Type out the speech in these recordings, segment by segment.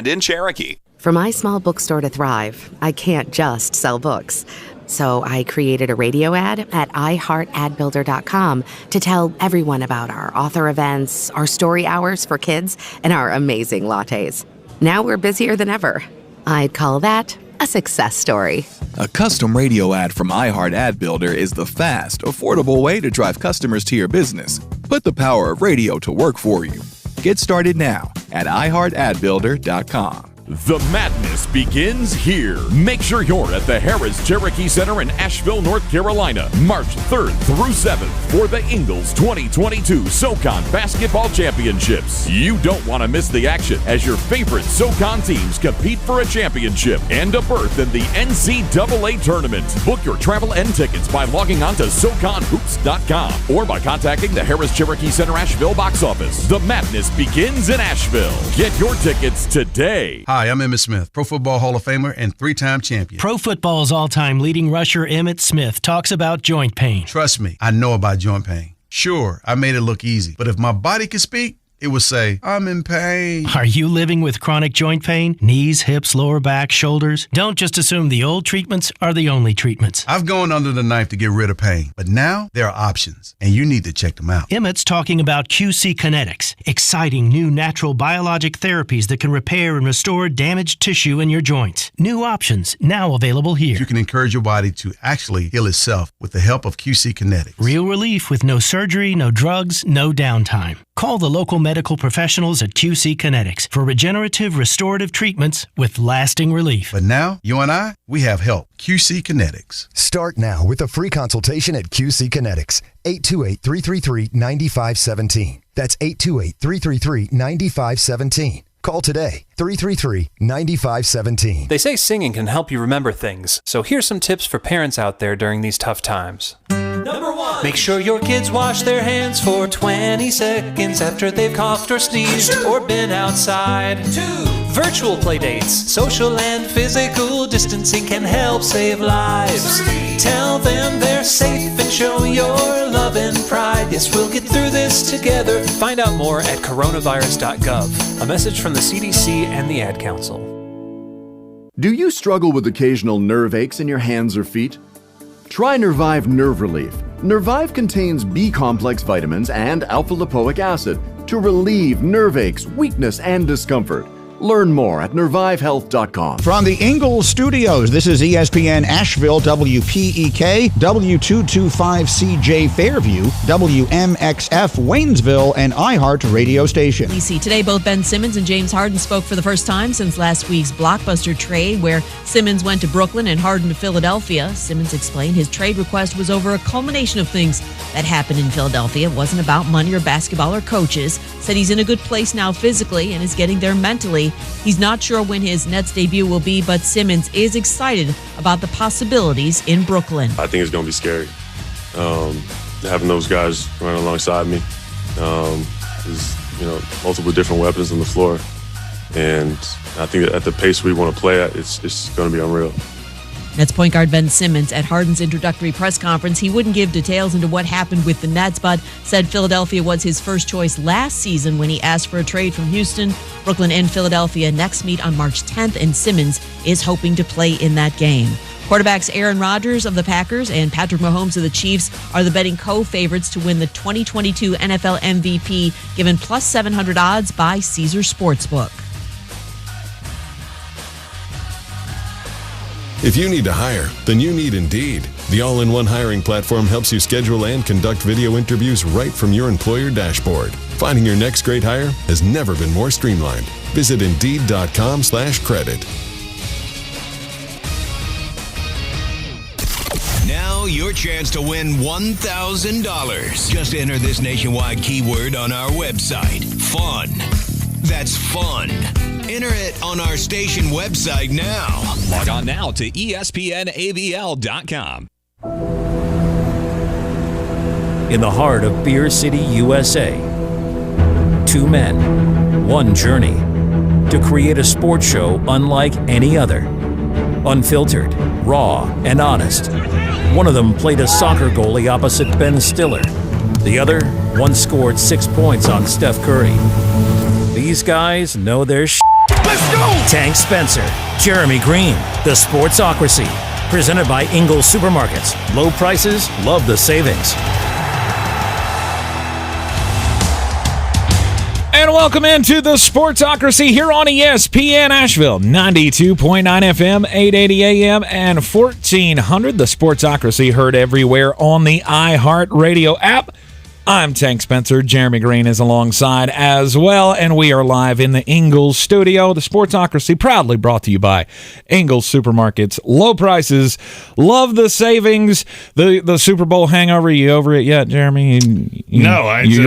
and in Cherokee. For my small bookstore to thrive, I can't just sell books. So I created a radio ad at iHeartAdBuilder.com to tell everyone about our author events, our story hours for kids, and our amazing lattes. Now we're busier than ever. I'd call that a success story. A custom radio ad from iHeart Ad Builder is the fast, affordable way to drive customers to your business. Put the power of radio to work for you. Get started now at iHeartAdBuilder.com. The madness begins here. Make sure you're at the Harris Cherokee Center in Asheville, North Carolina, March 3rd through 7th for the Ingles 2022 SoCon Basketball Championships. You don't want to miss the action as your favorite SoCon teams compete for a championship and a berth in the NCAA tournament. Book your travel and tickets by logging on to SoConHoops.com or by contacting the Harris Cherokee Center Asheville box office. The madness begins in Asheville. Get your tickets today. Hi, I'm Emmitt Smith, Pro Football Hall of Famer and 3-time champion. Pro Football's all-time leading rusher Emmitt Smith talks about joint pain. Trust me, I know about joint pain. Sure, I made it look easy, but if my body could speak, it would say, I'm in pain. Are you living with chronic joint pain? Knees, hips, lower back, shoulders? Don't just assume the old treatments are the only treatments. I've gone under the knife to get rid of pain, but now there are options, and you need to check them out. Emmitt's talking about QC Kinetics, exciting new natural biologic therapies that can repair and restore damaged tissue in your joints. New options now available here. You can encourage your body to actually heal itself with the help of QC Kinetics. Real relief with no surgery, no drugs, no downtime. Call the local medical professionals at QC Kinetics for regenerative restorative treatments with lasting relief. But now, you and I, we have help. QC Kinetics. Start now with a free consultation at QC Kinetics. 828-333-9517. That's 828-333-9517. Call today, 333-9517. They say singing can help you remember things, so here's some tips for parents out there during these tough times. Number 1. Make sure your kids wash their hands for 20 seconds after they've coughed or sneezed or been outside. 2. Virtual playdates. Social and physical distancing can help save lives. 3. Tell them they're safe and show your love and pride. Yes, we'll get through this together. Find out more at coronavirus.gov. A message from the CDC and the Ad Council. Do you struggle with occasional nerve aches in your hands or feet? Try Nervive Nerve Relief. Nervive contains B-complex vitamins and alpha-lipoic acid to relieve nerve aches, weakness, and discomfort. Learn more at nervivehealth.com. From the Ingles Studios, this is ESPN Asheville, WPEK, W225CJ Fairview, WMXF Waynesville, and iHeart radio station. We see today both Ben Simmons and James Harden spoke for the first time since last week's blockbuster trade where Simmons went to Brooklyn and Harden to Philadelphia. Simmons explained his trade request was over a culmination of things that happened in Philadelphia. It wasn't about money or basketball or coaches. Said he's in a good place now physically and is getting there mentally. He's not sure when his Nets debut will be, but Simmons is excited about the possibilities in Brooklyn. I think it's going to be scary. Having those guys running alongside me, there's multiple different weapons on the floor, and I think at the pace we want to play at, it's going to be unreal. Nets point guard Ben Simmons at Harden's introductory press conference. He wouldn't give details into what happened with the Nets, but said Philadelphia was his first choice last season when he asked for a trade from Houston. Brooklyn and Philadelphia next meet on March 10th, and Simmons is hoping to play in that game. Quarterbacks Aaron Rodgers of the Packers and Patrick Mahomes of the Chiefs are the betting co-favorites to win the 2022 NFL MVP, given plus 700 odds by Caesars Sportsbook. If you need to hire, then you need Indeed. The all-in-one hiring platform helps you schedule and conduct video interviews right from your employer dashboard. Finding your next great hire has never been more streamlined. Visit Indeed.com/credit. Now your chance to win $1,000. Just enter this nationwide keyword on our website. Fun. That's fun. Enter it on our station website now. Log on now to ESPNAVL.com. In the heart of Beer City, USA, two men, one journey to create a sports show unlike any other. Unfiltered, raw, and honest. One of them played a soccer goalie opposite Ben Stiller. The other once scored 6 points on Steph Curry. These guys know their shit. Let's go! Tank Spencer, Jeremy Greene, the Sportsocracy. Presented by Ingles Supermarkets. Low prices, love the savings. And welcome into the Sportsocracy here on ESPN Asheville, 92.9 FM, 880 AM, and 1400. The Sportsocracy heard everywhere on the iHeart Radio app. I'm Tank Spencer. Jeremy Greene is alongside as well, and we are live in the Ingles studio. The Sportsocracy proudly brought to you by Ingles Supermarkets. Low prices, love the savings. The Super Bowl hangover, you over it yet, Jeremy? You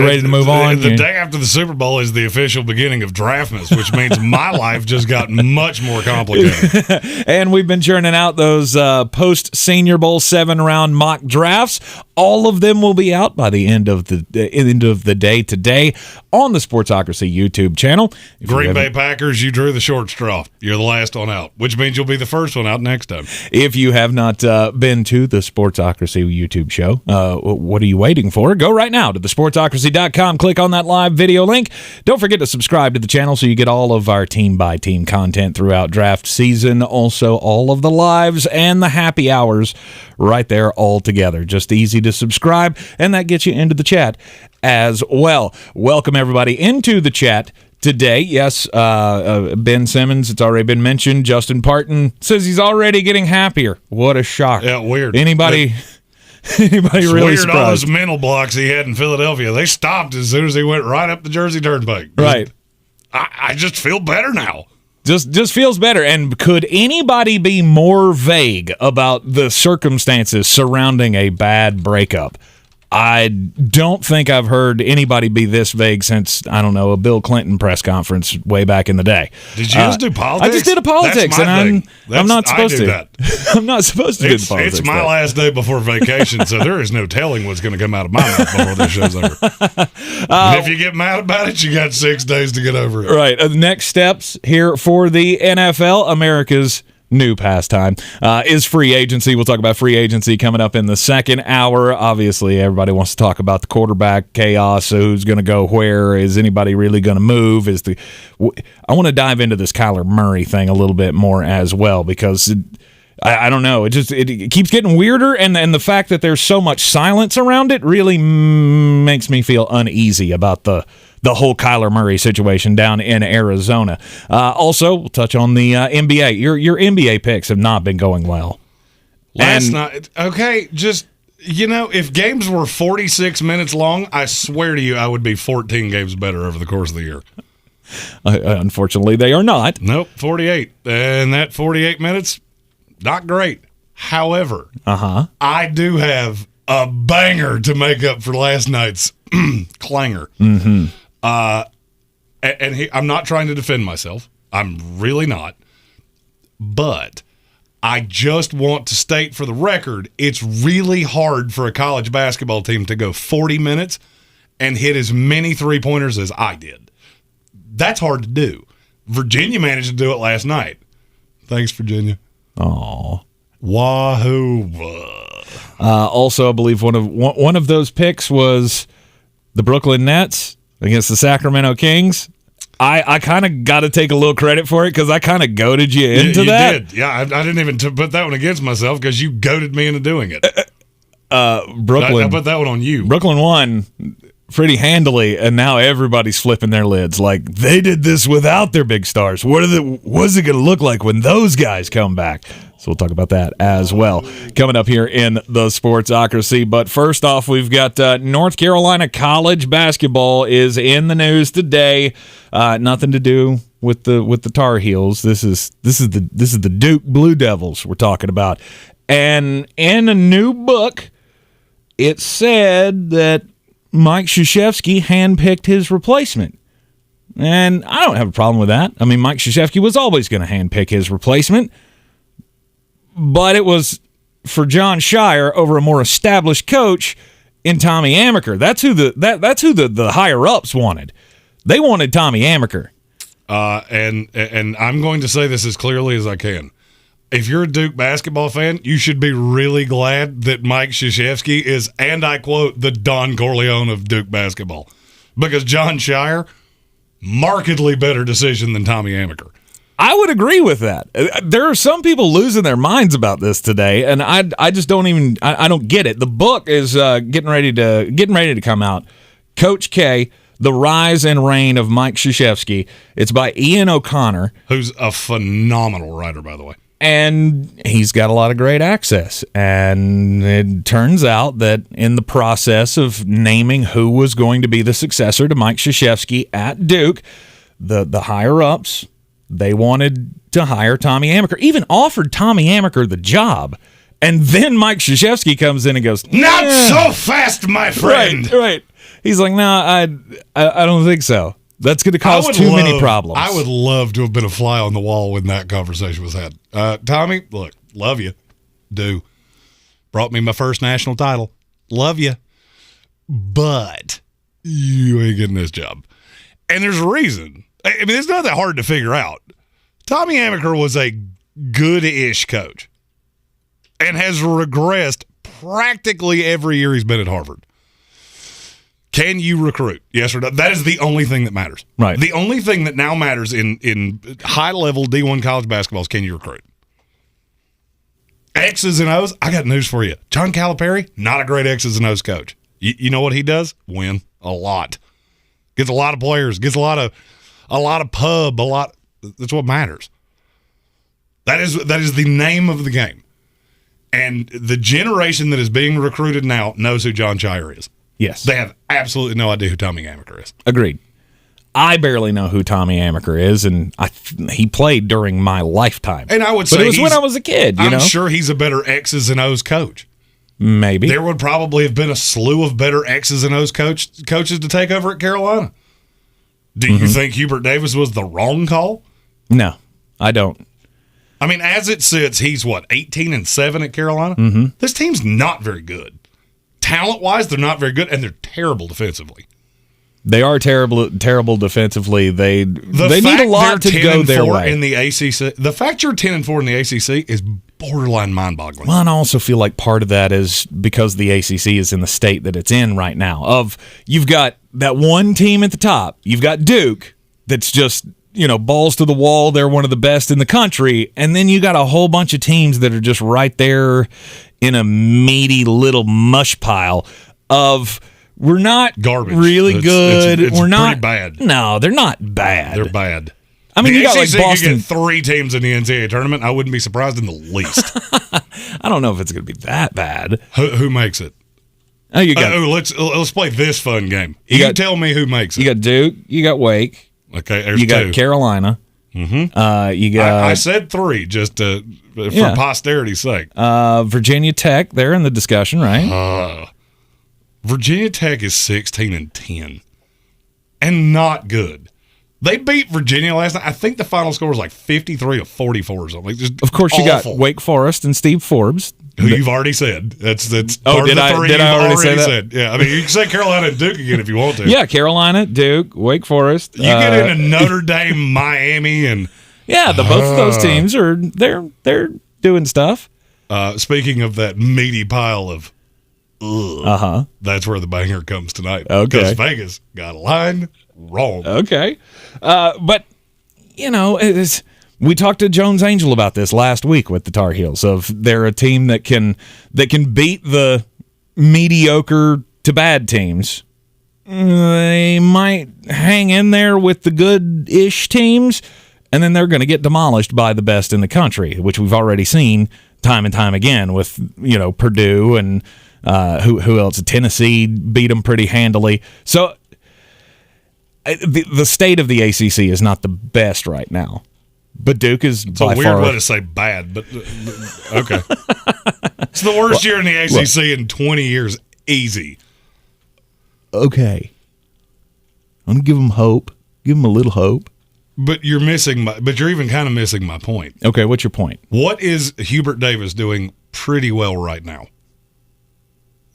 ready to move on? The day after the Super Bowl is the official beginning of Draftmas, which means my life just got much more complicated. And we've been churning out those post-Senior Bowl 7-round mock drafts. All of them will be out by the end of the day today on the Sportsocracy YouTube channel. Green Bay Packers, you drew the short straw. You're the last one out, which means you'll be the first one out next time. If you have not been to the Sportsocracy YouTube show, what are you waiting for? Go right now to thesportsocracy.com. Click on that live video link. Don't forget to subscribe to the channel so you get all of our team-by-team content throughout draft season. Also, all of the lives and the happy hours right there all together. Just easy to subscribe, and that gets you into the chat as well. Welcome everybody into the chat today. Yes, Ben Simmons, it's already been mentioned. Justin Parton says he's already getting happier. What a shock. Yeah, weird. Anybody really weird, surprised? All those mental blocks he had in Philadelphia, they stopped as soon as he went right up the Jersey Turnpike. Right. I just feel better now. Just feels better. And could anybody be more vague about the circumstances surrounding a bad breakup? I don't think I've heard anybody be this vague since, I don't know, a Bill Clinton press conference way back in the day. Did you just do politics? I just did a politics, and I'm not supposed to. That. I'm not supposed to do the politics. It's my last day before vacation, so there is no telling what's going to come out of my mouth before this show's over. And if you get mad about it, you got 6 days to get over it. Right. Next steps here for the NFL, America's new pastime, is free agency. We'll talk about free agency coming up in the second hour. Obviously, everybody wants to talk about the quarterback chaos. So who's going to go where? Is anybody really going to move? I want to dive into this Kyler Murray thing a little bit more as well, because I don't know. It keeps getting weirder, and the fact that there's so much silence around it really makes me feel uneasy about the whole Kyler Murray situation down in Arizona. Also, we'll touch on the NBA. Your NBA picks have not been going well. Last night, okay, just, if games were 46 minutes long, I swear to you I would be 14 games better over the course of the year. Unfortunately, they are not. Nope, 48. And that 48 minutes, not great. However, I do have a banger to make up for last night's clanger. Mm-hmm. I'm not trying to defend myself. I'm really not. But I just want to state for the record, it's really hard for a college basketball team to go 40 minutes and hit as many three-pointers as I did. That's hard to do. Virginia managed to do it last night. Thanks, Virginia. Oh, wahoo! Also, I believe one of those picks was the Brooklyn Nets against the Sacramento Kings. I kind of got to take a little credit for it because I kind of goaded you into that. You did. Yeah, I didn't even put that one against myself because you goaded me into doing it. Brooklyn. I put that one on you. Brooklyn won pretty handily, and now everybody's flipping their lids. Like, they did this without their big stars. What's it going to look like when those guys come back? So we'll talk about that as well coming up here in the Sportsocracy. But first off, we've got North Carolina college basketball is in the news today. Nothing to do with the Tar Heels. This is the Duke Blue Devils we're talking about. And in a new book, it said that Mike Krzyzewski handpicked his replacement. And I don't have a problem with that. I mean, Mike Krzyzewski was always going to handpick his replacement. But it was for John Shire over a more established coach in Tommy Amaker. That's who the higher ups wanted. They wanted Tommy Amaker. And I'm going to say this as clearly as I can. If you're a Duke basketball fan, you should be really glad that Mike Krzyzewski is, and I quote, the Don Corleone of Duke basketball. Because John Shire, markedly better decision than Tommy Amaker. I would agree with that. There are some people losing their minds about this today, and I just don't even I don't get it. The book is getting ready to come out. Coach K, The Rise and Reign of Mike Krzyzewski. It's by Ian O'Connor, who's a phenomenal writer, by the way. And he's got a lot of great access. And it turns out that in the process of naming who was going to be the successor to Mike Krzyzewski at Duke, the higher-ups, they wanted to hire Tommy Amaker, even offered Tommy Amaker the job. And then Mike Krzyzewski comes in and goes, "Not so fast, my friend." Right. He's like, "No, I don't think so. That's going to cause too many problems." I would love to have been a fly on the wall when that conversation was had. Tommy, look, love you. Do. Brought me my first national title. Love you. But you ain't getting this job. And there's a reason. I mean, it's not that hard to figure out. Tommy Amaker was a good-ish coach and has regressed practically every year he's been at Harvard. Can you recruit? Yes or no? That is the only thing that matters. Right. The only thing that now matters in high-level D1 college basketball is can you recruit? X's and O's, I got news for you. John Calipari, not a great X's and O's coach. You know what he does? Win a lot. Gets a lot of players. Gets a lot of pub. That's what matters. That is the name of the game. And the generation that is being recruited now knows who John Shire is. Yes. They have absolutely no idea who Tommy Amaker is. Agreed. I barely know who Tommy Amaker is, and he played during my lifetime. And I would say but it was when I was a kid. I'm sure he's a better X's and O's coach. Maybe. There would probably have been a slew of better X's and O's coaches to take over at Carolina. Do you think Hubert Davis was the wrong call? No, I don't. I mean, as it sits, he's 18-7 at Carolina? Mm-hmm. This team's not very good. Talent-wise, they're not very good, and they're terrible defensively. They are terrible defensively. They need a lot to go their way. In the ACC, the fact you're 10-4 in the ACC is borderline mind-boggling. Well, and I also feel like part of that is because the ACC is in the state that it's in right now. You've got that one team at the top. You've got Duke that's just, balls to the wall. They're one of the best in the country. And then you got a whole bunch of teams that are just right there in a meaty little mush pile of we're not garbage. Really good. It's we're not pretty bad. No, they're not bad. They're bad. I mean, the you got like ACC Boston. could get 3 teams in the NCAA tournament. I wouldn't be surprised in the least. I don't know if it's going to be that bad. Who makes it? Oh, you got. Let's play this fun game. You tell me who makes it. You got Duke. You got Wake. Okay, there's you got 2. Carolina. Mm-hmm. You got. I said 3 just for posterity's sake. Virginia Tech. They're in the discussion, right? Virginia Tech is 16-10, and not good. They beat Virginia last night. I think the final score was like 53-44 or something. Just of course, you awful. got Wake Forest and Steve Forbes, who you've already said. That's part of the 3 did I already say that? Said. Yeah, I mean you can say Carolina and Duke again if you want to. Yeah, Carolina, Duke, Wake Forest. You get into Notre Dame, Miami, and both of those teams are they're doing stuff. Speaking of that meaty pile of. That's where the banger comes tonight. Okay. Because Vegas got a line wrong. Okay. But, we talked to Jones Angel about this last week with the Tar Heels. They're a team that can beat the mediocre to bad teams. They might hang in there with the good-ish teams, and then they're going to get demolished by the best in the country, which we've already seen time and time again with, Purdue and who else? Tennessee beat them pretty handily. So the state of the ACC is not the best right now, but Duke is it's by a weird far. way to say bad, but okay. It's the worst year in the ACC in 20 years. Easy. Okay, I'm gonna give them hope. Give them a little hope. But you're even kind of missing my point. Okay, what's your point? What is Hubert Davis doing pretty well right now?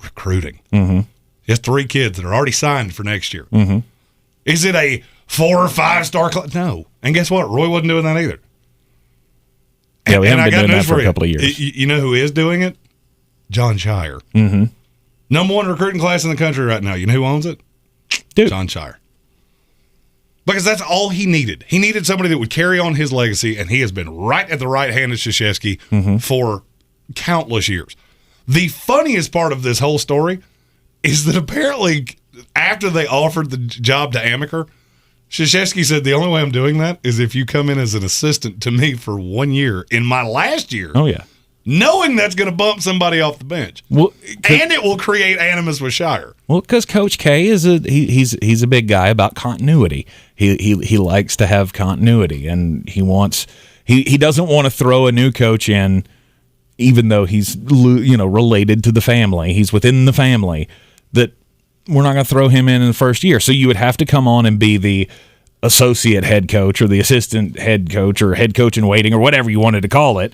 Recruiting. Mm-hmm. He has 3 kids that are already signed for next year. Mm-hmm. Is it a 4 or 5-star class? No. And guess what? Roy wasn't doing that either. Yeah, we haven't been doing that for a couple of years. You know who is doing it? John Shire. Mm-hmm. Number 1 recruiting class in the country right now. You know who owns it? Duke. John Shire. Because that's all he needed. He needed somebody that would carry on his legacy, and he has been right at the right hand of Krzyzewski for countless years. The funniest part of this whole story is that apparently after they offered the job to Amaker, Krzyzewski said, the only way I'm doing that is if you come in as an assistant to me for 1 year in my last year. Oh, yeah. Knowing that's going to bump somebody off the bench. Well, and it will create animus with Shire. Well, because Coach K is he's a big guy about continuity. He likes to have continuity, and he doesn't want to throw a new coach in, even though he's related to the family. He's within the family. That we're not going to throw him in the first year. So you would have to come on and be the associate head coach or the assistant head coach or head coach in waiting or whatever you wanted to call it.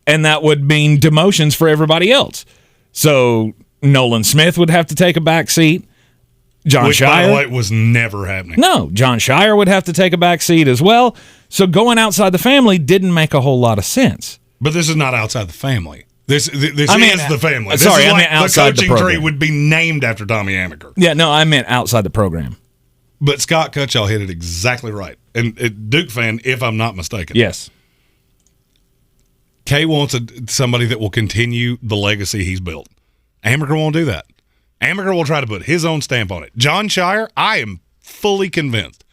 And that would mean demotions for everybody else. So Nolan Smith would have to take a back seat. John Shire, by the way, was never happening. No, John Shire would have to take a back seat as well. So going outside the family didn't make a whole lot of sense. But this is not outside the family. This is the family. Sorry, this is I meant outside the coaching the program. tree would be named after Tommy Amaker. Yeah, no, I meant outside the program. But Scott Cutshall hit it exactly right. And Duke fan, if I'm not mistaken. Yes. Kay wants somebody that will continue the legacy he's built. Amaker won't do that. Amaker will try to put his own stamp on it. John Shire, I am fully convinced.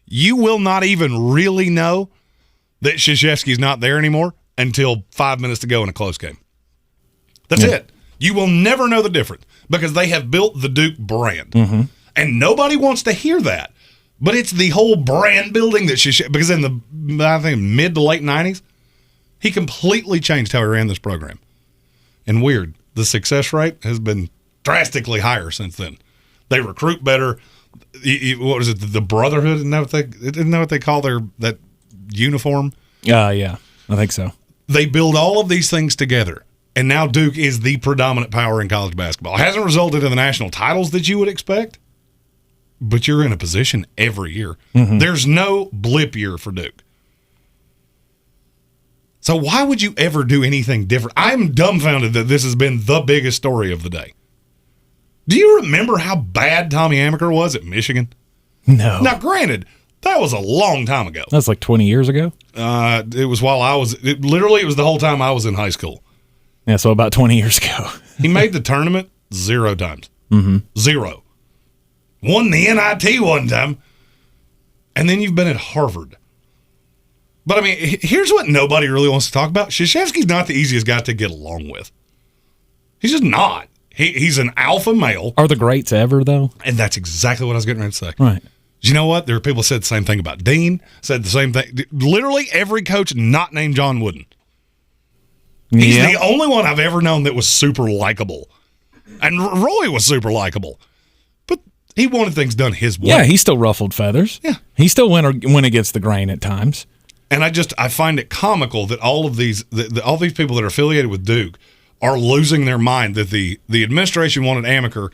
You will not even really know that Krzyzewski's not there anymore until 5 minutes to go in a close game. That's it. You will never know the difference because they have built the Duke brand. And nobody wants to hear that. But it's the whole brand building that because in the, I think, mid to late 90s, he completely changed how he ran this program. And weird, the success rate has been drastically higher since then. They recruit better. What was it? The Brotherhood? Isn't that what they call that uniform? Yeah, I think so. They build all of these things together. And now Duke is the predominant power in college basketball. It hasn't resulted in the national titles that you would expect, but you're in a position every year. There's no blip year for Duke. So why would you ever do anything different? I'm dumbfounded that this has been the biggest story of the day. Do you remember how bad Tommy Amaker was at Michigan? No. Now, granted, that was a long time ago. That's like 20 years ago? It was while it was the whole time I was in high school. Yeah, so about 20 years ago. He made the tournament 0 times. 0. Won the NIT 1 time. And then you've been at Harvard. But, I mean, here's what nobody really wants to talk about. Krzyzewski's not the easiest guy to get along with. He's just not. He's an alpha male. Are the greats ever, though? And that's exactly what I was getting ready to say. Right. You know what? There are people who said the same thing about Dean, said the same thing. Literally every coach not named John Wooden. He's the only one I've ever known that was super likable. And Roy was super likable. But he wanted things done his way. Yeah, he still ruffled feathers. Yeah. He still went against the grain at times. And I find it comical that all of these all these people that are affiliated with Duke are losing their mind that the administration wanted Amaker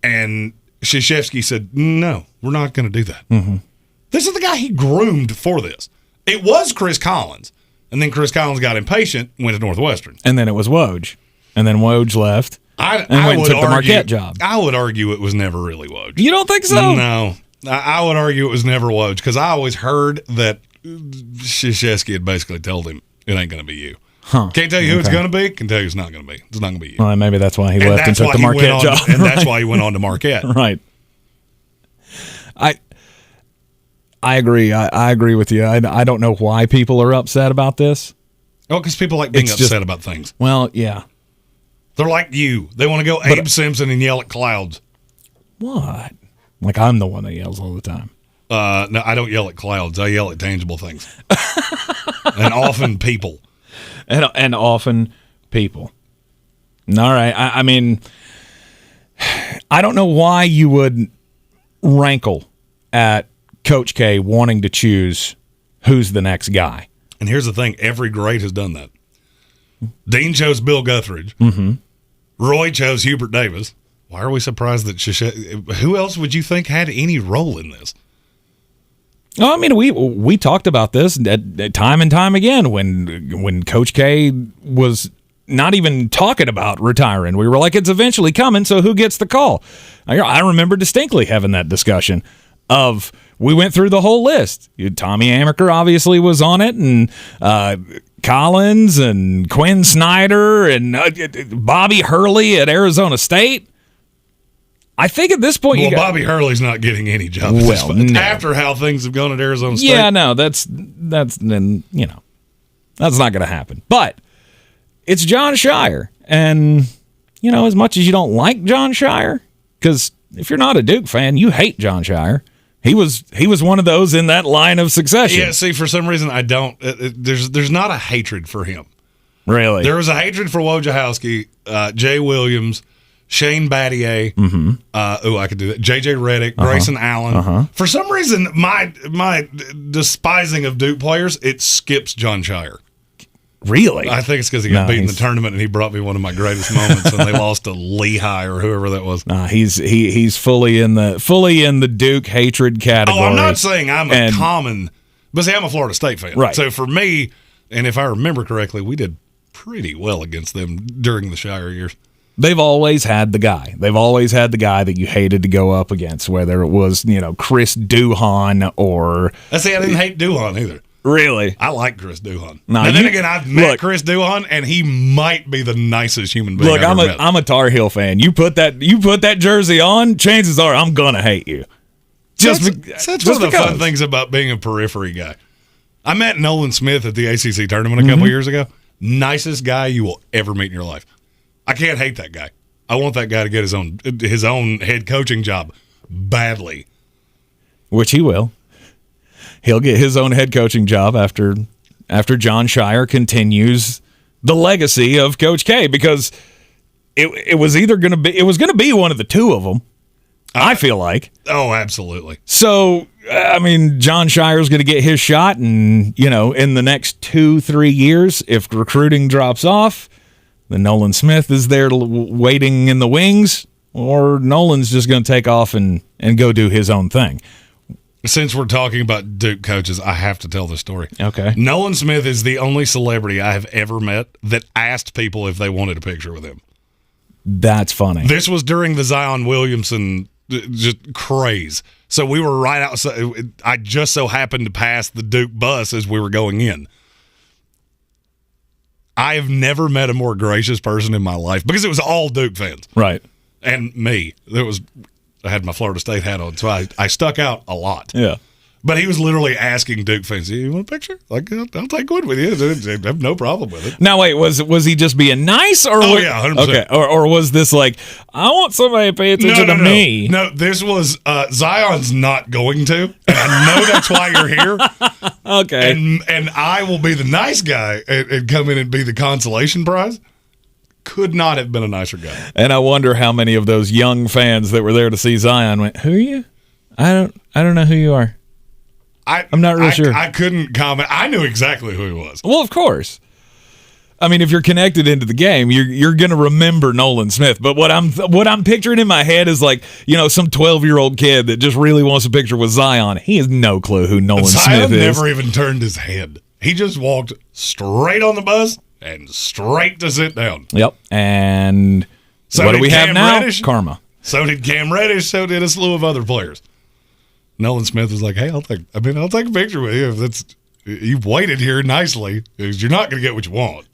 and Krzyzewski said, no, we're not going to do that. This is the guy he groomed for this. It was Chris Collins. And then Chris Collins got impatient, went to Northwestern. And then it was Woj. And then Woj left and went and took the Marquette job. I would argue it was never really Woj. You don't think so? No. I would argue it was never Woj because I always heard that Krzyzewski had basically told him it ain't going to be you. Can't tell you who it's going to be. Can tell you it's not going to be. It's not going to be you. Well, maybe that's why he left and took the Marquette job. And that's why he went on to Marquette. Right. I agree. I agree with you. I don't know why people are upset about this. Oh, because people like being upset about things. Well, yeah. They're like you. They want to go Abe Simpson and yell at clouds. What? Like I'm the one that yells all the time. No, I don't yell at clouds. I yell at tangible things. And often people. And often people. All right. I mean, I don't know why you would rankle at Coach K wanting to choose who's the next guy. And here's the thing. Every great has done that. Dean chose Bill Guthridge. Roy chose Hubert Davis. Why are we surprised that who else would you think had any role in this? Oh, I mean, we talked about this at time and time again when Coach K was not even talking about retiring. We were like, it's eventually coming, so who gets the call? I remember distinctly having that discussion. We went through the whole list. Tommy Amaker obviously was on it, and Collins and Quinn Snyder and Bobby Hurley at Arizona State. I think at this point, Bobby Hurley's not getting any job. After how things have gone at Arizona State. Yeah, no, that's not going to happen. But it's John Shire, and as much as you don't like John Shire, because if you're not a Duke fan, you hate John Shire. He was one of those in that line of succession. Yeah, see, for some reason I don't. There's not a hatred for him. Really, there was a hatred for Wojciechowski, Jay Williams, Shane Battier. Mm-hmm. I could do that. J.J. Redick, Grayson Allen. For some reason, my despising of Duke players, it skips John Shire. Really? I think it's because he got beat in the tournament, and he brought me one of my greatest moments, and they lost to Lehigh or whoever that was. He's fully in the Duke hatred category. Oh, I'm not saying I'm a common, but see, I'm a Florida State fan. Right. So for me, and if I remember correctly, we did pretty well against them during the Shire years. They've always had the guy. They've always had the guy that you hated to go up against, whether it was, Chris Duhon or... I didn't hate Duhon either. Really? I like Chris Duhon. Then again, I've met Chris Duhon, and he might be the nicest human being I've ever met. I'm a Tar Heel fan. You put that jersey on, chances are I'm going to hate you. That's one of the fun things about being a periphery guy. I met Nolan Smith at the ACC tournament a couple years ago. Nicest guy you will ever meet in your life. I can't hate that guy. I want that guy to get his own head coaching job badly. Which he will. He'll get his own head coaching job after John Shire continues the legacy of Coach K, because it was going to be one of the two of them. I feel like. Oh, absolutely. So, John Shire's going to get his shot, and in the next 2-3 years, if recruiting drops off, then Nolan Smith is there waiting in the wings, or Nolan's just going to take off and go do his own thing. Since we're talking about Duke coaches, I have to tell this story. Okay. Nolan Smith is the only celebrity I have ever met that asked people if they wanted a picture with him. That's funny. This was during the Zion Williamson just craze. So we were right outside. I just so happened to pass the Duke bus as we were going in. I have never met a more gracious person in my life, because it was all Duke fans. Right. And me. I had my Florida State hat on, so I stuck out a lot. Yeah. But he was literally asking Duke fans, "You want a picture? Like, I'll take one with you. I have no problem with it." Now, wait, was he just being nice, or yeah, 100%. Okay, or was this like, I want somebody to pay attention to me? No, this was Zion's not going to, and I know that's why you're here. Okay, and I will be the nice guy and come in and be the consolation prize. Could not have been a nicer guy. And I wonder how many of those young fans that were there to see Zion went, "Who are you? I don't know who you are." I'm not really sure. I couldn't comment. I knew exactly who he was. Well, of course. If you're connected into the game, you're going to remember Nolan Smith. But what I'm picturing in my head is like, some 12-year-old kid that just really wants a picture with Zion. He has no clue who Nolan Smith is. Zion never even turned his head. He just walked straight on the bus and straight to sit down. Yep. And so what do we have now? Reddish, Karma. So did Cam Reddish. So did a slew of other players. Nolan Smith was like, "Hey, I'll take a picture with you if you've waited here nicely, because you're not going to get what you want,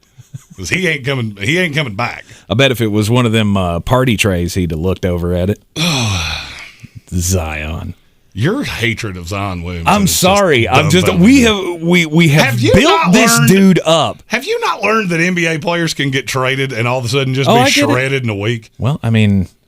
because he ain't coming back." I bet if it was one of them party trays, he'd have looked over at it. Zion. Your hatred of Zion Williams. I'm sorry. We have built this dude up. Have you not learned that NBA players can get traded and all of a sudden just be shredded in a week? Well,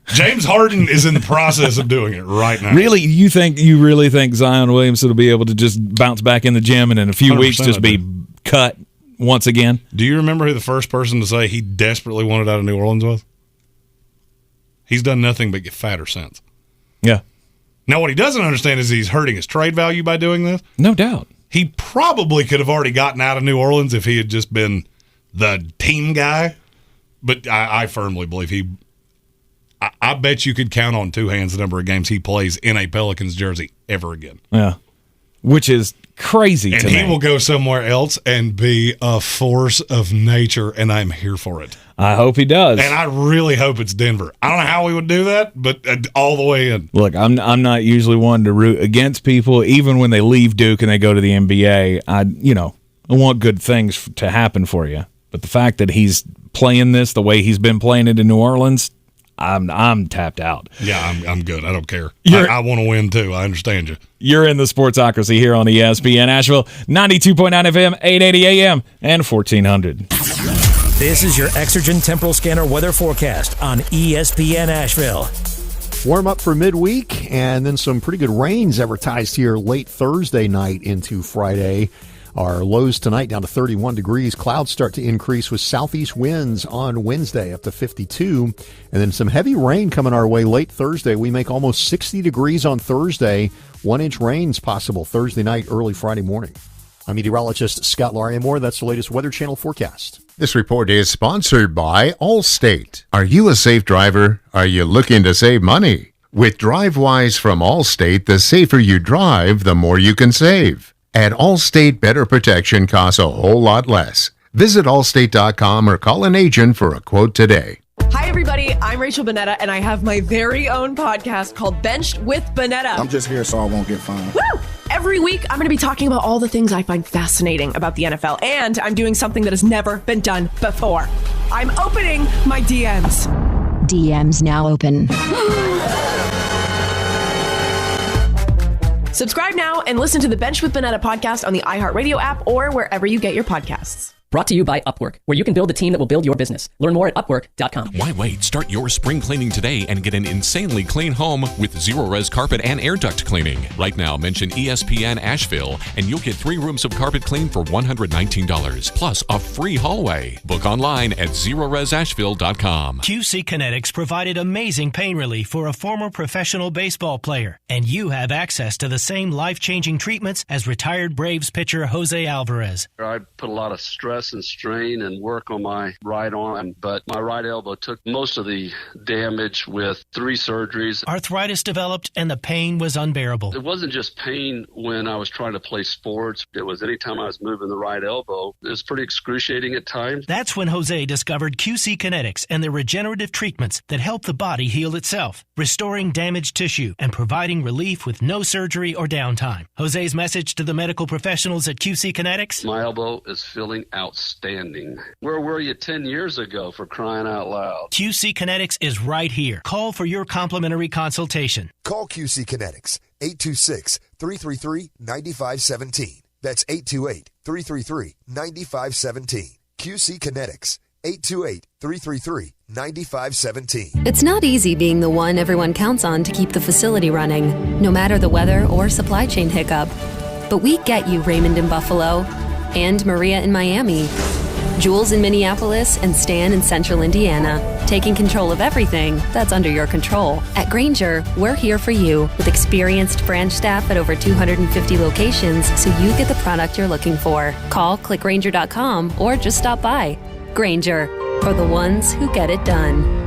James Harden is in the process of doing it right now. Really? You really think Zion Williamson will be able to just bounce back in the gym and in a few weeks just be cut once again? Do you remember who the first person to say he desperately wanted out of New Orleans was? He's done nothing but get fatter since. Yeah. Now, what he doesn't understand is he's hurting his trade value by doing this. No doubt. He probably could have already gotten out of New Orleans if he had just been the team guy. But I firmly believe I bet you could count on two hands the number of games he plays in a Pelicans jersey ever again. Yeah. which is crazy and to me. And he will go somewhere else and be a force of nature, and I'm here for it. I hope he does. And I really hope it's Denver. I don't know how we would do that, but all the way in. Look, I'm not usually one to root against people, even when they leave Duke and they go to the NBA. I want good things to happen for you. But the fact that he's playing this the way he's been playing it in New Orleans, I'm tapped out. Yeah, I'm good. I don't care. I want to win too. I understand you. You're in the Sportsocracy here on ESPN Asheville, 92.9 FM, 880 AM, and 1400. This is your Exergen Temporal Scanner weather forecast on ESPN Asheville. Warm up for midweek, and then some pretty good rains advertised here late Thursday night into Friday. Our lows tonight down to 31 degrees. Clouds start to increase with southeast winds on Wednesday up to 52. And then some heavy rain coming our way late Thursday. We make almost 60 degrees on Thursday. 1-inch rain's possible Thursday night, early Friday morning. I'm meteorologist Scott Larimore. That's the latest Weather Channel forecast. This report is sponsored by Allstate. Are you a safe driver? Are you looking to save money? With DriveWise from Allstate, the safer you drive, the more you can save. At Allstate, better protection costs a whole lot less. Visit allstate.com or call an agent for a quote today. Hi, everybody. I'm Rachel Bonetta, and I have my very own podcast called Benched with Bonetta. I'm just here so I won't get fined. Woo! Every week, I'm going to be talking about all the things I find fascinating about the NFL, and I'm doing something that has never been done before. I'm opening my DMs. DMs now open. Subscribe now and listen to the Bench with Bonetta podcast on the iHeartRadio app or wherever you get your podcasts. Brought to you by Upwork, where you can build a team that will build your business. Learn more at Upwork.com. Why wait? Start your spring cleaning today and get an insanely clean home with Zero-Res carpet and air duct cleaning. Right now, mention ESPN Asheville, and you'll get 3 rooms of carpet clean for $119, plus a free hallway. Book online at ZeroResAsheville.com. QC Kinetics provided amazing pain relief for a former professional baseball player, and you have access to the same life-changing treatments as retired Braves pitcher Jose Alvarez. I put a lot of stress and strain and work on my right arm, but my right elbow took most of the damage with 3 surgeries. Arthritis developed and the pain was unbearable. It wasn't just pain when I was trying to play sports. It was anytime I was moving the right elbow. It was pretty excruciating at times. That's when Jose discovered QC Kinetics and the regenerative treatments that help the body heal itself, restoring damaged tissue and providing relief with no surgery or downtime. Jose's message to the medical professionals at QC Kinetics? My elbow is feeling outstanding. Where were you 10 years ago, for crying out loud? QC Kinetics is right here. Call for your complimentary consultation. Call QC Kinetics, 826-333-9517. That's 828-333-9517. QC Kinetics, 828-333-9517. It's not easy being the one everyone counts on to keep the facility running, no matter the weather or supply chain hiccup. But we get you, Raymond in Buffalo, and Maria in Miami, Jules in Minneapolis, and Stan in Central Indiana, taking control of everything that's under your control. At Grainger, we're here for you with experienced branch staff at over 250 locations so you get the product you're looking for. Call, click Grainger.com, or just stop by. Grainger, for the ones who get it done.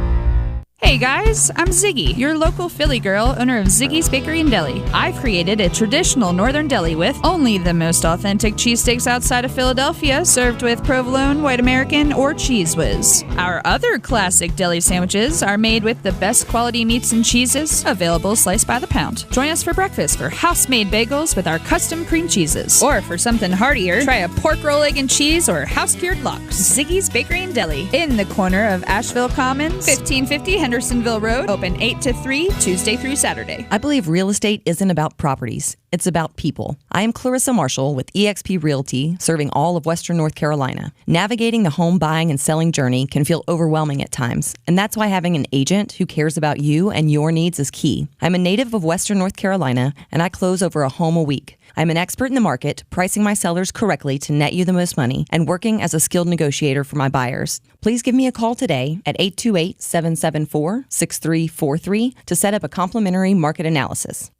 Hey guys, I'm Ziggy, your local Philly girl, owner of Ziggy's Bakery and Deli. I've created a traditional northern deli with only the most authentic cheesesteaks outside of Philadelphia, served with provolone, white American, or Cheese Whiz. Our other classic deli sandwiches are made with the best quality meats and cheeses, available sliced by the pound. Join us for breakfast for house-made bagels with our custom cream cheeses. Or for something heartier, try a pork roll, egg and cheese, or house-cured lox. Ziggy's Bakery and Deli, in the corner of Asheville Commons, 1550 Hendersonville Road, open 8 to 3, Tuesday through Saturday. I believe real estate isn't about properties. It's about people. I am Clarissa Marshall with eXp Realty, serving all of Western North Carolina. Navigating the home buying and selling journey can feel overwhelming at times, and that's why having an agent who cares about you and your needs is key. I'm a native of Western North Carolina, and I close over a home a week. I'm an expert in the market, pricing my sellers correctly to net you the most money, and working as a skilled negotiator for my buyers. Please give me a call today at 828-774-6343 to set up a complimentary market analysis.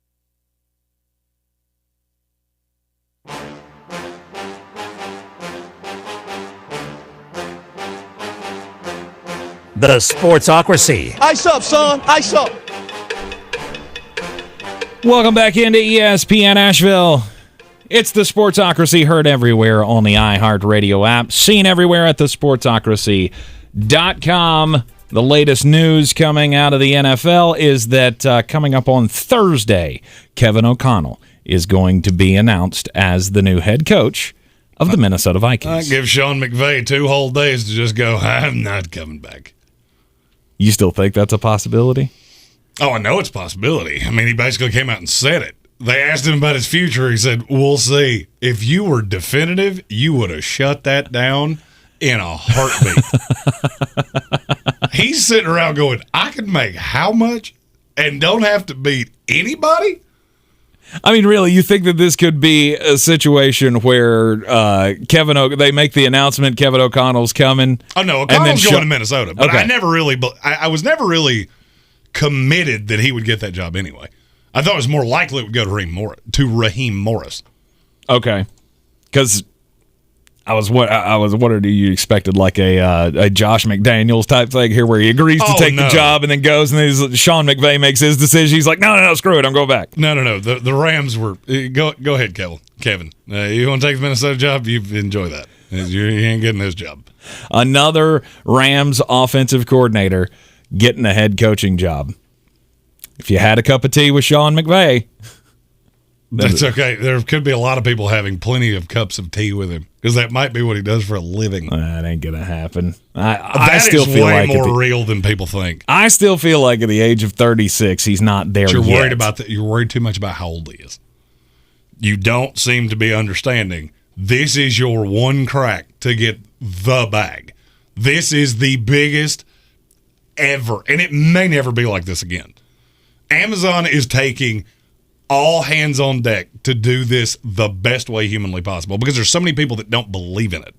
The Sportsocracy. Ice up, son. Ice up. Welcome back into ESPN Asheville. It's the Sportsocracy, heard everywhere on the iHeartRadio app, seen everywhere at thesportsocracy.com. The latest news coming out of the NFL is that coming up on Thursday, Kevin O'Connell is going to be announced as the new head coach of the Minnesota Vikings. I give Sean McVay 2 whole days to just go, I'm not coming back. You still think that's a possibility? Oh, I know it's a possibility. I mean, he basically came out and said it. They asked him about his future. He said, we'll see. If you were definitive, you would have shut that down in a heartbeat. He's sitting around going, I can make how much and don't have to beat anybody? I mean, really, you think that this could be a situation where they make the announcement Kevin O'Connell's coming? Oh, no, O'Connell's going to Minnesota. But okay. I was never really committed that he would get that job anyway. I thought it was more likely it would go to Raheem Morris. Okay. Because I was wondering, do you expected like a Josh McDaniels type thing here where he agrees to take the job and then goes and then Sean McVay makes his decision. He's like, no, screw it, I'm going back. No. The Rams were go ahead, Kevin. You want to take the Minnesota job? You enjoy that. You ain't getting this job. Another Rams offensive coordinator getting a head coaching job. If you had a cup of tea with Sean McVay, that's okay. There could be a lot of people having plenty of cups of tea with him because that might be what he does for a living. That ain't gonna happen. I still feel way more real than people think. I still feel like at the age of 36, he's not there yet. You're worried about that. You're worried too much about how old he is. You don't seem to be understanding. This is your one crack to get the bag. This is the biggest ever, and it may never be like this again. Amazon is taking all hands on deck to do this the best way humanly possible because there's so many people that don't believe in it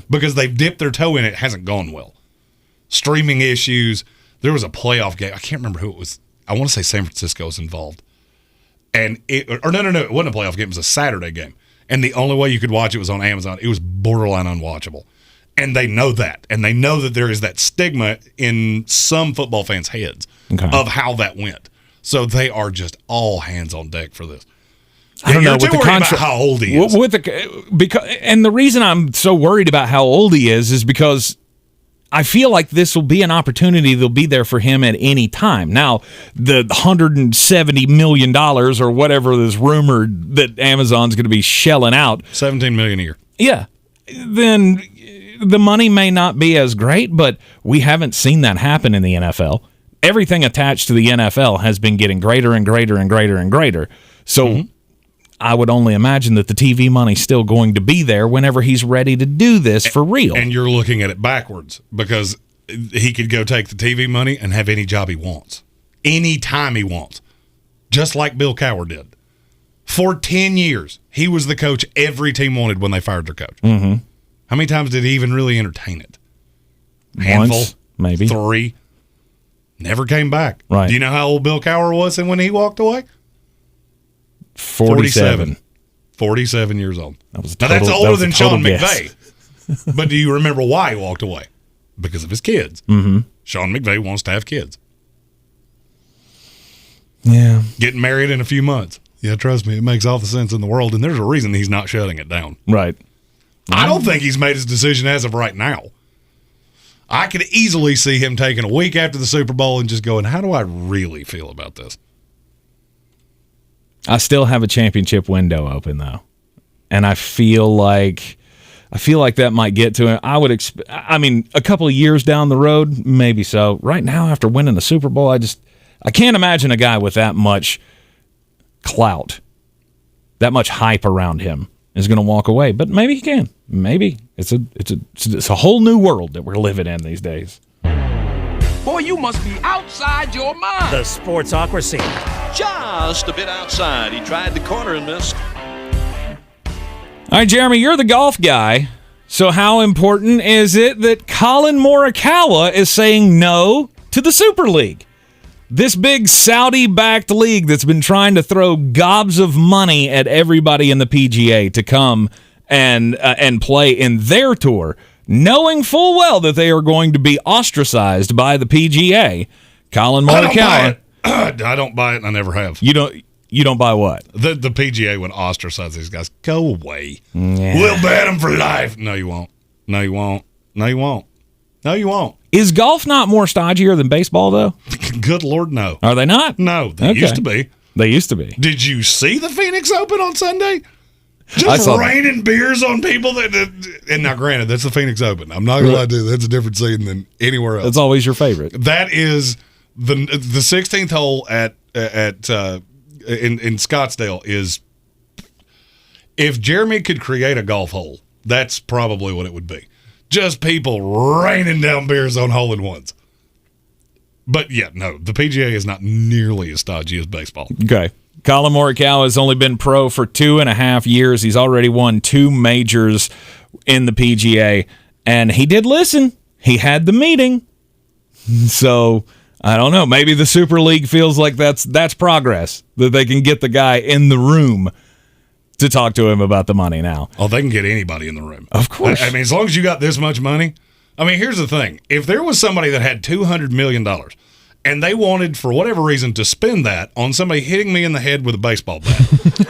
because they've dipped their toe in it. It hasn't gone well. Streaming issues. There was a playoff game. I can't remember who it was. I want to say San Francisco was involved. And no, it wasn't a playoff game. It was a Saturday game. And the only way you could watch it was on Amazon. It was borderline unwatchable. And they know that. And they know that there is that stigma in some football fans' heads of how that went. So they are just all hands on deck for this. I don't know with the contract. How old he is? And the reason I'm so worried about how old he is because I feel like this will be an opportunity that'll be there for him at any time. Now, the $170 million or whatever is rumored that Amazon's going to be shelling out, $17 million a year. Yeah, then the money may not be as great, but we haven't seen that happen in the NFL. Everything attached to the NFL has been getting greater and greater and greater and greater. So I would only imagine that the TV money's still going to be there whenever he's ready to do this for real. And you're looking at it backwards because he could go take the TV money and have any job he wants, any time he wants, just like Bill Cowher did. For 10 years, he was the coach every team wanted when they fired their coach. Mm-hmm. How many times did he even really entertain it? Handful, once, maybe 3. Never came back. Right. Do you know how old Bill Cowher was when he walked away? 47. 47 years old. That's older than Sean McVay. But do you remember why he walked away? Because of his kids. Mm-hmm. Sean McVay wants to have kids. Yeah. Getting married in a few months. Yeah, trust me, it makes all the sense in the world, and there's a reason he's not shutting it down. Right. I don't think he's made his decision as of right now. I could easily see him taking a week after the Super Bowl and just going, how do I really feel about this? I still have a championship window open, though. And I feel like that might get to him. I mean, a couple of years down the road, maybe so. Right now, after winning the Super Bowl, I can't imagine a guy with that much clout, that much hype around him is going to walk away. But maybe he can. Maybe. It's a whole new world that we're living in these days. Boy, you must be outside your mind. The Sportsocracy. Just a bit outside. He tried the corner and missed. All right, Jeremy, you're the golf guy. So how important is it that Colin Morikawa is saying no to the Super League? This big Saudi-backed league that's been trying to throw gobs of money at everybody in the PGA to come and play in their tour, knowing full well that they are going to be ostracized by the PGA. Colin Morikawa. I don't buy it, and I never have. You You don't buy what? The PGA would ostracize these guys. Go away. Yeah. We'll ban them for life. No, you won't. No, you won't. No, you won't. No, you won't. Is golf not more stodgier than baseball, though? Good Lord, no. Are they not? No, they used to be. They used to be. Did you see the Phoenix Open on Sunday? Just raining beers on people. And now, granted, that's the Phoenix Open. I'm not going to lie to you. That's a different scene than anywhere else. That's always your favorite. That is the 16th hole in Scottsdale is, if Jeremy could create a golf hole, that's probably what it would be. Just people raining down beers on hole-in-ones. But, yeah, no, the PGA is not nearly as stodgy as baseball. Okay. Colin Morikawa has only been pro for 2.5 years. He's already won 2 majors in the PGA, and he did listen. He had the meeting. So, I don't know. Maybe the Super League feels like that's progress, that they can get the guy in the room to talk to him about the money now. Oh, they can get anybody in the room. Of course. I mean, as long as you got this much money. I mean, here's the thing. If there was somebody that had $200 million and they wanted, for whatever reason, to spend that on somebody hitting me in the head with a baseball bat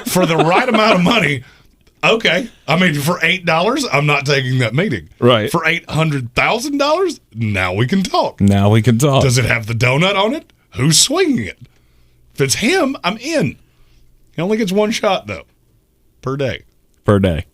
for the right amount of money, okay. I mean, for $8, I'm not taking that meeting. Right. For $800,000, now we can talk. Now we can talk. Does it have the donut on it? Who's swinging it? If it's him, I'm in. He only gets one shot, though, per day. Per day.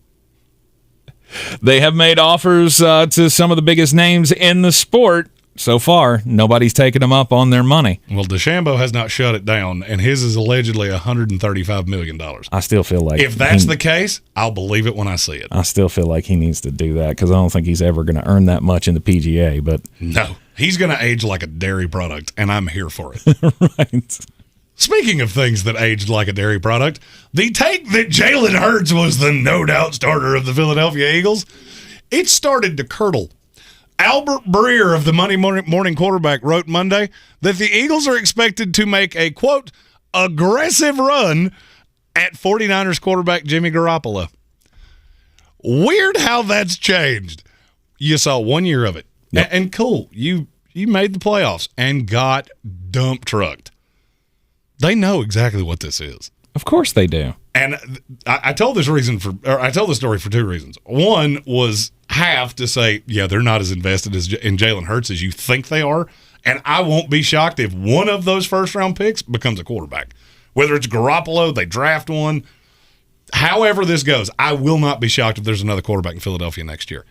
They have made offers to some of the biggest names in the sport. So far, nobody's taken them up on their money. Well, DeChambeau has not shut it down, and his is allegedly $135 million. I still feel like... If that's the case, I'll believe it when I see it. I still feel like he needs to do that because I don't think he's ever going to earn that much in the PGA. But no, he's going to age like a dairy product, and I'm here for it. Right. Speaking of things that aged like a dairy product, the take that Jalen Hurts was the no-doubt starter of the Philadelphia Eagles, it started to curdle. Albert Breer of the Monday Morning Quarterback wrote Monday that the Eagles are expected to make a, quote, aggressive run at 49ers quarterback Jimmy Garoppolo. Weird how that's changed. You saw 1 year of it. Yep. And cool, you made the playoffs and got dump trucked. They know exactly what this is. Of course they do. And I told this story for 2 reasons. One was half to say, yeah, they're not as invested in Jalen Hurts as you think they are. And I won't be shocked if one of those first-round picks becomes a quarterback. Whether it's Garoppolo, they draft one. However this goes, I will not be shocked if there's another quarterback in Philadelphia next year.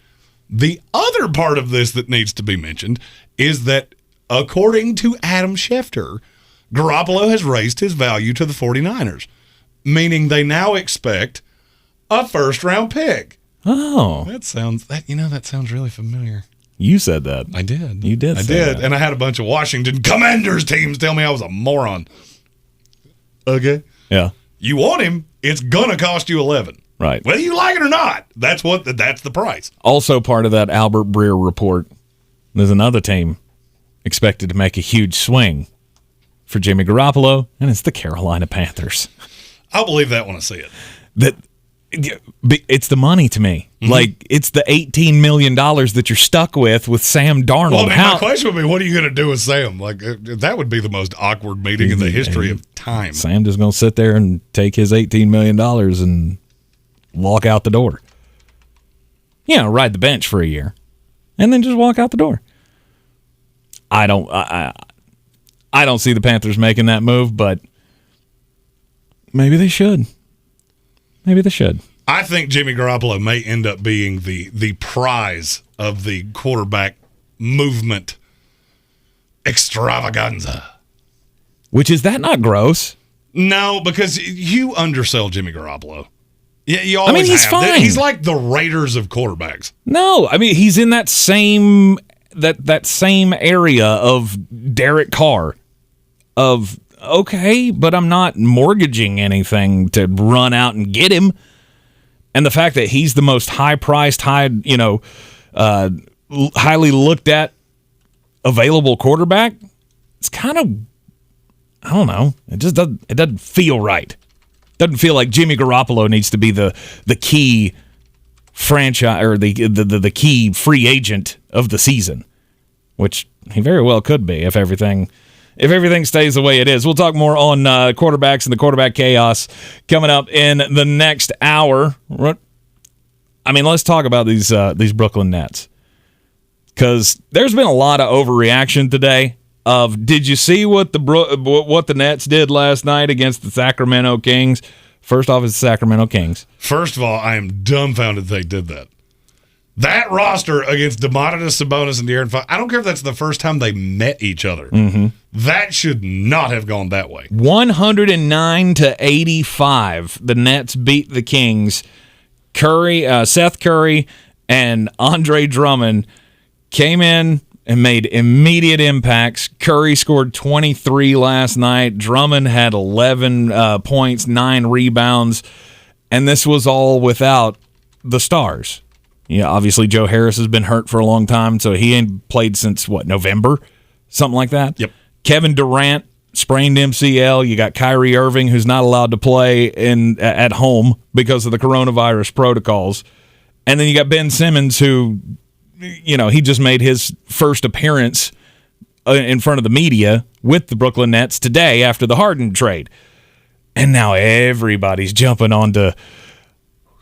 The other part of this that needs to be mentioned is that, according to Adam Schefter, Garoppolo has raised his value to the 49ers, meaning they now expect a first-round pick. Oh. That sounds really familiar. You said that. I did. You did. I did. And I had a bunch of Washington Commanders teams tell me I was a moron. Okay. Yeah. You want him, it's going to cost you 11. Right. Whether you like it or not, that's the price. Also part of that Albert Breer report, there's another team expected to make a huge swing for Jimmy Garoppolo, and it's the Carolina Panthers. I'll believe that when I see it. It's the money to me. Mm-hmm. Like, it's the $18 million that you're stuck with Sam Darnold. Well, my question would be, what are you going to do with Sam? Like, that would be the most awkward meeting in the history of time. Sam just going to sit there and take his $18 million and walk out the door. Ride the bench for a year, and then just walk out the door. I don't see the Panthers making that move, but maybe they should. Maybe they should. I think Jimmy Garoppolo may end up being the prize of the quarterback movement extravaganza. Which, is that not gross? No, because you undersell Jimmy Garoppolo. Yeah, you always he's have. fine. He's like the Raiders of quarterbacks. No, he's in that same that same area of Derek Carr. Of, okay, but I'm not mortgaging anything to run out and get him. And the fact that he's the most high-priced, highly looked at available quarterback, it's kind of, I don't know, it doesn't feel right. It doesn't feel like Jimmy Garoppolo needs to be the key franchise or the key free agent of the season, which he very well could be if everything if everything stays the way it is. We'll talk more on quarterbacks and the quarterback chaos coming up in the next hour. I mean, let's talk about these Brooklyn Nets, because there's been a lot of overreaction today. Did you see what the Nets did last night against the Sacramento Kings? First off, it's the Sacramento Kings. First of all, I am dumbfounded they did that. That roster against Domantas Sabonis and De'Aaron Fox, I don't care if that's the first time they met each other. Mm-hmm. That should not have gone that way. 109-85, the Nets beat the Kings. Seth Curry and Andre Drummond came in and made immediate impacts. Curry scored 23 last night. Drummond had 11 points, 9 rebounds, and this was all without the stars. Yeah, obviously Joe Harris has been hurt for a long time, so he ain't played since, November? Something like that? Yep. Kevin Durant sprained MCL. You got Kyrie Irving, who's not allowed to play at home because of the coronavirus protocols. And then you got Ben Simmons, who, he just made his first appearance in front of the media with the Brooklyn Nets today after the Harden trade. And now everybody's jumping on to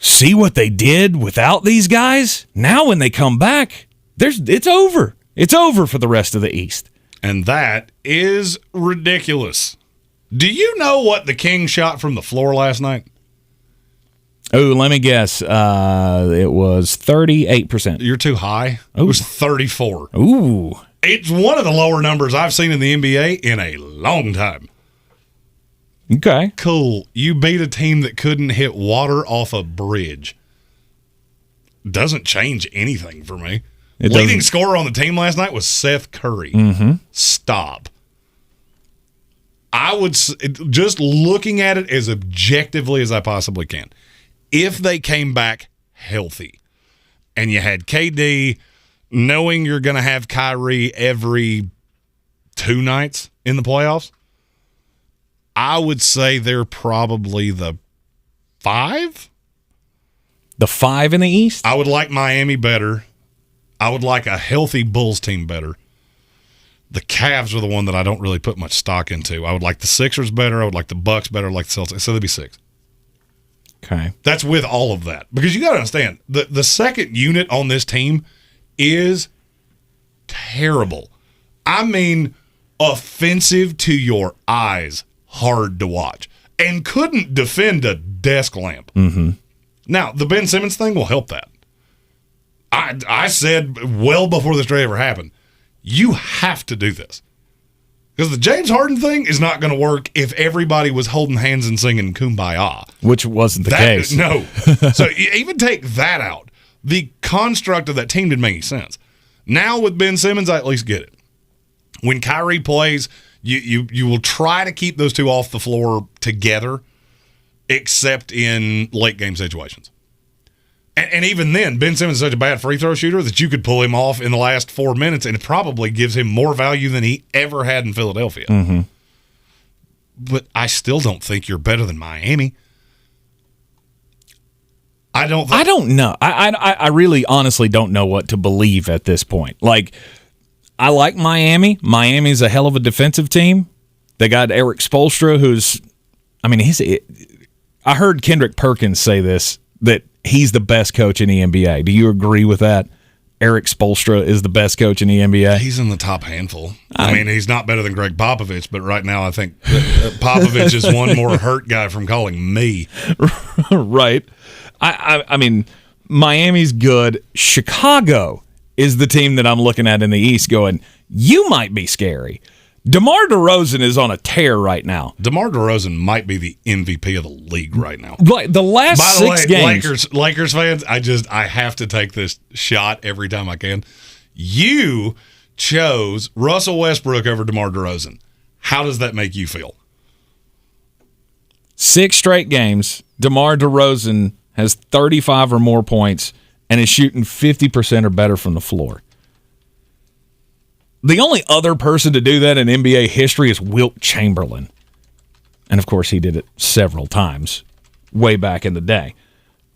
see what they did without these guys. Now when they come back, it's over. It's over for the rest of the East. And that is ridiculous. Do you know what the Kings shot from the floor last night? Oh, let me guess. It was 38%. You're too high. Ooh. It was 34. Ooh. It's one of the lower numbers I've seen in the NBA in a long time. Okay. Cool. You beat a team that couldn't hit water off a bridge. Doesn't change anything for me. Leading scorer on the team last night was Seth Curry. Mm-hmm. Stop. I would, just looking at it as objectively as I possibly can, if they came back healthy and you had KD, knowing you're going to have Kyrie every 2 nights in the playoffs, I would say they're probably the 5. The 5 in the East? I would like Miami better. I would like a healthy Bulls team better. The Cavs are the one that I don't really put much stock into. I would like the Sixers better. I would like the Bucks better. I would like the Celtics. So they'd be 6. Okay. That's with all of that. Because you got to understand, the second unit on this team is terrible. I mean, offensive to your eyes, hard to watch, and couldn't defend a desk lamp. Mm-hmm. Now, the Ben Simmons thing will help that. I said well before this trade ever happened, you have to do this. Because the James Harden thing is not going to work if everybody was holding hands and singing Kumbaya. Which wasn't the case. No. So even take that out. The construct of that team didn't make any sense. Now with Ben Simmons, I at least get it. When Kyrie plays, you will try to keep those two off the floor together, except in late game situations. And even then, Ben Simmons is such a bad free throw shooter that you could pull him off in the last 4 minutes, and it probably gives him more value than he ever had in Philadelphia. Mm-hmm. But I still don't think you're better than Miami. I don't know. I really honestly don't know what to believe at this point. Like, I like Miami. Miami's a hell of a defensive team. They got Eric Spoelstra, who's, I heard Kendrick Perkins say this, that he's the best coach in the NBA. Do you agree with that? Eric Spoelstra is the best coach in the NBA? He's in the top handful. I mean, he's not better than Greg Popovich, but right now I think Popovich is one more hurt guy from calling me. Right. I mean, Miami's good. Chicago is the team that I'm looking at in the East going, you might be scary. DeMar DeRozan is on a tear right now. DeMar DeRozan might be the MVP of the league right now. Like the last 6 games. Lakers fans, I have to take this shot every time I can. You chose Russell Westbrook over DeMar DeRozan. How does that make you feel? 6 straight games, DeMar DeRozan has 35 or more points and is shooting 50% or better from the floor. The only other person to do that in NBA history is Wilt Chamberlain. And, of course, he did it several times way back in the day.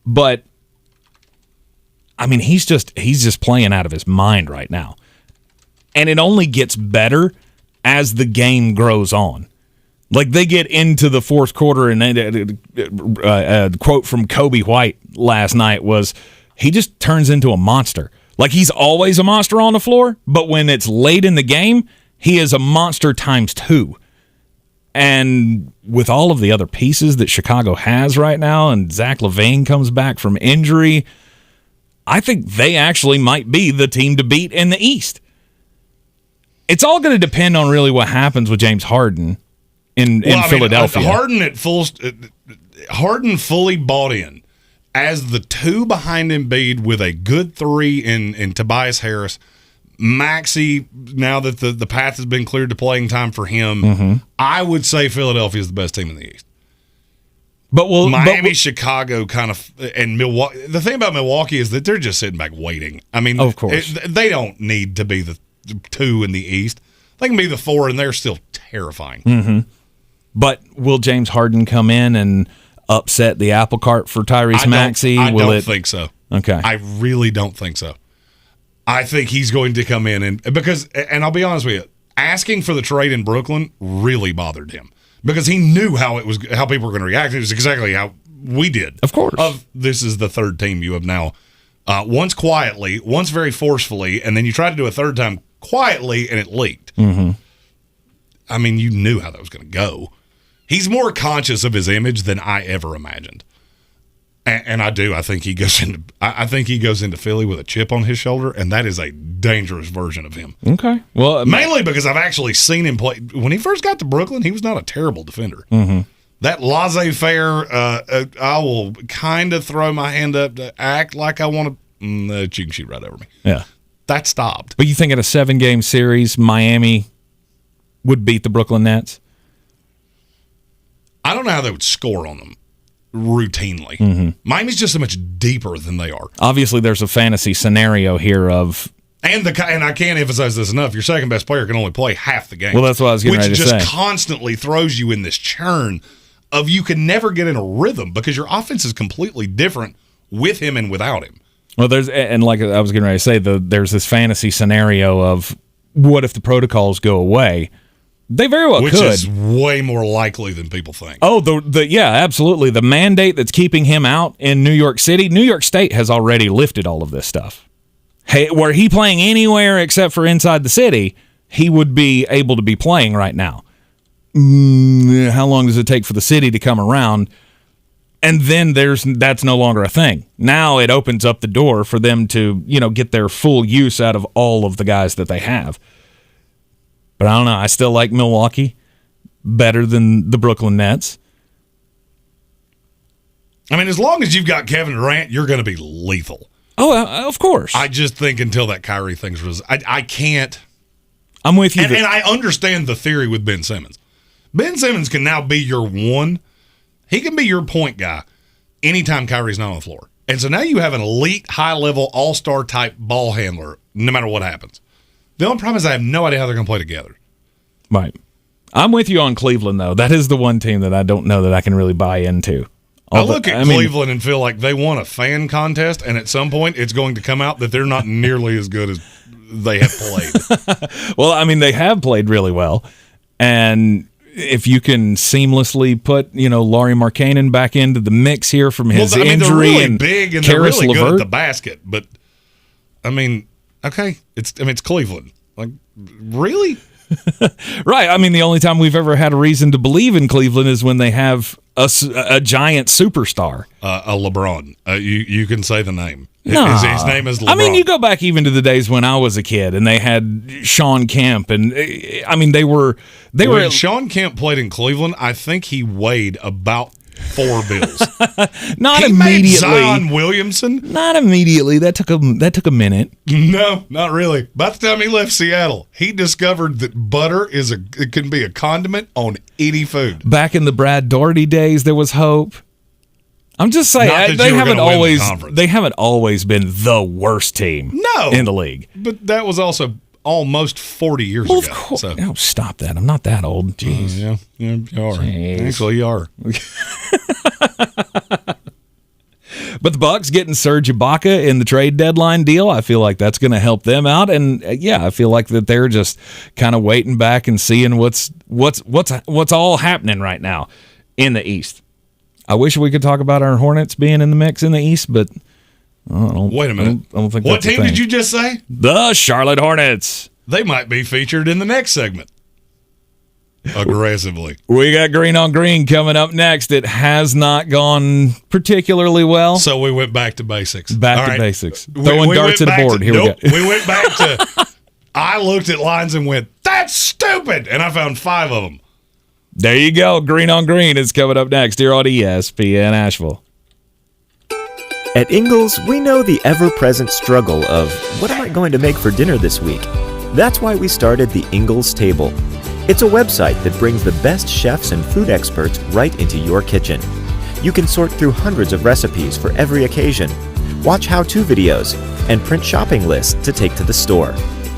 But, I mean, he's just playing out of his mind right now. And it only gets better as the game grows on. Like, they get into the fourth quarter, and a quote from Kobe White last night was, he just turns into a monster. Like, he's always a monster on the floor, but when it's late in the game, he is a monster times 2. And with all of the other pieces that Chicago has right now, and Zach LaVine comes back from injury, I think they actually might be the team to beat in the East. It's all going to depend on really what happens with James Harden in Philadelphia. Harden fully bought in as the 2 behind Embiid with a good 3 in Tobias Harris. Maxey, now that the path has been cleared to playing time for him, I would say Philadelphia is the best team in the East. But Miami, Chicago, kind of, and Milwaukee. The thing about Milwaukee is that they're just sitting back waiting. I mean, of course, they don't need to be the 2 in the East. They can be the 4, and they're still terrifying. Mm-hmm. But will James Harden come in and upset the apple cart for Tyrese Maxey? I don't think so. Okay, I really don't think so. I think he's going to come in and I'll be honest with you, asking for the trade in Brooklyn really bothered him because he knew how people were going to react. It was exactly how we did. Of course. This is the third team you have now, once quietly, once very forcefully, and then you tried to do a third time quietly and it leaked. Mm-hmm. I mean, you knew how that was going to go. He's more conscious of his image than I ever imagined. And I do. I think he goes into Philly with a chip on his shoulder, and that is a dangerous version of him. Okay. Well, mainly because I've actually seen him play. When he first got to Brooklyn, he was not a terrible defender. Mm-hmm. That laissez-faire, I will kind of throw my hand up to act like I want to. You can shoot right over me. Yeah. That stopped. But you think in a 7-game series, Miami would beat the Brooklyn Nets? I don't know how they would score on them routinely. Mm-hmm. Miami's just so much deeper than they are. Obviously, there's a fantasy scenario here of... And I can't emphasize this enough, your second best player can only play half the game. Well, that's what I was getting ready to say. Which just constantly throws you in this churn of you can never get in a rhythm because your offense is completely different with him and without him. Well, like I was getting ready to say, there's this fantasy scenario of what if the protocols go away? They very well Which could. Which is way more likely than people think. Oh, yeah, absolutely. The mandate that's keeping him out in New York City, New York State has already lifted all of this stuff. Hey, were he playing anywhere except for inside the city, he would be able to be playing right now. How long does it take for the city to come around? And then that's no longer a thing. Now it opens up the door for them to, get their full use out of all of the guys that they have. But I don't know. I still like Milwaukee better than the Brooklyn Nets. I mean, as long as you've got Kevin Durant, you're going to be lethal. Oh, of course. I just think until that Kyrie thing was, I can't. I'm with you. And I understand the theory with Ben Simmons. Ben Simmons can now be your one. He can be your point guy anytime Kyrie's not on the floor. And so now you have an elite, high-level, all-star type ball handler no matter what happens. The only problem is I have no idea how they're going to play together. Right. I'm with you on Cleveland, though. That is the one team that I don't know that I can really buy into. I look at Cleveland and feel like they won a fan contest, and at some point it's going to come out that they're not nearly as good as they have played. Well, I mean, they have played really well. And if you can seamlessly put, Lauri Markkanen back into the mix here from his injury, they're really and big and Karis they're really LeVert. good at the basket, but I mean, okay, it's Cleveland. Like, really? Right. I mean, the only time we've ever had a reason to believe in Cleveland is when they have a giant superstar. A LeBron. You can say the name. Nah. His name is LeBron. I mean, you go back even to the days when I was a kid, and they had Sean Kemp, and I mean, they were. When Sean Kemp played in Cleveland, I think he weighed about 4 bills. Not he immediately. Made Zion Williamson. Not immediately. That took a minute. No, not really. By the time he left Seattle, he discovered that butter it can be a condiment on any food. Back in the Brad Daugherty days, there was hope. I'm just saying they haven't always been the worst team in the league. But that was also almost 40 years ago. Of course. So. Oh, stop that. I'm not that old. Jeez. Yeah, you are. Jeez. Actually, you are. But the Bucs getting Serge Ibaka in the trade deadline deal, I feel like that's going to help them out. And I feel like that they're just kind of waiting back and seeing what's all happening right now in the East. I wish we could talk about our Hornets being in the mix in the East, but wait a minute. I don't think what that's a team thing. did you just say? The Charlotte Hornets. They might be featured in the next segment. Aggressively. We got Green on Green coming up next. It has not gone particularly well. So we went back to basics. Basics. Throwing darts at a board. Here we go. We went back to, I looked at lines and went, that's stupid. And I found 5 of them. There you go. Green on Green is coming up next here on ESPN Asheville. At Ingles, we know the ever-present struggle of, what am I going to make for dinner this week? That's why we started the Ingles Table. It's a website that brings the best chefs and food experts right into your kitchen. You can sort through hundreds of recipes for every occasion, watch how-to videos, and print shopping lists to take to the store.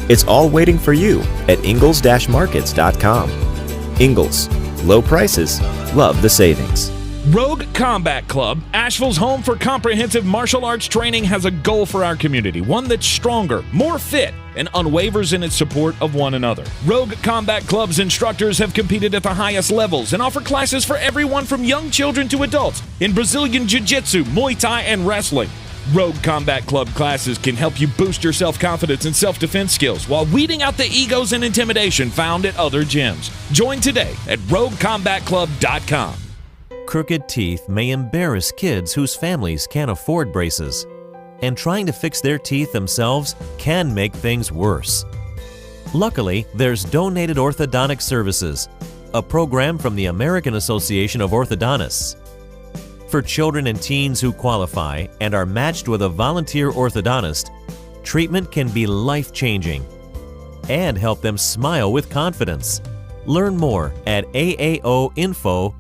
It's all waiting for you at ingles-markets.com. Ingles. Low prices. Love the savings. Rogue Combat Club, Asheville's home for comprehensive martial arts training, has a goal for our community, one that's stronger, more fit, and unwavers in its support of one another. Rogue Combat Club's instructors have competed at the highest levels and offer classes for everyone from young children to adults in Brazilian Jiu-Jitsu, Muay Thai, and wrestling. Rogue Combat Club classes can help you boost your self-confidence and self-defense skills while weeding out the egos and intimidation found at other gyms. Join today at roguecombatclub.com. Crooked teeth may embarrass kids whose families can't afford braces, and trying to fix their teeth themselves can make things worse. Luckily, there's Donated Orthodontic Services, a program from the American Association of Orthodontists. For children and teens who qualify and are matched with a volunteer orthodontist, treatment can be life-changing and help them smile with confidence. Learn more at aaoinfo.org.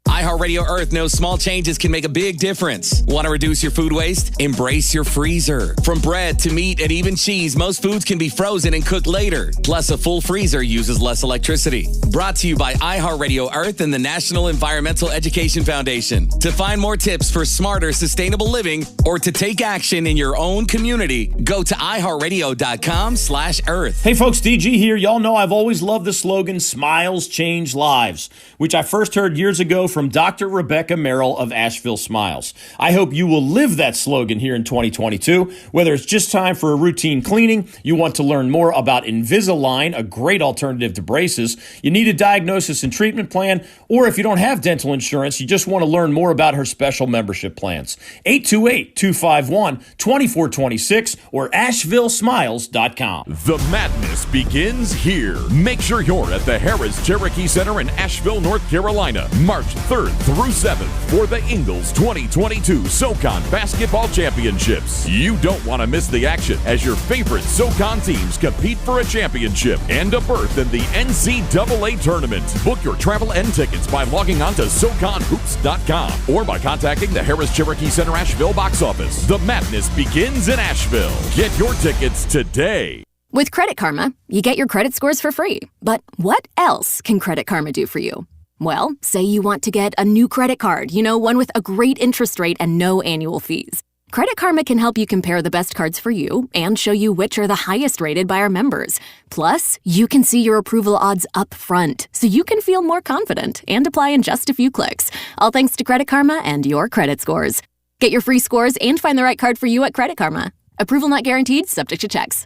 iHeartRadio Earth knows small changes can make a big difference. Want to reduce your food waste? Embrace your freezer. From bread to meat and even cheese, most foods can be frozen and cooked later. Plus, a full freezer uses less electricity. Brought to you by iHeartRadio Earth and the National Environmental Education Foundation. To find more tips for smarter, sustainable living or to take action in your own community, go to iHeartRadio.com/earth. Hey folks, DG here. Y'all know I've always loved the slogan, Smiles Change Lives, which I first heard years ago from Dr. Rebecca Merrill of Asheville Smiles. I hope you will live that slogan here in 2022. Whether it's just time for a routine cleaning, you want to learn more about Invisalign, a great alternative to braces, you need a diagnosis and treatment plan, or if you don't have dental insurance, you just want to learn more about her special membership plans. 828-251-2426 or AshevilleSmiles.com. The madness begins here. Make sure you're at the Harris Cherokee Center in Asheville, North Carolina, March 3rd through 7th for the Ingles 2022 SoCon Basketball Championships. You don't want to miss the action as your favorite SoCon teams compete for a championship and a berth in the NCAA tournament. Book your travel and tickets by logging on to SoConHoops.com or by contacting the Harris Cherokee Center Asheville box office. The madness begins in Asheville. Get your tickets today. With Credit Karma, you get your credit scores for free. But what else can Credit Karma do for you? Well, say you want to get a new credit card, one with a great interest rate and no annual fees. Credit Karma can help you compare the best cards for you and show you which are the highest rated by our members. Plus, you can see your approval odds up front, so you can feel more confident and apply in just a few clicks. All thanks to Credit Karma and your credit scores. Get your free scores and find the right card for you at Credit Karma. Approval not guaranteed, subject to checks.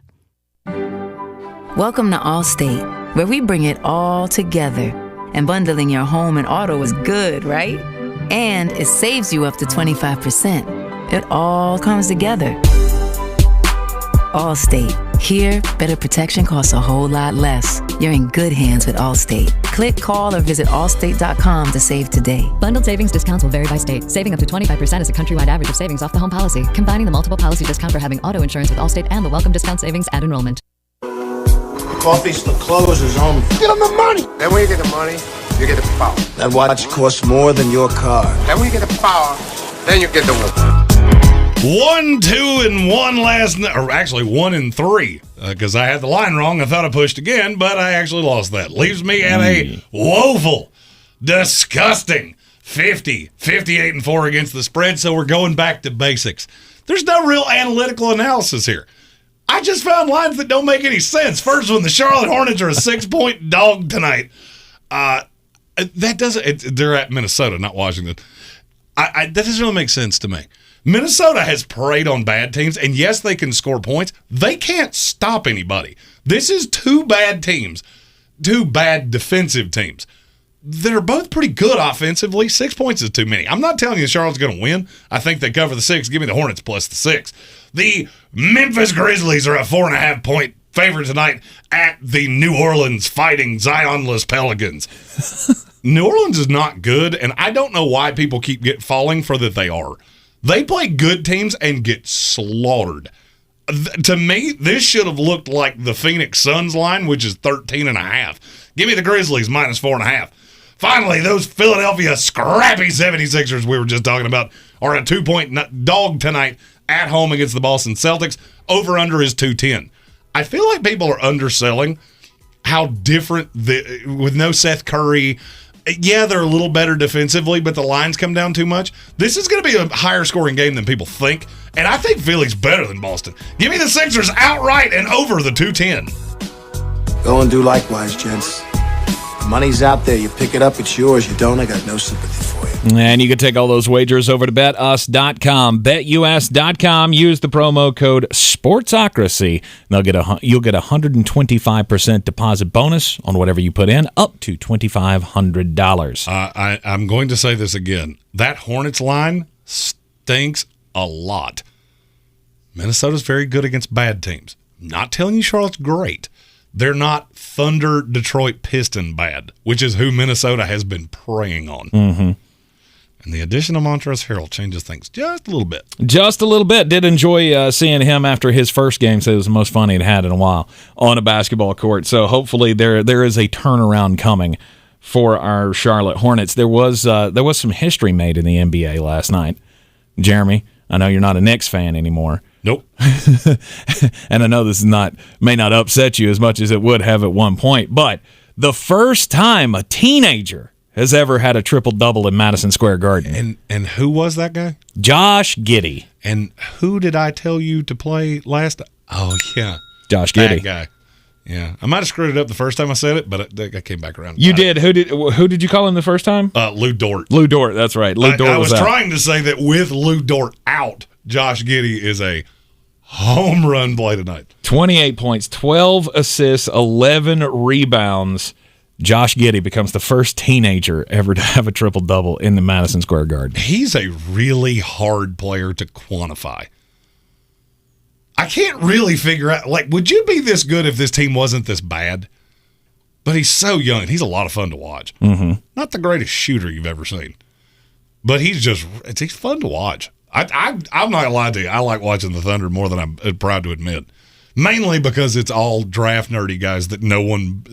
Welcome to Allstate, where we bring it all together. And bundling your home and auto is good, right? And it saves you up to 25%. It all comes together. Allstate. Here, better protection costs a whole lot less. You're in good hands with Allstate. Click, call, or visit allstate.com to save today. Bundled savings discounts will vary by state. Saving up to 25% is a countrywide average of savings off the home policy. Combining the multiple policy discount for having auto insurance with Allstate and the welcome discount savings at enrollment. Coffee's the closers on. Get them the money. Then when you get the money, you get the power. That watch costs more than your car. Then when you get the power, then you get the woman. 1, 2, and 1 last night, or actually 1 and 3, because I had the line wrong. I thought I pushed again, but I actually lost that. Leaves me at a woeful, disgusting 50, 58-4 against the spread, so we're going back to basics. There's no real analytical analysis here. I just found lines that don't make any sense. First one, the Charlotte Hornets are a 6-point dog tonight. That doesn't. They're at Minnesota, not Washington. That doesn't really make sense to me. Minnesota has preyed on bad teams, and yes, they can score points. They can't stop anybody. This is two bad teams, two bad defensive teams that are both pretty good offensively. 6 points is too many. I'm not telling you Charlotte's going to win. I think they cover the 6. Give me the Hornets plus the 6. The Memphis Grizzlies are a 4.5-point favorite tonight at the New Orleans Fighting Zionless Pelicans. New Orleans is not good, and I don't know why people keep falling for that they are. They play good teams and get slaughtered. To me, this should have looked like the Phoenix Suns line, which is 13.5. Give me the Grizzlies minus 4.5. Finally, those Philadelphia scrappy 76ers we were just talking about are a 2-point dog tonight at home against the Boston Celtics. Over-under is 210. I feel like people are underselling how different, with no Seth Curry. Yeah, they're a little better defensively, but the lines come down too much. This is going to be a higher scoring game than people think, and I think Philly's better than Boston. Give me the Sixers outright and over the 210. Go and do likewise, gents. The money's out there. You pick it up, it's yours. You don't, I got no sympathy for you. And you can take all those wagers over to betus.com. BetUS.com. Use the promo code SPORTSOCRACY. You'll get a 125% deposit bonus on whatever you put in, up to $2,500. I'm going to say this again. That Hornets line stinks a lot. Minnesota's very good against bad teams. Not telling you Charlotte's great. They're not Thunder, Detroit, Piston bad, which is who Minnesota has been preying on. Mm-hmm. And the addition of Montrezl Harrell changes things just a little bit. Just a little bit. Did enjoy seeing him after his first game. Said it was the most fun he'd had in a while on a basketball court. So hopefully there is a turnaround coming for our Charlotte Hornets. There was some history made in the NBA last night. Jeremy, I know you're not a Knicks fan anymore. Nope. And I know this may not upset you as much as it would have at one point, but the first time a teenager has ever had a triple-double in Madison Square Garden. And who was that guy? Josh Giddey. And who did I tell you to play last? Oh, yeah. Josh Giddey. That guy. Yeah. I might have screwed it up the first time I said it, but I came back around. You did. Who did you call him the first time? Lou Dort. Lou Dort, that's right. Lou Dort I was out. trying to say that with Lou Dort out, Josh Giddey is a home run play tonight. 28 points, 12 assists, 11 rebounds. Josh Giddey becomes the first teenager ever to have a triple-double in the Madison Square Garden. He's a really hard player to quantify. I can't really figure out, would you be this good if this team wasn't this bad? But he's so young. He's a lot of fun to watch. Mm-hmm. Not the greatest shooter you've ever seen. But he's fun to watch. I'm not going to lie to you. I like watching the Thunder more than I'm proud to admit. Mainly because it's all draft nerdy guys that no one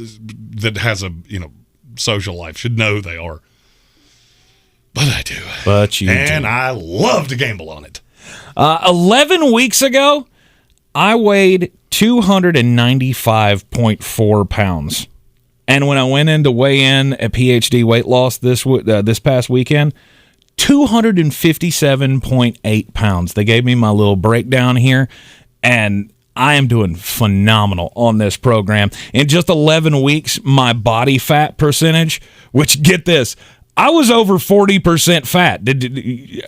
that has a social life should know they are. But I do. But you and do. I love to gamble on it. 11 weeks ago, I weighed 295.4 pounds. And when I went in to weigh in at PhD weight loss this past weekend, 257.8 pounds. They gave me my little breakdown here, and I am doing phenomenal on this program. In just 11 weeks, my body fat percentage, which, get this, I was over 40% fat.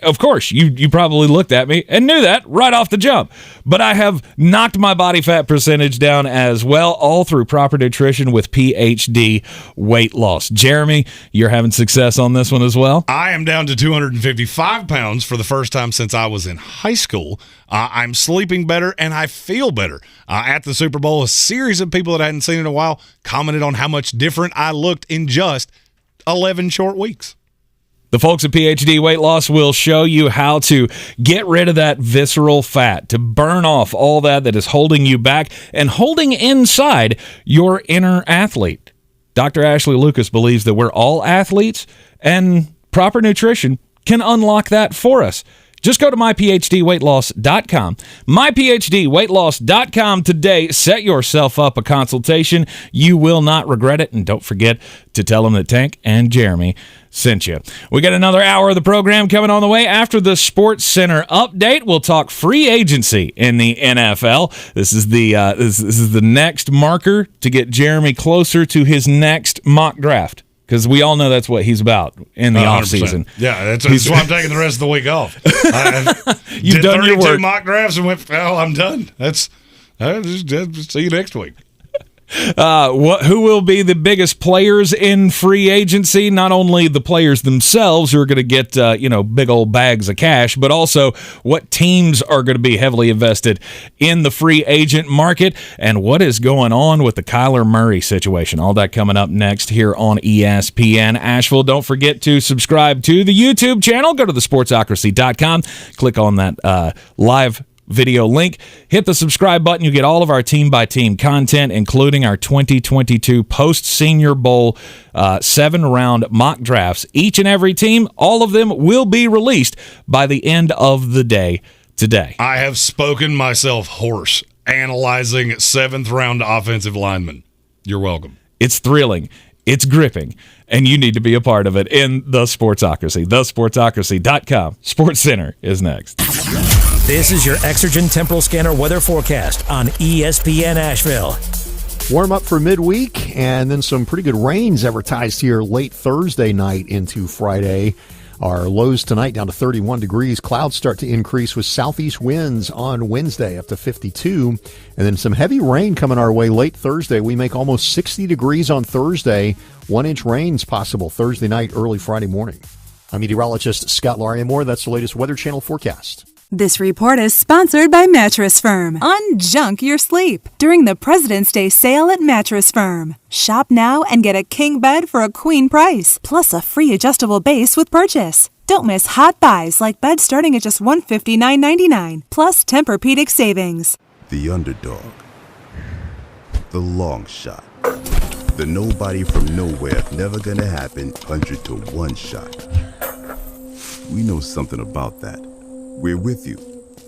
Of course, you probably looked at me and knew that right off the jump. But I have knocked my body fat percentage down as well, all through proper nutrition with PhD weight loss. Jeremy, you're having success on this one as well? I am down to 255 pounds for the first time since I was in high school. I'm sleeping better, and I feel better. At the Super Bowl, a series of people that I hadn't seen in a while commented on how much different I looked in just 11 short weeks. The folks at PhD Weight Loss will show you how to get rid of that visceral fat, to burn off all that is holding you back and holding inside your inner athlete. Dr. Ashley Lucas believes that we're all athletes, and proper nutrition can unlock that for us. Just go to myphdweightloss.com. myphdweightloss.com today. Set yourself up a consultation. You will not regret it. And don't forget to tell them that Tank and Jeremy sent you. We got another hour of the program coming on the way. After the Sports Center update, we'll talk free agency in the NFL. This is the next marker to get Jeremy closer to his next mock draft, because we all know that's what he's about in the offseason. Yeah, that's why I'm taking the rest of the week off. You've done your work. Mock drafts and went, oh, I'm done. Just see you next week. Who will be the biggest players in free agency? Not only the players themselves who are going to get big old bags of cash, but also what teams are going to be heavily invested in the free agent market, and what is going on with the Kyler Murray situation. All that coming up next here on ESPN Asheville. Don't forget to subscribe to the YouTube channel. Go to thesportsocracy.com. Click on that live video link. Hit the subscribe button. You get all of our team-by-team content, including our 2022 post-Senior Bowl 7-round mock drafts. Each and every team, all of them will be released by the end of the day today. I have spoken myself hoarse analyzing 7th-round offensive linemen. You're welcome. It's thrilling. It's gripping. And you need to be a part of it in the Sportsocracy. TheSportsocracy.com. Sports Center is next. This is your Exergen Temporal Scanner weather forecast on ESPN Asheville. Warm up for midweek, and then some pretty good rains advertised here late Thursday night into Friday. Our lows tonight down to 31 degrees. Clouds start to increase with southeast winds on Wednesday up to 52. And then some heavy rain coming our way late Thursday. We make almost 60 degrees on Thursday. 1-inch rain's possible Thursday night, early Friday morning. I'm meteorologist Scott Larimore. That's the latest Weather Channel forecast. This report is sponsored by Mattress Firm. Unjunk your sleep during the President's Day sale at Mattress Firm. Shop now and get a king bed for a queen price, plus a free adjustable base with purchase. Don't miss hot buys like beds starting at just $159.99, plus Tempur-Pedic savings. The underdog. The long shot. The nobody from nowhere, never gonna happen 100 to 1 shot. We know something about that. We're with you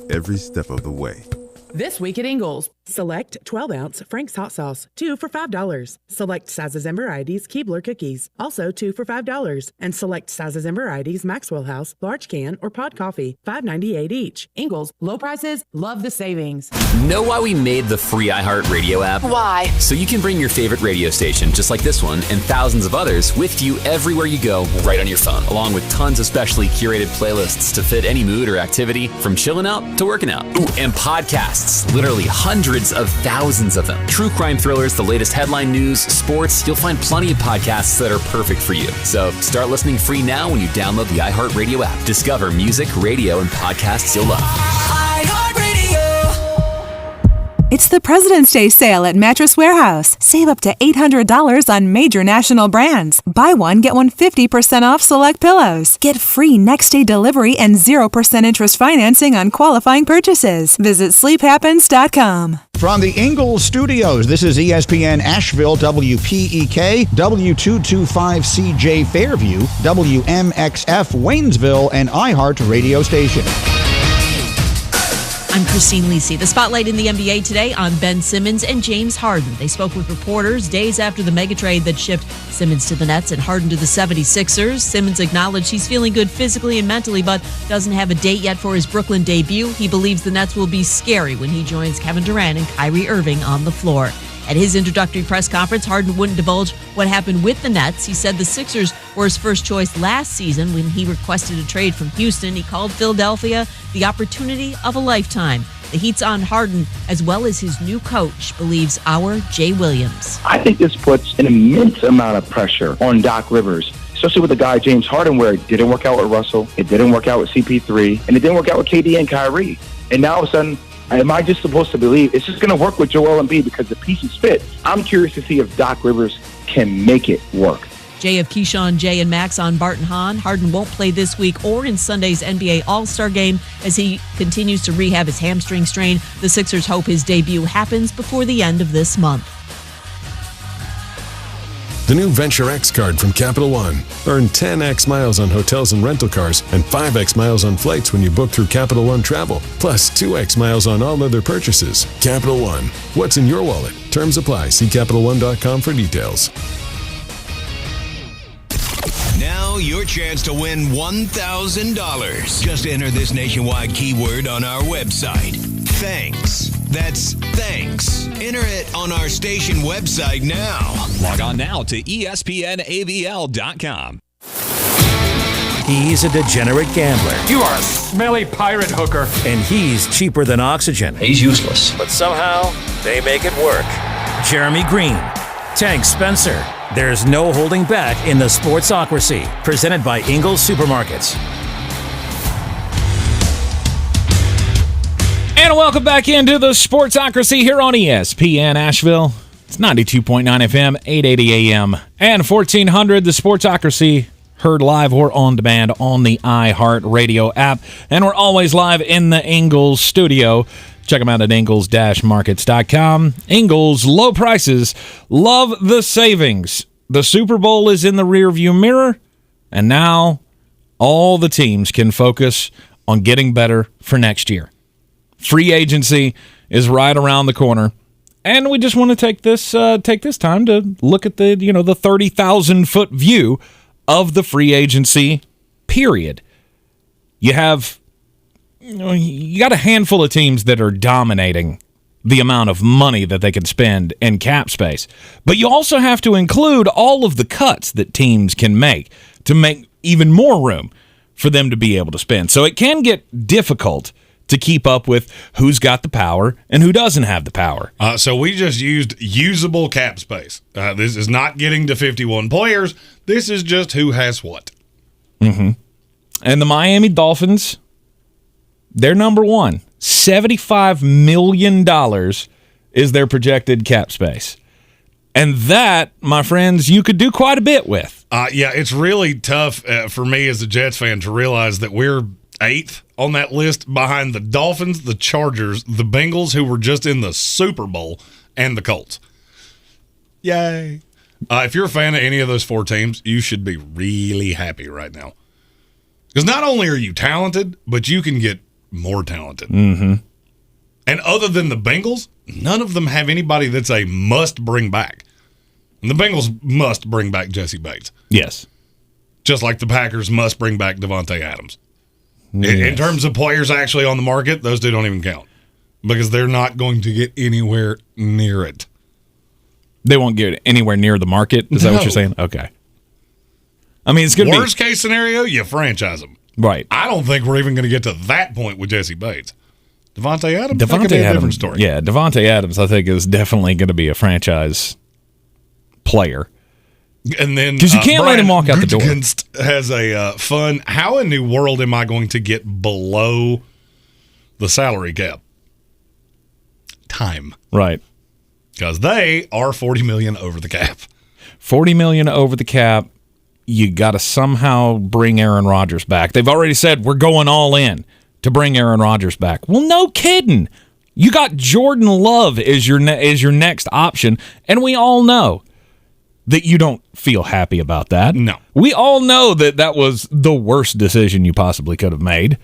every step of the way. This week at Ingles, select 12-ounce Frank's Hot Sauce, 2 for $5. Select sizes and varieties Keebler cookies, also 2 for $5. And select sizes and varieties Maxwell House, large can, or pod coffee, $5.98 each. Ingles, low prices, love the savings. Know why we made the free iHeartRadio app? Why? So you can bring your favorite radio station, just like this one, and thousands of others with you everywhere you go, right on your phone, along with tons of specially curated playlists to fit any mood or activity, from chilling out to working out. Ooh, and podcasts. Literally hundreds of thousands of them. True crime thrillers, the latest headline news, sports. You'll find plenty of podcasts that are perfect for you. So start listening free now when you download the iHeartRadio app. Discover music, radio, and podcasts you'll love. It's the President's Day sale at Mattress Warehouse. Save up to $800 on major national brands. Buy one, get one 50% off select pillows. Get free next day delivery and 0% interest financing on qualifying purchases. Visit sleephappens.com. From the Ingles Studios, this is ESPN Asheville, WPEK, W225CJ Fairview, WMXF Waynesville, and iHeart radio station. I'm Christine Lisi. The spotlight in the NBA today on Ben Simmons and James Harden. They spoke with reporters days after the mega trade that shipped Simmons to the Nets and Harden to the 76ers. Simmons acknowledged he's feeling good physically and mentally, but doesn't have a date yet for his Brooklyn debut. He believes the Nets will be scary when he joins Kevin Durant and Kyrie Irving on the floor. At his introductory press conference, Harden wouldn't divulge what happened with the Nets. He said the Sixers were his first choice last season when he requested a trade from Houston. He called Philadelphia the opportunity of a lifetime. The heat's on Harden, as well as his new coach, believes our Jay Williams. I think this puts an immense amount of pressure on Doc Rivers, especially with a guy, James Harden, where it didn't work out with Russell, it didn't work out with CP3, and it didn't work out with KD and Kyrie. And now all of a sudden, am I just supposed to believe it's just going to work with Joel Embiid because the pieces fit? I'm curious to see if Doc Rivers can make it work. Jay of Keyshawn, Jay, and Max on Barton Hahn. Harden won't play this week or in Sunday's NBA All-Star Game as he continues to rehab his hamstring strain. The Sixers hope his debut happens before the end of this month. The new Venture X card from Capital One. Earn 10x miles on hotels and rental cars and 5x miles on flights when you book through Capital One Travel, plus 2x miles on all other purchases. Capital One. What's in your wallet? Terms apply. See CapitalOne.com for details. Now your chance to win $1,000. Just enter this nationwide keyword on our website. Thanks. That's thanks. Enter it on our station website now. Log on now to ESPNABL.com. He's a degenerate gambler. You are a smelly pirate hooker. And he's cheaper than oxygen. He's useless. But somehow, they make it work. Jeremy Greene, Tank Spencer. There's no holding back in the Sportsocracy. Presented by Ingles Supermarkets. And welcome back into the Sportsocracy here on ESPN Asheville. It's 92.9 FM, 880 AM, and 1400. The Sportsocracy heard live or on demand on the iHeart Radio app. And we're always live in the Ingles studio. Check them out at ingles-markets.com. Ingles, low prices, love the savings. The Super Bowl is in the rearview mirror, and now all the teams can focus on getting better for next year. Free agency is right around the corner, and we just want to take this time to look at the 30,000-foot view of the free agency period. You got a handful of teams that are dominating the amount of money that they can spend in cap space, but you also have to include all of the cuts that teams can make to make even more room for them to be able to spend. So it can get difficult to keep up with who's got the power and who doesn't have the power. So we just used usable cap space. This is not getting to 51 players. This is just who has what. Mm-hmm. And the Miami Dolphins, they're number one. $75 million is their projected cap space. And that, my friends, you could do quite a bit with. Yeah, it's really tough for me as a Jets fan to realize that we're 8th on that list behind the Dolphins, the Chargers, the Bengals, who were just in the Super Bowl, and the Colts. Yay. If you're a fan of any of those 4 teams, you should be really happy right now. Because not only are you talented, but you can get more talented. Mm-hmm. And other than the Bengals, none of them have anybody that's a must bring back. And the Bengals must bring back Jesse Bates. Yes. Just like the Packers must bring back Devontae Adams. Yes. In terms of players actually on the market, those two don't even count because they're not going to get anywhere near it. They won't get anywhere near the market? Is that what you're saying? Okay. I mean, it's going to be... Worst case scenario, you franchise them. Right. I don't think we're even going to get to that point with Jesse Bates. Devontae Adams, that could be a different story. Yeah, Devontae Adams, I think, is definitely going to be a franchise player. And then because you can't let him walk out the door. Has a fun. How in the world am I going to get below the salary cap? Time, right? Because they are $40 million over the cap. $40 million over the cap. You got to somehow bring Aaron Rodgers back. They've already said we're going all in to bring Aaron Rodgers back. Well, no kidding. You got Jordan Love as your next option, and we all know that you don't feel happy about that. No. We all know that was the worst decision you possibly could have made.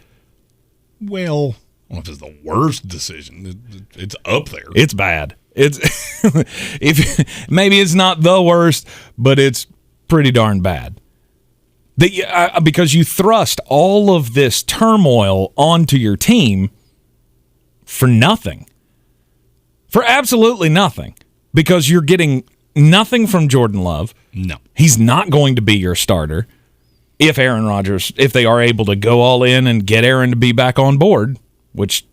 Well, I don't know if it's the worst decision. It's up there. It's bad. It's maybe it's not the worst, but it's pretty darn bad. Because you thrust all of this turmoil onto your team for nothing. For absolutely nothing. Because you're getting nothing from Jordan Love. No. He's not going to be your starter if Aaron Rodgers, if they are able to go all in and get Aaron to be back on board, which,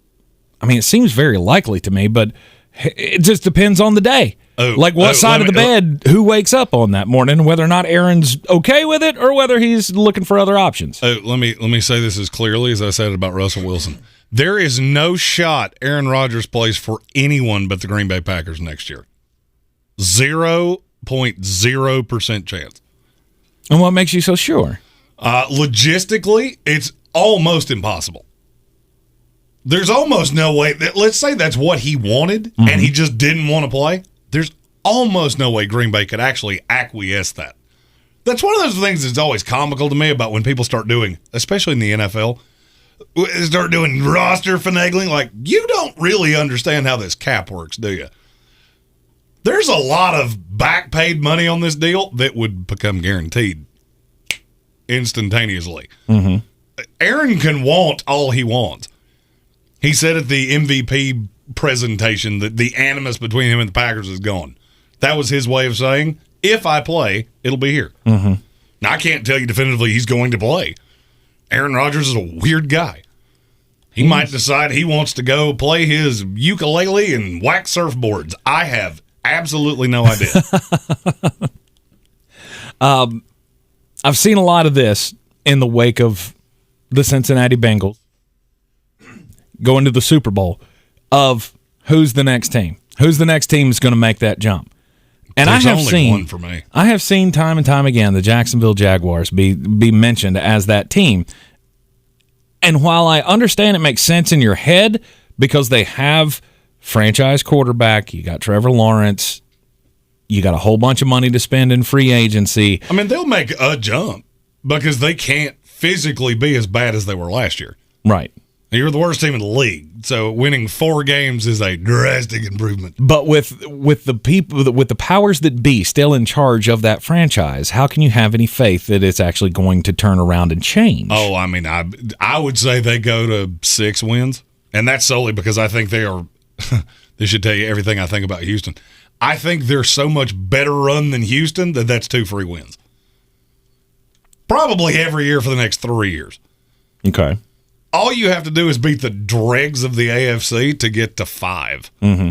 I mean, it seems very likely to me, but it just depends on the day. Like what side of the bed, who wakes up on that morning, whether or not Aaron's okay with it or whether he's looking for other options. Let me say this as clearly as I said about Russell Wilson. There is no shot Aaron Rodgers plays for anyone but the Green Bay Packers next year. 0.0% chance. And what makes you so sure? Logistically, it's almost impossible. There's almost no way. Let's say that's what he wanted, and he just didn't want to play. There's almost no way Green Bay could actually acquiesce that. That's one of those things that's always comical to me about when people start doing, especially in the NFL, start doing roster finagling. Like, you don't really understand how this cap works, do you? There's a lot of back paid money on this deal that would become guaranteed instantaneously. Mm-hmm. Aaron can want all he wants. He said at the MVP presentation that the animus between him and the Packers is gone. That was his way of saying, if I play, it'll be here. Mm-hmm. Now, I can't tell you definitively he's going to play. Aaron Rodgers is a weird guy. He might decide he wants to go play his ukulele and whack surfboards. I have absolutely no idea. I've seen a lot of this in the wake of the Cincinnati Bengals going to the Super Bowl of who's the next team. Who's the next team is going to make that jump? And There's only one for me. I have seen time and time again the Jacksonville Jaguars be mentioned as that team. And while I understand it makes sense in your head because they have franchise quarterback, you got Trevor Lawrence, you got a whole bunch of money to spend in free agency. I mean, they'll make a jump because they can't physically be as bad as they were last year. Right. You're the worst team in the league, so winning 4 games is a drastic improvement. But with the people, with the powers that be still in charge of that franchise, how can you have any faith that it's actually going to turn around and change? Oh, I mean, I would say they go to 6 wins, and that's solely because I think they are. This should tell you everything I think about Houston. I think they're so much better run than Houston that that's 2 free wins. Probably every year for the next 3 years. Okay. All you have to do is beat the dregs of the AFC to get to 5. Mm-hmm.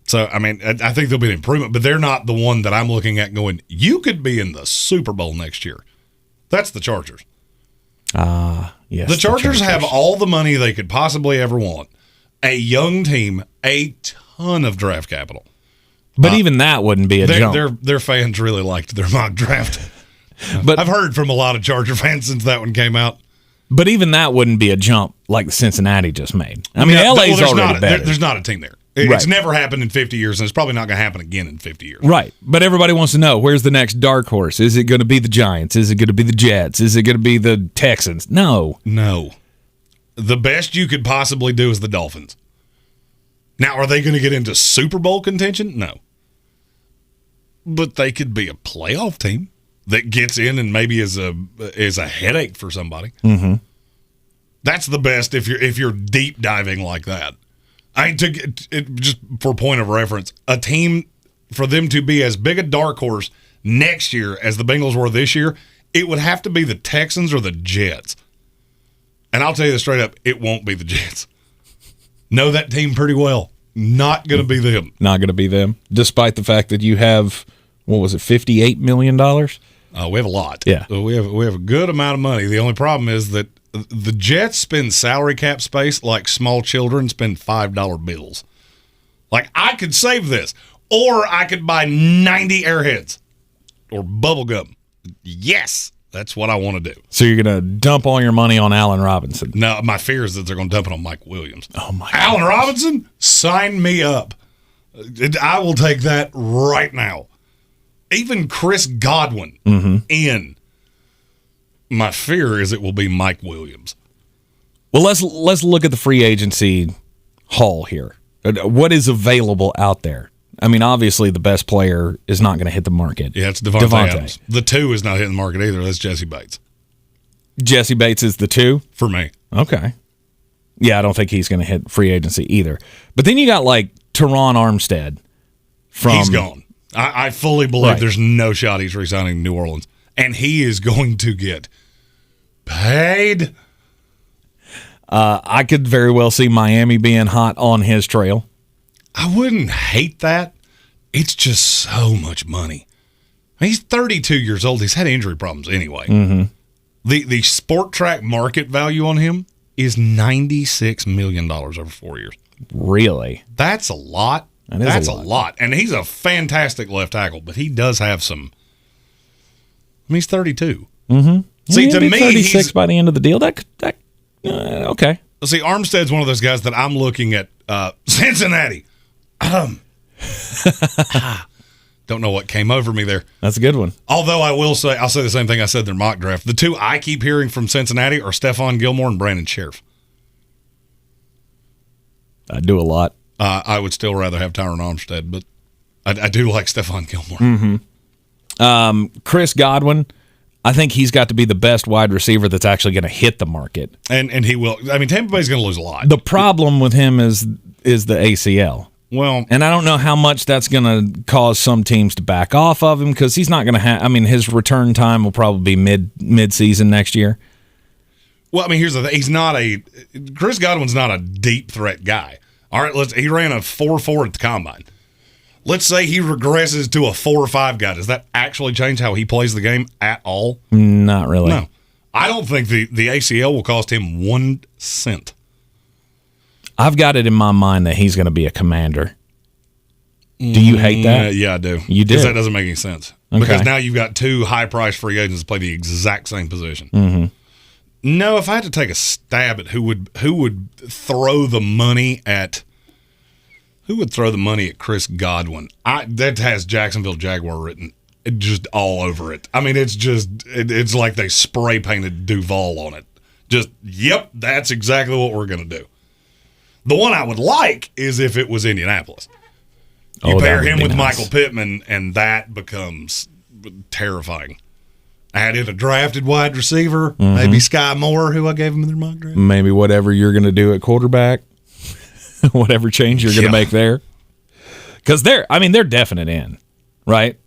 So, I mean, I think there'll be an improvement, but they're not the one that I'm looking at going, you could be in the Super Bowl next year. That's the Chargers. Yes. The Chargers have all the money they could possibly ever want. A young team, a ton of draft capital. But even that wouldn't be a jump. Their fans really liked their mock draft. But I've heard from a lot of Charger fans since that one came out. But even that wouldn't be a jump like Cincinnati just made. I mean, LA's already better. There's not a team there. It's never happened in 50 years, and it's probably not going to happen again in 50 years. Right. But everybody wants to know, where's the next dark horse? Is it going to be the Giants? Is it going to be the Jets? Is it going to be the Texans? No. The best you could possibly do is the Dolphins. Now, are they going to get into Super Bowl contention? No. But they could be a playoff team that gets in and maybe is a headache for somebody. Mm-hmm. That's the best if you're deep diving like that. I took it just for point of reference, a team for them to be as big a dark horse next year as the Bengals were this year, it would have to be the Texans or the Jets. And I'll tell you this straight up, it won't be the Jets. Know that team pretty well. Not going to be them. Not going to be them, despite the fact that you have, what was it, $58 million? We have a lot. Yeah. We have a good amount of money. The only problem is that the Jets spend salary cap space like small children spend $5 bills. Like, I could save this, or I could buy 90 Airheads or bubble gum. Yes, that's what I want to do. So you're going to dump all your money on Allen Robinson? No, my fear is that they're going to dump it on Mike Williams. Oh, my Allen Robinson, sign me up. I will take that right now. Even Chris Godwin in. My fear is it will be Mike Williams. Well, let's look at the free agency haul here. What is available out there? I mean, obviously the best player is not going to hit the market. Yeah, it's Devontae Adams. The 2 is not hitting the market either. That's Jesse Bates. Jesse Bates is the 2? For me. Okay. Yeah, I don't think he's going to hit free agency either. But then you got like Teron Armstead. He's gone. I fully believe there's no shot he's re-signing in New Orleans. And he is going to get paid. I could very well see Miami being hot on his trail. I wouldn't hate that. It's just so much money. He's 32 years old. He's had injury problems anyway. Mm-hmm. The Sport Track market value on him is $96 million over 4 years. Really? That's a lot. That's a lot. And he's a fantastic left tackle, but he does have some. I mean, he's 32. Mm-hmm. See, to me, 36 by the end of the deal. Okay. See, Armstead's one of those guys that I'm looking at. Cincinnati. Don't know what came over me there. That's a good one. Although I'll say the same thing I said in their mock draft. The two I keep hearing from Cincinnati are Stephon Gilmore and Brandon Sheriff. I do a lot. I would still rather have Tyron Armstead, but I do like Stephon Gilmore. Mm-hmm. Chris Godwin, I think he's got to be the best wide receiver that's actually going to hit the market. And he will. I mean, Tampa Bay's going to lose a lot. The problem with him is the ACL. Well, and I don't know how much that's going to cause some teams to back off of him because he's not going to have. I mean, his return time will probably be mid-season next year. Well, I mean, here's the thing. Chris Godwin's not a deep threat guy. All right, he ran a 4.4 at the combine. Let's say he regresses to a 4 or 5 guy. Does that actually change how he plays the game at all? Not really. No. I don't think the ACL will cost him 1 cent. I've got it in my mind that he's going to be a commander. Do you hate that? Yeah, I do. You do? Because that doesn't make any sense. Okay. Because now you've got 2 high-priced free agents to play the exact same position. Mm-hmm. No, if I had to take a stab at who would throw the money at Chris Godwin, that has Jacksonville Jaguar written just all over it. I mean, it's like they spray painted Duval on it. Just, yep, that's exactly what we're going to do. The one I would like is if it was Indianapolis. You pair him with Michael Pittman, and that becomes terrifying. Added a drafted wide receiver, maybe Sky Moore, who I gave him in their mock draft. Maybe whatever you're going to do at quarterback, whatever change you're going to make there. Because they're definite in, right?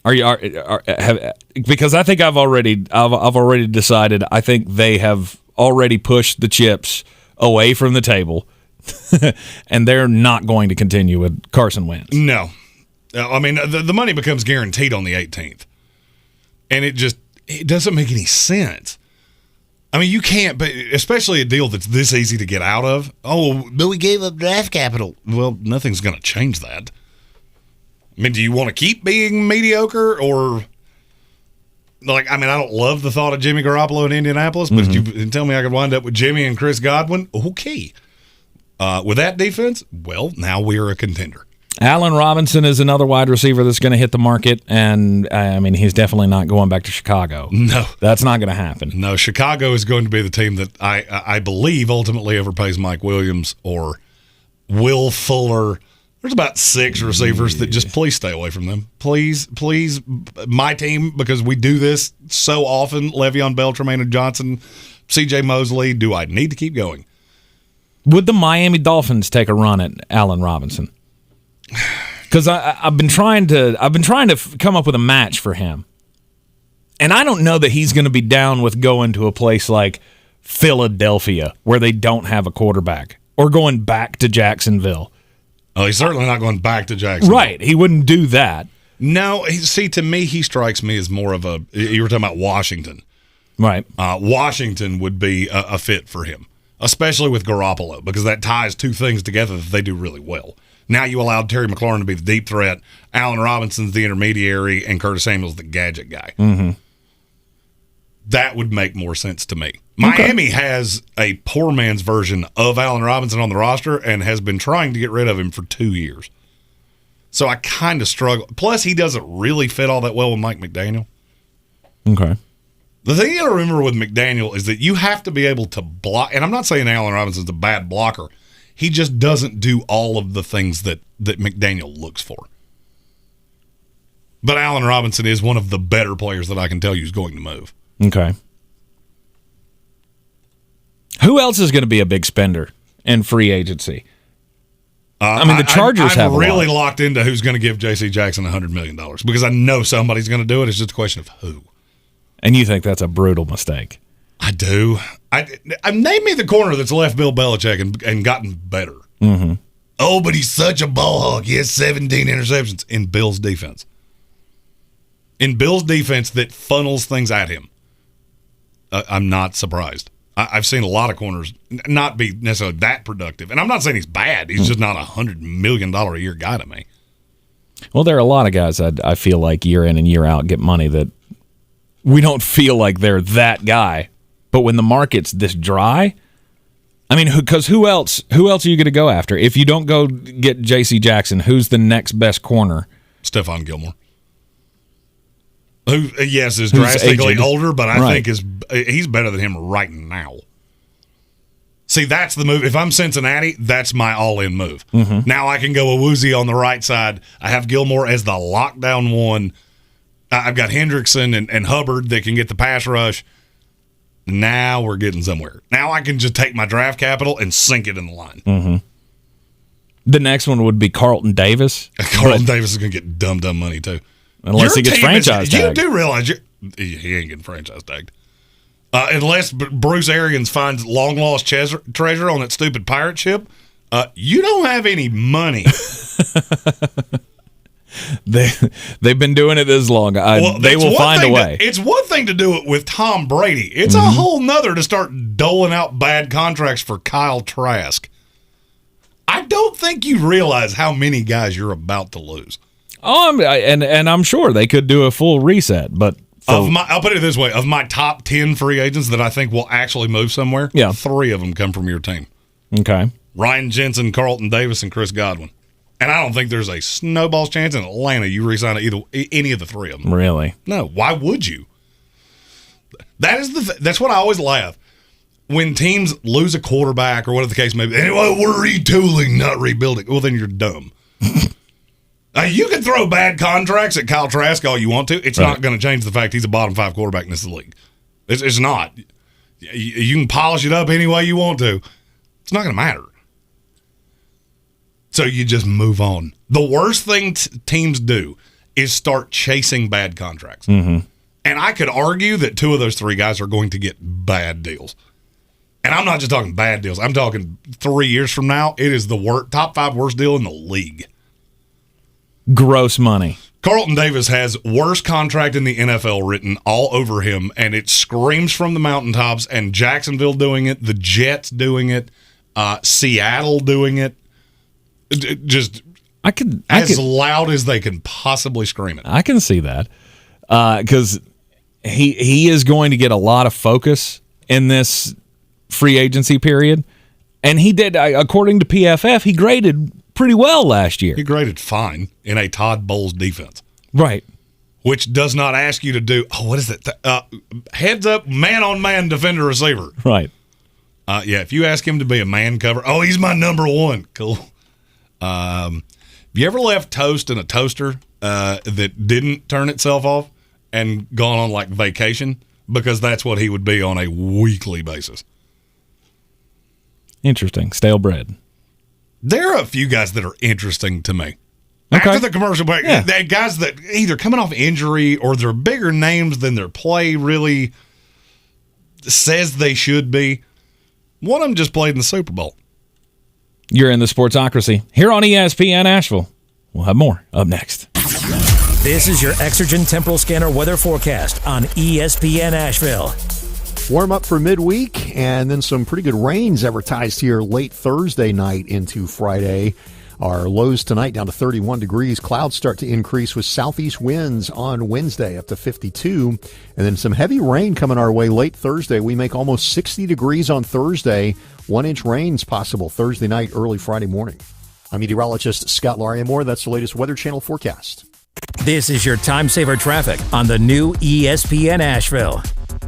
Because I think I've already decided. I think they have already pushed the chips away from the table, and they're not going to continue with Carson Wentz. No, I mean the money becomes guaranteed on the 18th, and it doesn't make any sense. I mean, you can't, but especially a deal that's this easy to get out of. Oh, but we gave up draft capital. Well, nothing's going to change that. I mean, do you want to keep being mediocre or I don't love the thought of Jimmy Garoppolo in Indianapolis, but if you tell me I could wind up with Jimmy and Chris Godwin, okay. With that defense, well, now we're a contender. Allen Robinson is another wide receiver that's going to hit the market, and I mean, he's definitely not going back to Chicago. No. That's not going to happen. No, Chicago is going to be the team that I believe ultimately overpays Mike Williams or Will Fuller. There's about 6 receivers that just please stay away from them. Please, my team, because we do this so often, Le'Veon Bell, Tremaine Johnson, C.J. Mosley, do I need to keep going? Would the Miami Dolphins take a run at Allen Robinson? Because I've been trying to come up with a match for him, and I don't know that he's going to be down with going to a place like Philadelphia where they don't have a quarterback, or going back to Jacksonville. Oh, he's certainly not going back to Jacksonville. Right, he wouldn't do that. No, to me, he strikes me as more of a. You were talking about Washington, right? Washington would be a fit for him, especially with Garoppolo, because that ties 2 things together that they do really well. Now you allowed Terry McLaurin to be the deep threat, Allen Robinson's the intermediary, and Curtis Samuel's the gadget guy. Mm-hmm. That would make more sense to me. Miami has a poor man's version of Allen Robinson on the roster and has been trying to get rid of him for 2 years. So I kind of struggle. Plus, he doesn't really fit all that well with Mike McDaniel. Okay. The thing you got to remember with McDaniel is that you have to be able to block. And I'm not saying Allen Robinson's a bad blocker. He just doesn't do all of the things that McDaniel looks for. But Allen Robinson is one of the better players that I can tell you is going to move. Okay. Who else is going to be a big spender in free agency? The Chargers have I'm really locked into who's going to give J.C. Jackson $100 million because I know somebody's going to do it. It's just a question of who. And you think that's a brutal mistake? I do. Name me the corner that's left Bill Belichick and gotten better. Mm-hmm. Oh, but he's such a ball hog. He has 17 interceptions in Bill's defense. In Bill's defense that funnels things at him. I'm not surprised. I've seen a lot of corners not be necessarily that productive. And I'm not saying he's bad. He's just not a $100 million a year guy to me. Well, there are a lot of guys I feel like year in and year out get money that we don't feel like they're that guy. But when the market's this dry, I mean, because who else are you going to go after? If you don't go get J.C. Jackson, who's the next best corner? Stephon Gilmore. Who, yes, is drastically older, but I think he's better than him right now. See, that's the move. If I'm Cincinnati, that's my all-in move. Mm-hmm. Now I can go Awuzie on the right side. I have Gilmore as the lockdown one. I've got Hendrickson and Hubbard that can get the pass rush. Now we're getting somewhere. Now I can just take my draft capital and sink it in the line. Mm-hmm. The next one would be Carlton Davis. Carlton Davis is going to get dumb money, too. Unless he gets franchise tagged. You do realize he ain't getting franchise tagged. Unless Bruce Arians finds long-lost treasure on that stupid pirate ship, you don't have any money. They've been doing it this long. They will find a way. It's one thing to do it with Tom Brady. It's a whole nother to start doling out bad contracts for Kyle Trask. I don't think you realize how many guys you're about to lose. Oh, and I'm sure they could do a full reset, but I'll put it this way: of my top 10 free agents that I think will actually move somewhere, 3 of them come from your team. Okay, Ryan Jensen, Carlton Davis, and Chris Godwin. And I don't think there's a snowball's chance in Atlanta you re-sign any of the 3 of them. Really? No. Why would you? That's what I always laugh when teams lose a quarterback or whatever the case may be. Anyway, we're retooling, not rebuilding. Well, then you're dumb. You can throw bad contracts at Kyle Trask all you want to. It's not going to change the fact he's a bottom 5 quarterback in this league. It's not. You can polish it up any way you want to. It's not going to matter. So you just move on. The worst thing teams do is start chasing bad contracts. Mm-hmm. And I could argue that 2 of those 3 guys are going to get bad deals. And I'm not just talking bad deals. I'm talking 3 years from now, it is the top 5 worst deal in the league. Gross money. Carlton Davis has worst contract in the NFL written all over him, and it screams from the mountaintops, and Jacksonville doing it, the Jets doing it, Seattle doing it. Just as loud as they can possibly scream it. I can see that because he is going to get a lot of focus in this free agency period, and he did, according to PFF, he graded pretty well last year. He graded fine in a Todd Bowles defense. Right. Which does not ask you to do, what is it? Heads up, man-on-man defender receiver. Right. If you ask him to be a man cover, he's my number 1. Cool. Have you ever left toast in a toaster that didn't turn itself off and gone on like vacation? Because that's what he would be on a weekly basis. Interesting. Stale bread. There are a few guys that are interesting to me. Okay. After the commercial break, they're guys that either coming off injury or they're bigger names than their play really says they should be. One of them just played in the Super Bowl. You're in the Sportsocracy here on ESPN Asheville. We'll have more up next. This is your Exergen Temporal Scanner weather forecast on ESPN Asheville. Warm up for midweek, and then some pretty good rains advertised here late Thursday night into Friday. Our lows tonight down to 31 degrees. Clouds start to increase with southeast winds on Wednesday up to 52. And then some heavy rain coming our way late Thursday. We make almost 60 degrees on Thursday. 1-inch rain's possible Thursday night, early Friday morning. I'm meteorologist Scott Lariamore. That's the latest Weather Channel forecast. This is your time saver traffic on the new ESPN Asheville.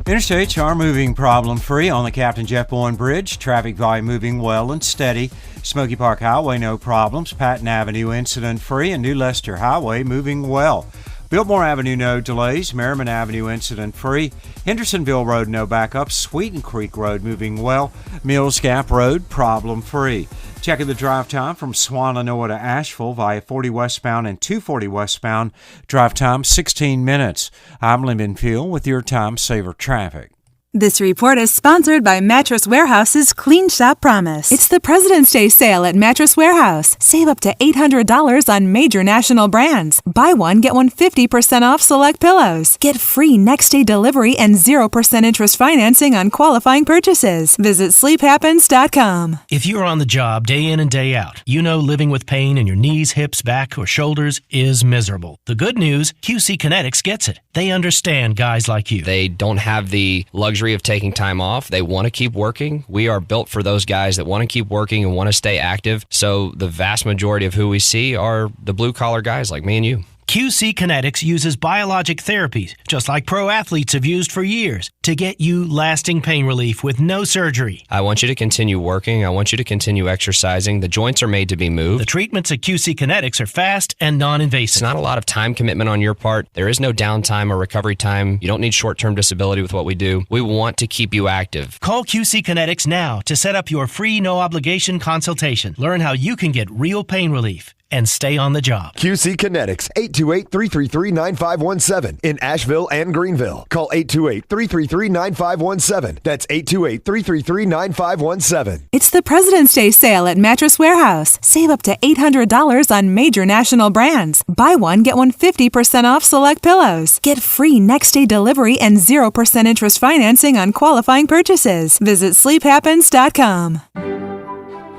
Interstates are moving problem-free on the Captain Jeff Bowen Bridge. Traffic volume moving well and steady. Smoky Park Highway, no problems. Patton Avenue, incident-free. And New Leicester Highway, moving well. Biltmore Avenue, no delays. Merriman Avenue, incident-free. Hendersonville Road, no backups. Sweeten Creek Road, moving well. Mills Gap Road, problem-free. Checking the drive time from Swannanoa to Asheville via 40 westbound and 240 westbound. Drive time 16 minutes. I'm Lyndon Field with your Time Saver Traffic. This report is sponsored by Mattress Warehouse's Clean Shop Promise. It's the President's Day sale at Mattress Warehouse. Save up to $800 on major national brands. Buy one, get one 50% off select pillows. Get free next-day delivery and 0% interest financing on qualifying purchases. Visit sleephappens.com. If you're on the job day in and day out, you know living with pain in your knees, hips, back, or shoulders is miserable. The good news, QC Kinetics gets it. They understand guys like you. They don't have the luxury luxury of taking time off. They want to keep working. We are built for those guys that want to keep working and want to stay active. So the vast majority of who we see are the blue-collar guys like me and you. QC Kinetics uses biologic therapies, just like pro athletes have used for years, to get you lasting pain relief with no surgery. I want you to continue working. I want you to continue exercising. The joints are made to be moved. The treatments at QC Kinetics are fast and non-invasive. It's not a lot of time commitment on your part. There is no downtime or recovery time. You don't need short-term disability with what we do. We want to keep you active. Call QC Kinetics now to set up your free no-obligation consultation. Learn how you can get real pain relief and stay on the job. QC Kinetics, 828-333-9517 in Asheville and Greenville. Call 828-333-9517. That's 828-333-9517. It's the President's Day sale at Mattress Warehouse. Save up to $800 on major national brands. Buy one, get one 50% off select pillows. Get free next-day delivery and 0% interest financing on qualifying purchases. Visit sleephappens.com.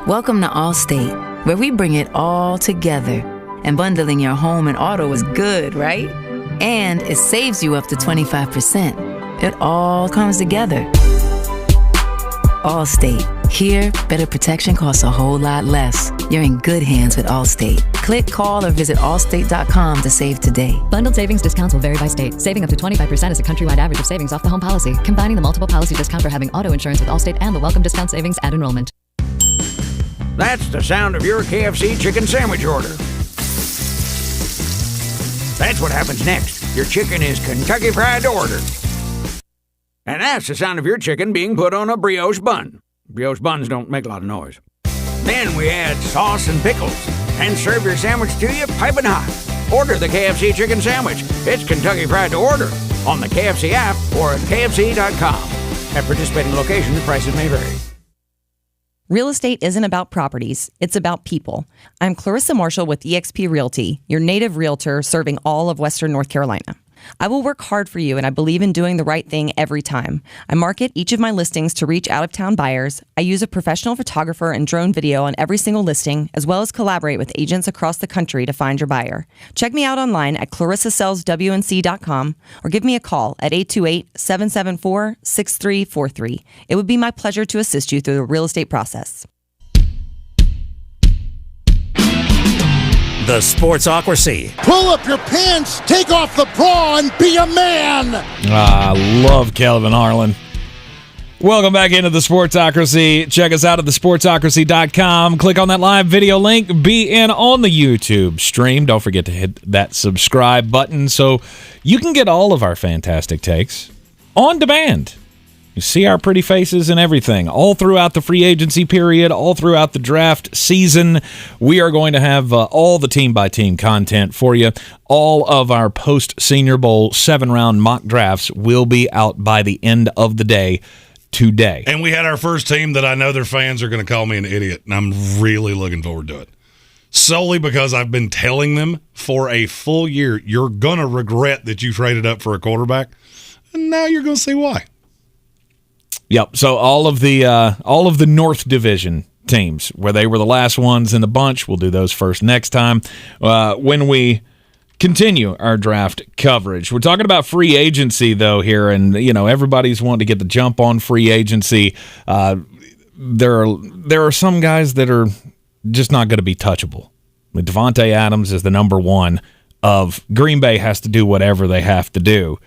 Welcome to Allstate, where we bring it all together. And bundling your home and auto is good, right? And it saves you up to 25%. It all comes together. Allstate. Here, better protection costs a whole lot less. You're in good hands with Allstate. Click, call, or visit allstate.com to save today. Bundled savings discounts will vary by state. Saving up to 25% is a countrywide average of savings off the home policy. Combining the multiple policy discount for having auto insurance with Allstate and the welcome discount savings at enrollment. That's the sound of your KFC chicken sandwich order. That's what happens next. Your chicken is Kentucky Fried to order. And that's the sound of your chicken being put on a brioche bun. Brioche buns don't make a lot of noise. Then we add sauce and pickles and serve your sandwich to you piping hot. Order the KFC chicken sandwich. It's Kentucky Fried to order on the KFC app or at KFC.com. At participating locations, prices may vary. Real estate isn't about properties, it's about people. I'm Clarissa Marshall with eXp Realty, your native realtor serving all of Western North Carolina. I will work hard for you, and I believe in doing the right thing every time. I market each of my listings to reach out-of-town buyers. I use a professional photographer and drone video on every single listing, as well as collaborate with agents across the country to find your buyer. Check me out online at clarissasellswnc.com or give me a call at 828-774-6343. It would be my pleasure to assist you through the real estate process. The Sportsocracy. Pull up your pants, take off the bra, and be a man. I love Kelvin Harlan. Welcome back into the Sportsocracy. Check us out at thesportsocracy.com. Click on that live video link. Be in on the YouTube stream. Don't forget to hit that subscribe button so you can get all of our fantastic takes on demand. You see our pretty faces and everything all throughout the free agency period, all throughout the draft season. We are going to have all the team-by-team content for you. All of our post-Senior Bowl 7-round mock drafts will be out by the end of the day today. And we had our first team that I know their fans are going to call me an idiot, and I'm really looking forward to it. Solely because I've been telling them for a full year, you're going to regret that you traded up for a quarterback, and now you're going to see why. Yep. So all of the North Division teams, where they were the last ones in the bunch, we'll do those first next time when we continue our draft coverage. We're talking about free agency though here, and everybody's wanting to get the jump on free agency. There are some guys that are just not going to be touchable. Devontae Adams is the number one of Green Bay has to do whatever they have to do.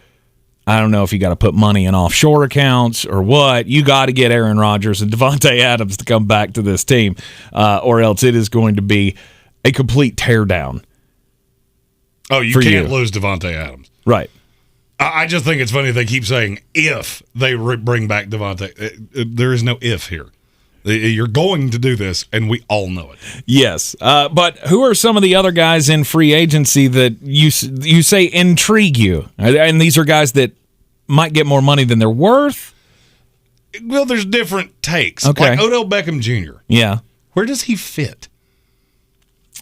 I don't know if you got to put money in offshore accounts or what. You got to get Aaron Rodgers and Devontae Adams to come back to this team, or else it is going to be a complete teardown. Oh, you can't lose Devontae Adams. Right. I just think it's funny they keep saying if they bring back Devontae. There is no if here. You're going to do this, and we all know it. Yes. But who are some of the other guys in free agency that you say intrigue you? And these are guys that might get more money than they're worth? Well, there's different takes. Okay. Like Odell Beckham Jr. Yeah. Where does he fit?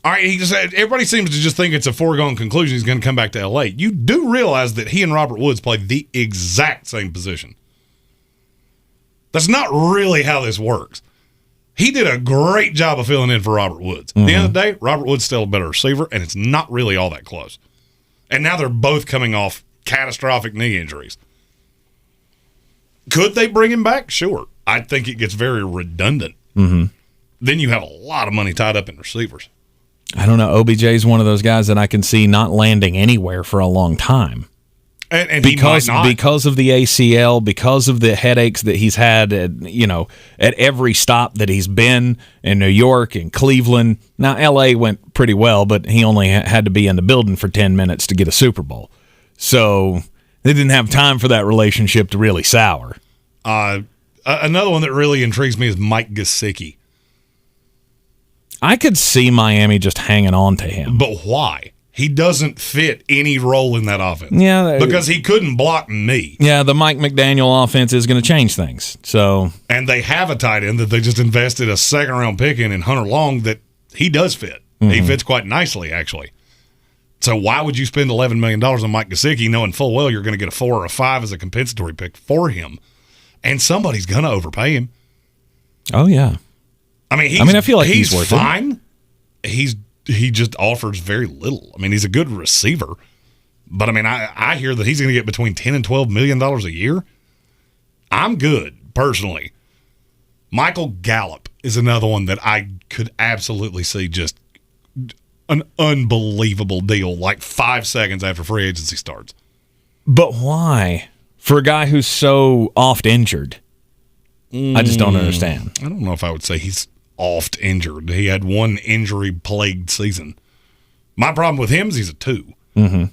All right, everybody seems to just think it's a foregone conclusion he's going to come back to L.A. You do realize that he and Robert Woods play the exact same position. That's not really how this works. He did a great job of filling in for Robert Woods. At the end of the day, Robert Woods still a better receiver, and it's not really all that close. And now they're both coming off catastrophic knee injuries. Could they bring him back? Sure. I think it gets very redundant. Mm-hmm. Then you have a lot of money tied up in receivers. I don't know. OBJ is one of those guys that I can see not landing anywhere for a long time. And because he might not. because of the ACL, because of the headaches that he's had at every stop that he's been in New York and Cleveland. Now LA went pretty well, but he only had to be in the building for 10 minutes to get a Super Bowl. So they didn't have time for that relationship to really sour. Another one that really intrigues me is Mike Gosicki. I could see Miami just hanging on to him. But why? He doesn't fit any role in that offense. Yeah, because he couldn't block me. Yeah, the Mike McDaniel offense is going to change things. So, and they have a tight end that they just invested a second-round pick in Hunter Long that he does fit. Mm-hmm. He fits quite nicely, actually. So why would you spend $11 million on Mike Gosicki knowing full well you're going to get a 4 or a 5 as a compensatory pick for him? And somebody's going to overpay him. Oh, yeah. I mean, I feel like he's worth fine. He just offers very little. I mean, he's a good receiver, but I mean, I hear that he's going to get between $10 and $12 million a year. I'm good personally. Michael Gallup is another one that I could absolutely see just an unbelievable deal, like 5 seconds after free agency starts. But why? For a guy who's so oft injured, I just don't understand. I don't know if I would say he's oft injured. He had one injury-plagued season. My problem with him is he's a 2. Mm-hmm.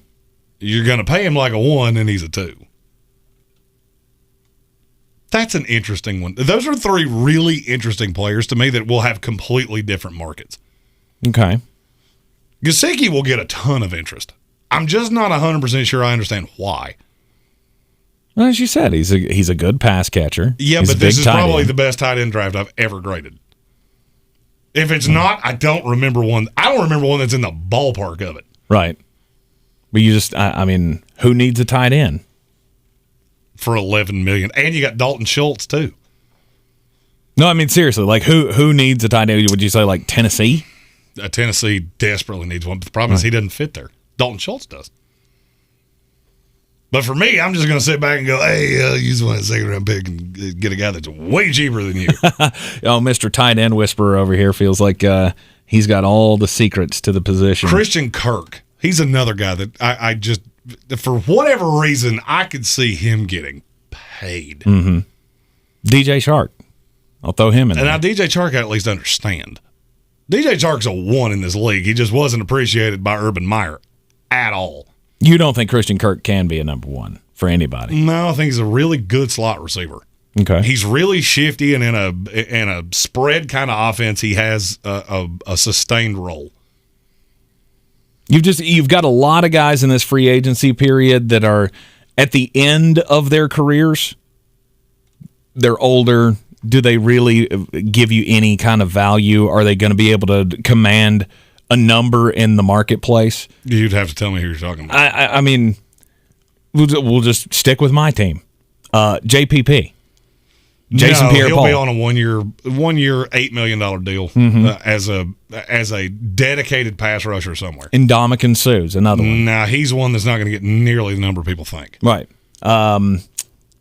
You're going to pay him like a 1, and he's a 2. That's an interesting one. Those are 3 really interesting players to me that will have completely different markets. Okay. Gosicki will get a ton of interest. I'm just not 100% sure I understand why. Well, as you said, he's a good pass catcher. Yeah, he's but this is probably the best tight end draft I've ever graded. If it's not, I don't remember one. I don't remember one that's in the ballpark of it. Right. But you just, I mean, who needs a tight end? For $11 million. And you got Dalton Schultz, too. No, I mean, seriously, like, who needs a tight end? Would you say, like, Tennessee? Tennessee desperately needs one, but the problem is he doesn't fit there. Dalton Schultz does. But for me, I'm just going to sit back and go, hey, use one second-round pick and get a guy that's way cheaper than you. Oh, Mr. Tight End Whisperer over here feels like he's got all the secrets to the position. Christian Kirk. He's another guy that I just, for whatever reason, I could see him getting paid. Mm-hmm. DJ Chark. I'll throw him in there. And now DJ Chark I at least understand. DJ Chark's a 1 in this league. He just wasn't appreciated by Urban Meyer at all. You don't think Christian Kirk can be a number 1 for anybody? No, I think he's a really good slot receiver. Okay. He's really shifty, and in a spread kind of offense, he has a sustained role. You've got a lot of guys in this free agency period that are at the end of their careers. They're older. Do they really give you any kind of value? Are they going to be able to command a number in the marketplace? You'd have to tell me who you're talking about. I mean, we'll just stick with my team. JPP. Jason Pierre-Paul. He'll be on a one year $8 million deal as a dedicated pass rusher somewhere. Ndamukong Suh's another one. Nah, he's one that's not going to get nearly the number people think. Right.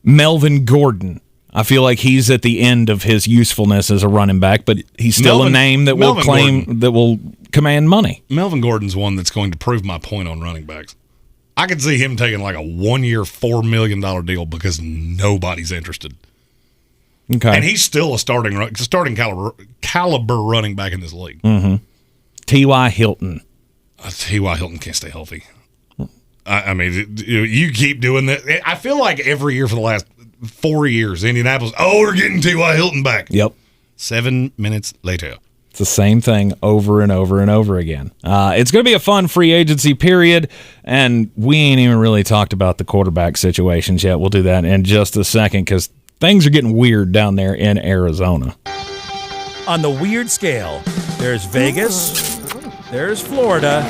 Melvin Gordon. I feel like he's at the end of his usefulness as a running back, but he's still a name that will command money. Melvin Gordon's one that's going to prove my point on running backs. I could see him taking like a 1 year, $4 million deal because nobody's interested. Okay. And he's still a starting caliber running back in this league. Mm-hmm. T.Y. Hilton. T.Y. Hilton can't stay healthy. I mean, you keep doing that. I feel like every year for the last 4 years, Indianapolis, we're getting T.Y. Hilton back. Yep. 7 minutes later. It's the same thing over and over and over again. It's going to be a fun free agency period, and we ain't even really talked about the quarterback situations yet. We'll do that in just a second because things are getting weird down there in Arizona. On the weird scale, there's Vegas, there's Florida,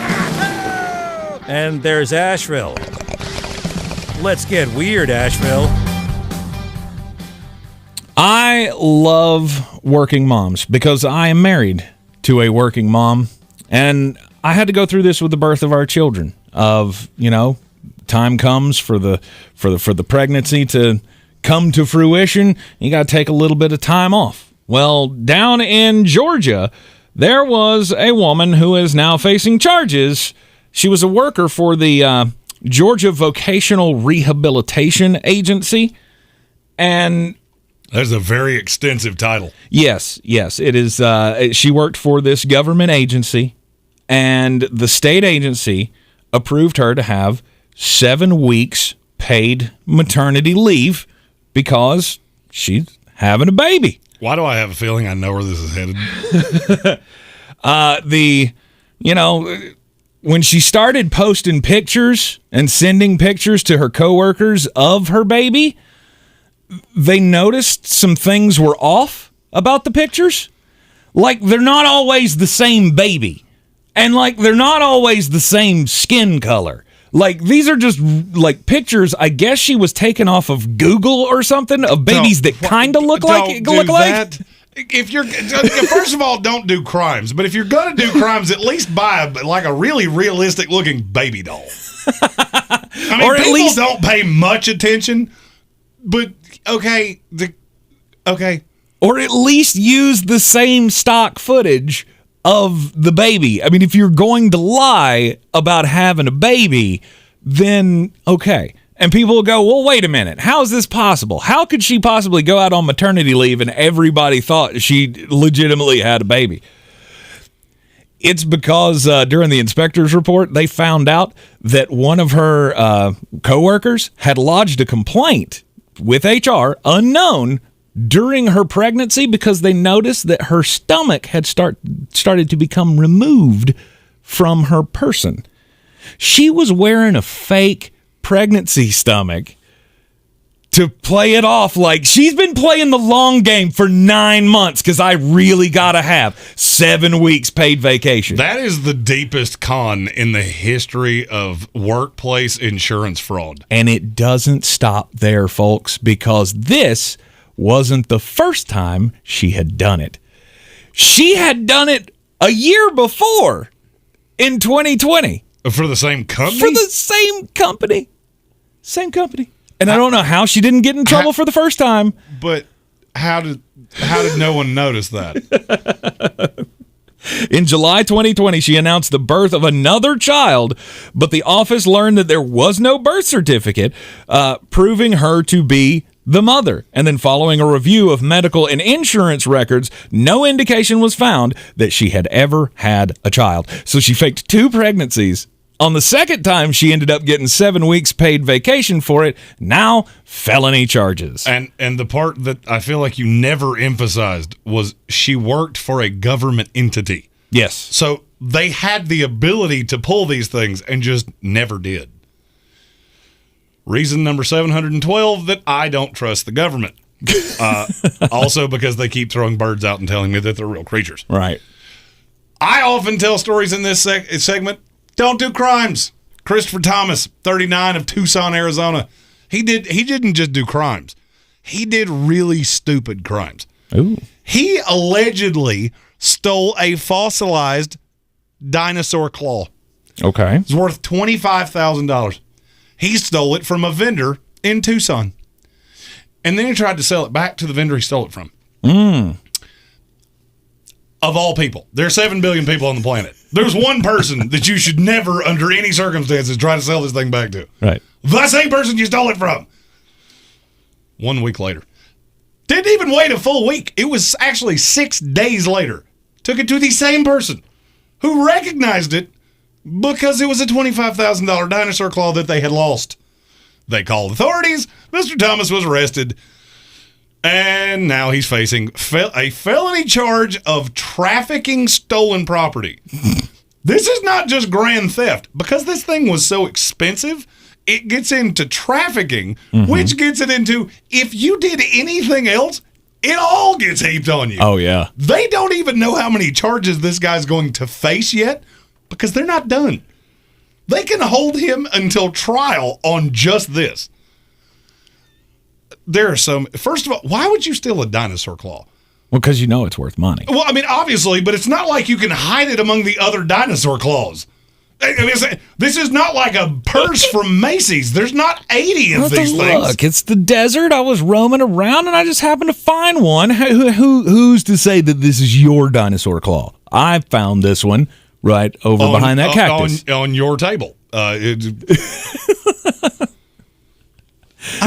and there's Asheville. Let's get weird, Asheville. I love working moms because I am married to a working mom, and I had to go through this with the birth of our children. Time comes for the pregnancy to come to fruition, you got to take a little bit of time off. Well, down in Georgia, there was a woman who is now facing charges. She was a worker for the Georgia Vocational Rehabilitation Agency, and that's a very extensive title. Yes, it is. She worked for this government agency, and the state agency approved her to have 7 weeks paid maternity leave because she's having a baby. Why do I have a feeling I know where this is headed? When she started posting pictures and sending pictures to her coworkers of her baby, they noticed some things were off about the pictures. Like, they're not always the same baby. And, like, they're not always the same skin color. Like, these are just, like, pictures I guess she was taken off of Google or something of babies that kind of look like. If you're, first of all, don't do crimes. But if you're going to do crimes, at least buy a really realistic looking baby doll. I mean, or at least don't pay much attention. But okay. Or at least use the same stock footage of the baby. I mean, if you're going to lie about having a baby, then okay. And people will go, well, wait a minute. How is this possible? How could she possibly go out on maternity leave and everybody thought she legitimately had a baby? It's because during the inspector's report, they found out that one of her coworkers had lodged a complaint with HR, unknown, during her pregnancy because they noticed that her stomach had started to become removed from her person. She was wearing a fake pregnancy stomach to play it off like she's been playing the long game for 9 months because I really got to have 7 weeks paid vacation. That is the deepest con in the history of workplace insurance fraud. And it doesn't stop there, folks, because this wasn't the first time she had done it. She had done it a year before in 2020. For the same company? For the same company. Same company. And I don't know how she didn't get in trouble for the first time. But how did no one notice that? In July 2020, she announced the birth of another child, but the office learned that there was no birth certificate proving her to be the mother. And then following a review of medical and insurance records, no indication was found that she had ever had a child. So she faked 2 pregnancies. On the second time, she ended up getting 7 weeks paid vacation for it. Now, felony charges. And the part that I feel like you never emphasized was she worked for a government entity. Yes. So they had the ability to pull these things and just never did. Reason number 712 that I don't trust the government. Also because they keep throwing birds out and telling me that they're real creatures. Right. I often tell stories in this segment. Don't do crimes. Christopher Thomas, 39, of Tucson, Arizona. He didn't just do crimes. He did really stupid crimes. Ooh. He allegedly stole a fossilized dinosaur claw. Okay. It's worth $25,000. He stole it from a vendor in Tucson. And then he tried to sell it back to the vendor he stole it from. Of all people. There are 7 billion people on the planet. There's one person that you should never, under any circumstances, try to sell this thing back to. Right. The same person you stole it from. 1 week later. Didn't even wait a full week. It was actually 6 days later. Took it to the same person who recognized it because it was a $25,000 dinosaur claw that they had lost. They called authorities. Mr. Thomas was arrested. And now he's facing a felony charge of trafficking stolen property. This is not just grand theft. Because this thing was so expensive, it gets into trafficking, which gets it into, if you did anything else, it all gets heaped on you. Oh, yeah. They don't even know how many charges this guy's going to face yet because they're not done. They can hold him until trial on just this. There are some. First of all, why would you steal a dinosaur claw? Well, because you know it's worth money. Well, I mean, obviously, but it's not like you can hide it among the other dinosaur claws. This is not like a purse from Macy's. There's not 80 of these things. Look, it's the desert. I was roaming around and I just happened to find one. Who's to say that this is your dinosaur claw? I found this one right over behind that cactus. On your table. I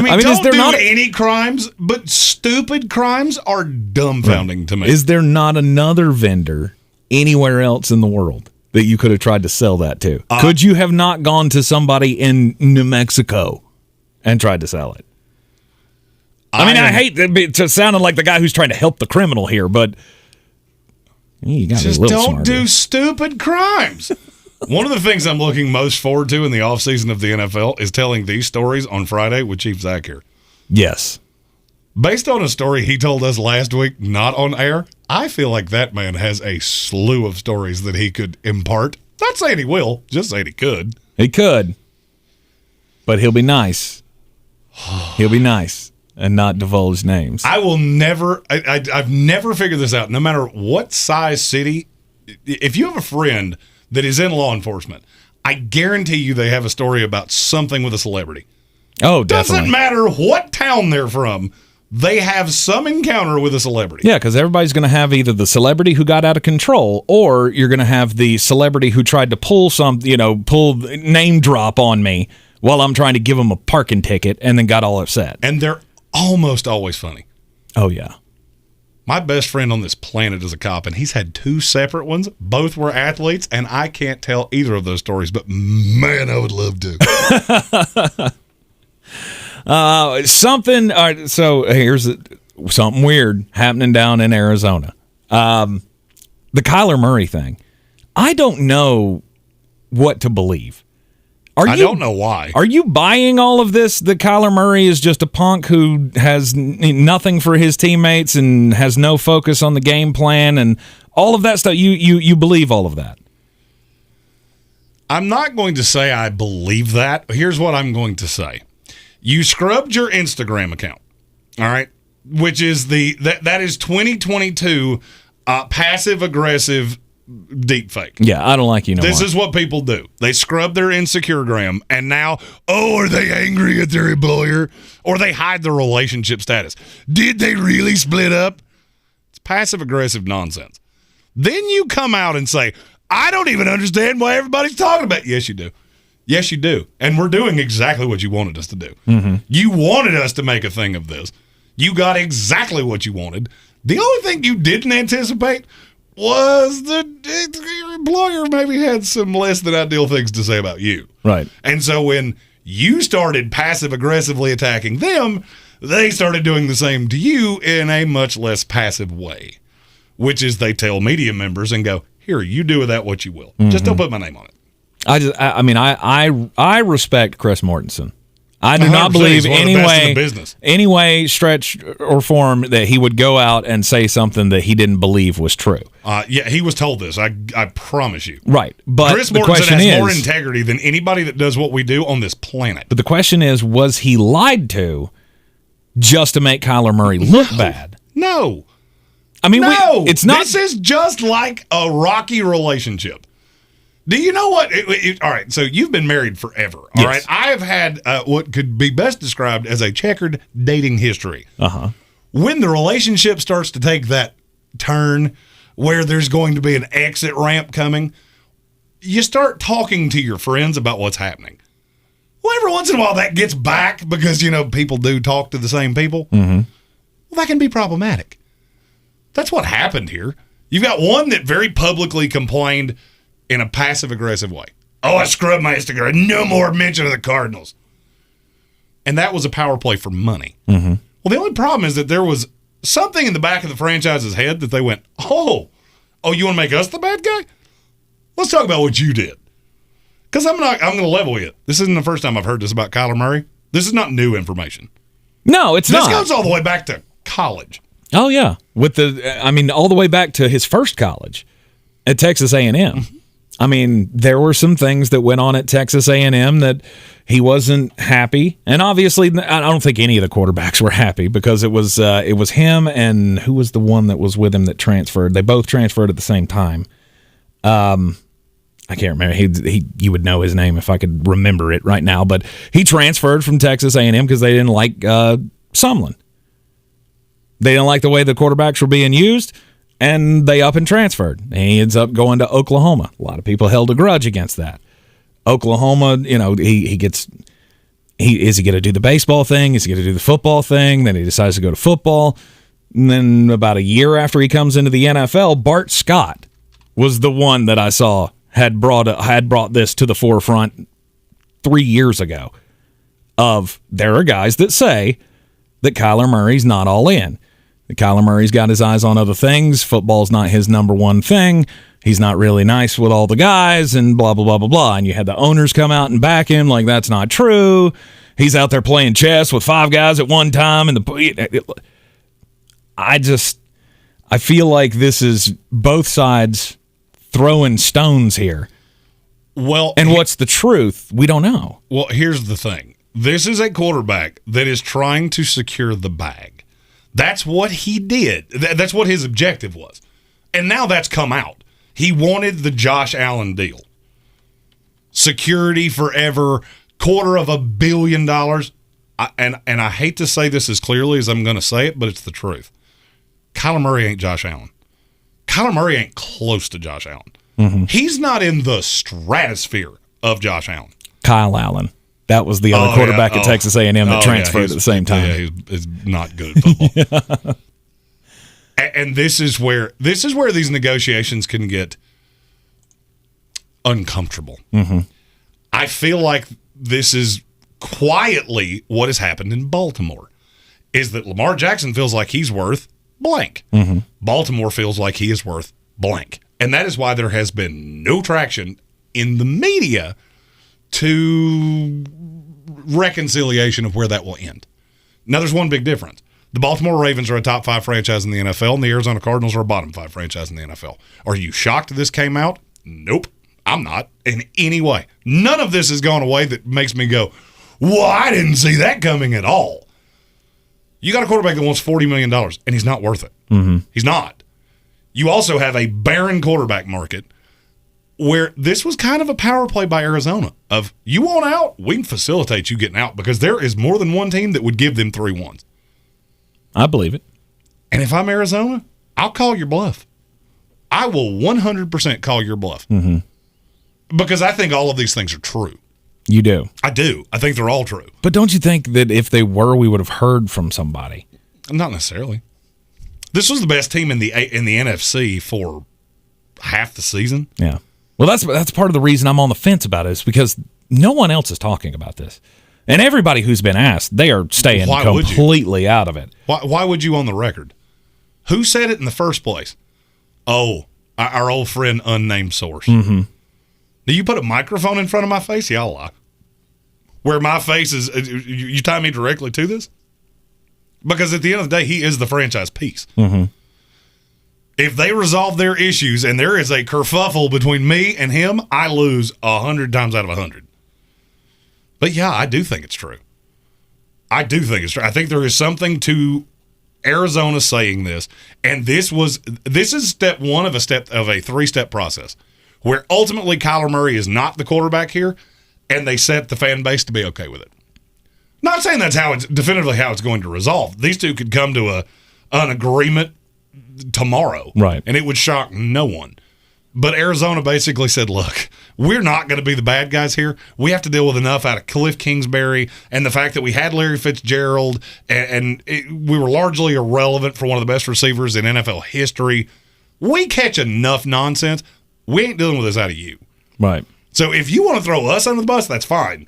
mean, is don't there do not any crimes, but stupid crimes are dumbfounding to me. Is there not another vendor anywhere else in the world that you could have tried to sell that to? Could you have not gone to somebody in New Mexico and tried to sell it? I hate to sound like the guy who's trying to help the criminal here, but you got to be a little smarter. Do stupid crimes. One of the things I'm looking most forward to in the offseason of the NFL is telling these stories on Friday with Chief Zach here. Yes. Based on a story he told us last week, not on air, I feel like that man has a slew of stories that he could impart. Not saying he will, just saying he could. He could. But he'll be nice. He'll be nice and not divulge names. I will never, I've never figured this out. No matter what size city, if you have a friend that is in law enforcement, I guarantee you they have a story about something with a celebrity. Oh, definitely. Doesn't matter what town they're from. They have some encounter with a celebrity. Yeah, because everybody's going to have either the celebrity who got out of control, or you're going to have the celebrity who tried to pull name drop on me while I'm trying to give them a parking ticket and then got all upset. And they're almost always funny. Oh, yeah. My best friend on this planet is a cop, and he's had 2 separate ones. Both were athletes, and I can't tell either of those stories, but man, I would love to. So here's something weird happening down in Arizona. The Kyler Murray thing. I don't know what to believe. I don't know why. Are you buying all of this that Kyler Murray is just a punk who has nothing for his teammates and has no focus on the game plan and all of that stuff? You believe all of that? I'm not going to say I believe that. Here's what I'm going to say. You scrubbed your Instagram account, all right, which is that is 2022 passive-aggressive deepfake. Yeah, I don't like you no This more. is what people do. They scrub their Instagram, and now, are they angry at their employer? Or they hide their relationship status. Did they really split up? It's passive-aggressive nonsense. Then you come out and say, I don't even understand why everybody's talking about it. Yes, you do. Yes, you do. And we're doing exactly what you wanted us to do. Mm-hmm. You wanted us to make a thing of this. You got exactly what you wanted. The only thing you didn't anticipate was that your employer maybe had some less than ideal things to say about you. Right. And so when you started passive-aggressively attacking them, they started doing the same to you in a much less passive way, which is they tell media members and go, here, you do with that what you will. Mm-hmm. Just don't put my name on it. I respect Chris Mortensen. I do not believe any way, stretch, or form that he would go out and say something that he didn't believe was true. Yeah, he was told this. I promise you. Right, but Chris the Mortensen question has is, more integrity than anybody that does what we do on this planet. But the question is, was he lied to just to make Kyler Murray look bad? No. I mean, no. It's not. This is just like a rocky relationship. Do you know what? All right, so you've been married forever, all Yes. right? I have had what could be best described as a checkered dating history. Uh-huh. When the relationship starts to take that turn where there's going to be an exit ramp coming, you start talking to your friends about what's happening. Well, every once in a while that gets back because, people do talk to the same people. Mm-hmm. Well, that can be problematic. That's what happened here. You've got one that very publicly complained in a passive-aggressive way. Oh, I scrubbed my Instagram. No more mention of the Cardinals. And that was a power play for money. Mm-hmm. Well, the only problem is that there was something in the back of the franchise's head that they went, oh, you want to make us the bad guy? Let's talk about what you did. Because I'm going to level with you. This isn't the first time I've heard this about Kyler Murray. This is not new information. No, it's not. This goes all the way back to college. Oh, yeah. All the way back to his first college at Texas A&M. I mean, there were some things that went on at Texas A&M that he wasn't happy, and obviously, I don't think any of the quarterbacks were happy because it was him and who was the one that was with him that transferred. They both transferred at the same time. I can't remember. You would know his name if I could remember it right now, but he transferred from Texas A&M because they didn't like Sumlin. They didn't like the way the quarterbacks were being used, and they up and transferred. And he ends up going to Oklahoma. A lot of people held a grudge against that. Oklahoma, is he going to do the baseball thing? Is he going to do the football thing? Then he decides to go to football. And then about a year after he comes into the NFL, Bart Scott was the one that I saw had brought this to the forefront 3 years ago. There are guys that say that Kyler Murray's not all in. That Kyler Murray's got his eyes on other things. Football's not his number one thing. He's not really nice with all the guys and blah, blah, blah, blah, blah. And you had the owners come out and back him like that's not true. He's out there playing chess with 5 guys at one time. I feel like this is both sides throwing stones here. Well, and what's the truth? We don't know. Well, here's the thing. This is a quarterback that is trying to secure the bag. That's what he did. That's what his objective was. And now that's come out. He wanted the Josh Allen deal. Security forever, $250 million. And I hate to say this as clearly as I'm going to say it, but it's the truth. Kyler Murray ain't Josh Allen. Kyler Murray ain't close to Josh Allen. Mm-hmm. He's not in the stratosphere of Josh Allen. Kyle Allen. That was the other quarterback at Texas A&M that transferred at the same time. Yeah, he's not good at football. And this is where these negotiations can get uncomfortable. Mm-hmm. I feel like this is quietly what has happened in Baltimore, is that Lamar Jackson feels like he's worth blank. Mm-hmm. Baltimore feels like he is worth blank. And that is why there has been no traction in the media to reconciliation of where that will end. Now, there's one big difference. The Baltimore Ravens are a top 5 franchise in the NFL, and the Arizona Cardinals are a bottom 5 franchise in the NFL. Are you shocked this came out? Nope. I'm not in any way. None of this has gone away that makes me go, well, I didn't see that coming at all. You got a quarterback that wants $40 million, and he's not worth it. Mm-hmm. He's not. You also have a barren quarterback market where this was kind of a power play by Arizona of, you want out? We can facilitate you getting out because there is more than one team that would give them 3 wins. I believe it. And if I'm Arizona, I'll call your bluff. I will 100% call your bluff. Mm-hmm. Because I think all of these things are true. You do? I do. I think they're all true. But don't you think that if they were, we would have heard from somebody? Not necessarily. This was the best team in the NFC for half the season. Yeah. Well, that's part of the reason I'm on the fence about it, is because no one else is talking about this. And everybody who's been asked, they are staying completely out of it. Why would you on the record? Who said it in the first place? Oh, our old friend, unnamed source. Mm-hmm. Do you put a microphone in front of my face? Yeah, I'll lie. Where my face is, you tie me directly to this? Because at the end of the day, he is the franchise piece. Mm-hmm. If they resolve their issues and there is a kerfuffle between me and him, I lose 100 times out of 100. But yeah, I do think it's true. I do think it's true. I think there is something to Arizona saying this, and this is step one of a 3-step process, where ultimately Kyler Murray is not the quarterback here, and they set the fan base to be okay with it. Not saying that's definitively how it's going to resolve. These two could come to an agreement tomorrow, right? And it would shock no one. But Arizona basically said, look, we're not going to be the bad guys here. We have to deal with enough out of Cliff Kingsbury and the fact that we had Larry Fitzgerald and we were largely irrelevant for one of the best receivers in NFL history. We catch enough nonsense. We ain't dealing with this out of you. Right. So if you want to throw us under the bus, that's fine.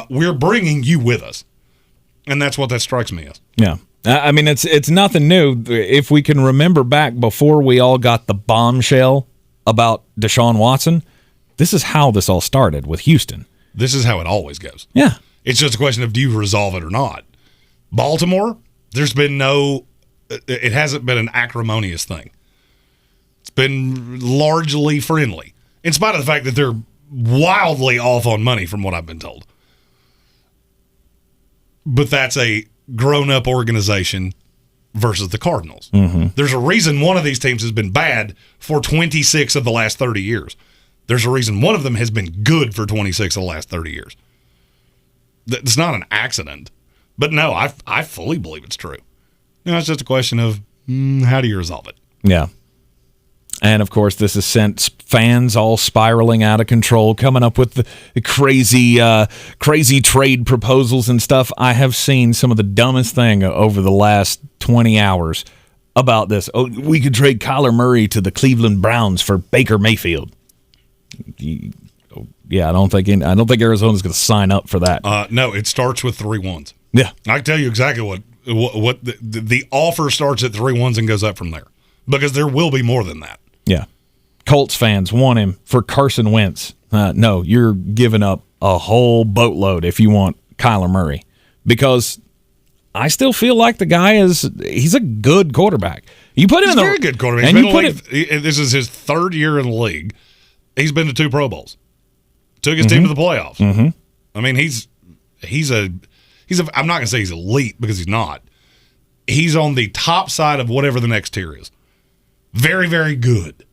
We're bringing you with us. And that's what that strikes me as. Yeah. I mean, it's nothing new. If we can remember back before we all got the bombshell about Deshaun Watson, this is how this all started with Houston. This is how it always goes. Yeah. It's just a question of, do you resolve it or not? Baltimore, it hasn't been an acrimonious thing. It's been largely friendly, in spite of the fact that they're wildly off on money from what I've been told. But that's a grown-up organization versus the Cardinals. Mm-hmm. There's a reason one of these teams has been bad for 26 of the last 30 years. There's a reason one of them has been good for 26 of the last 30 years. It's not an accident. But no, I fully believe it's true. It's just a question of how do you resolve it? Yeah. And, of course, this has sent fans all spiraling out of control, coming up with the crazy trade proposals and stuff. I have seen some of the dumbest thing over the last 20 hours about this. Oh, we could trade Kyler Murray to the Cleveland Browns for Baker Mayfield. Yeah, I don't think Arizona's going to sign up for that. No, it starts with 3 ones. Yeah. I can tell you exactly what the offer starts at 3 ones and goes up from there. Because there will be more than that. Yeah. Colts fans want him for Carson Wentz. No, you're giving up a whole boatload if you want Kyler Murray. Because I still feel like the guy he's a good quarterback. You put him he's in a very good quarterback. This is his 3rd year in the league. He's been to 2 Pro Bowls. Took his team to the playoffs. Mm-hmm. I mean, he's I'm not going to say he's elite because he's not. He's on the top side of whatever the next tier is. Very, very good.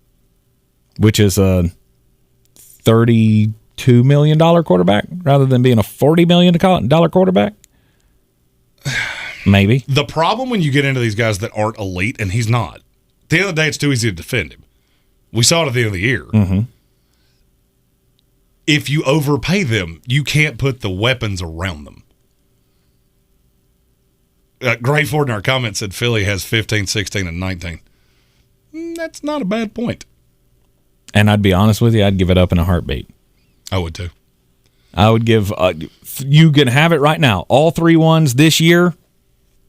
Which is a $32 million quarterback rather than being a $40 million quarterback? Maybe. The problem when you get into these guys that aren't elite, and he's not, at the end of the day, it's too easy to defend him. We saw it at the end of the year. Mm-hmm. If you overpay them, you can't put the weapons around them. Gray Ford in our comments said Philly has 15, 16, and 19. That's not a bad point. And I'd be honest with you, I'd give it up in a heartbeat. I would too. I would give you can have it right now. All 3 ones this year.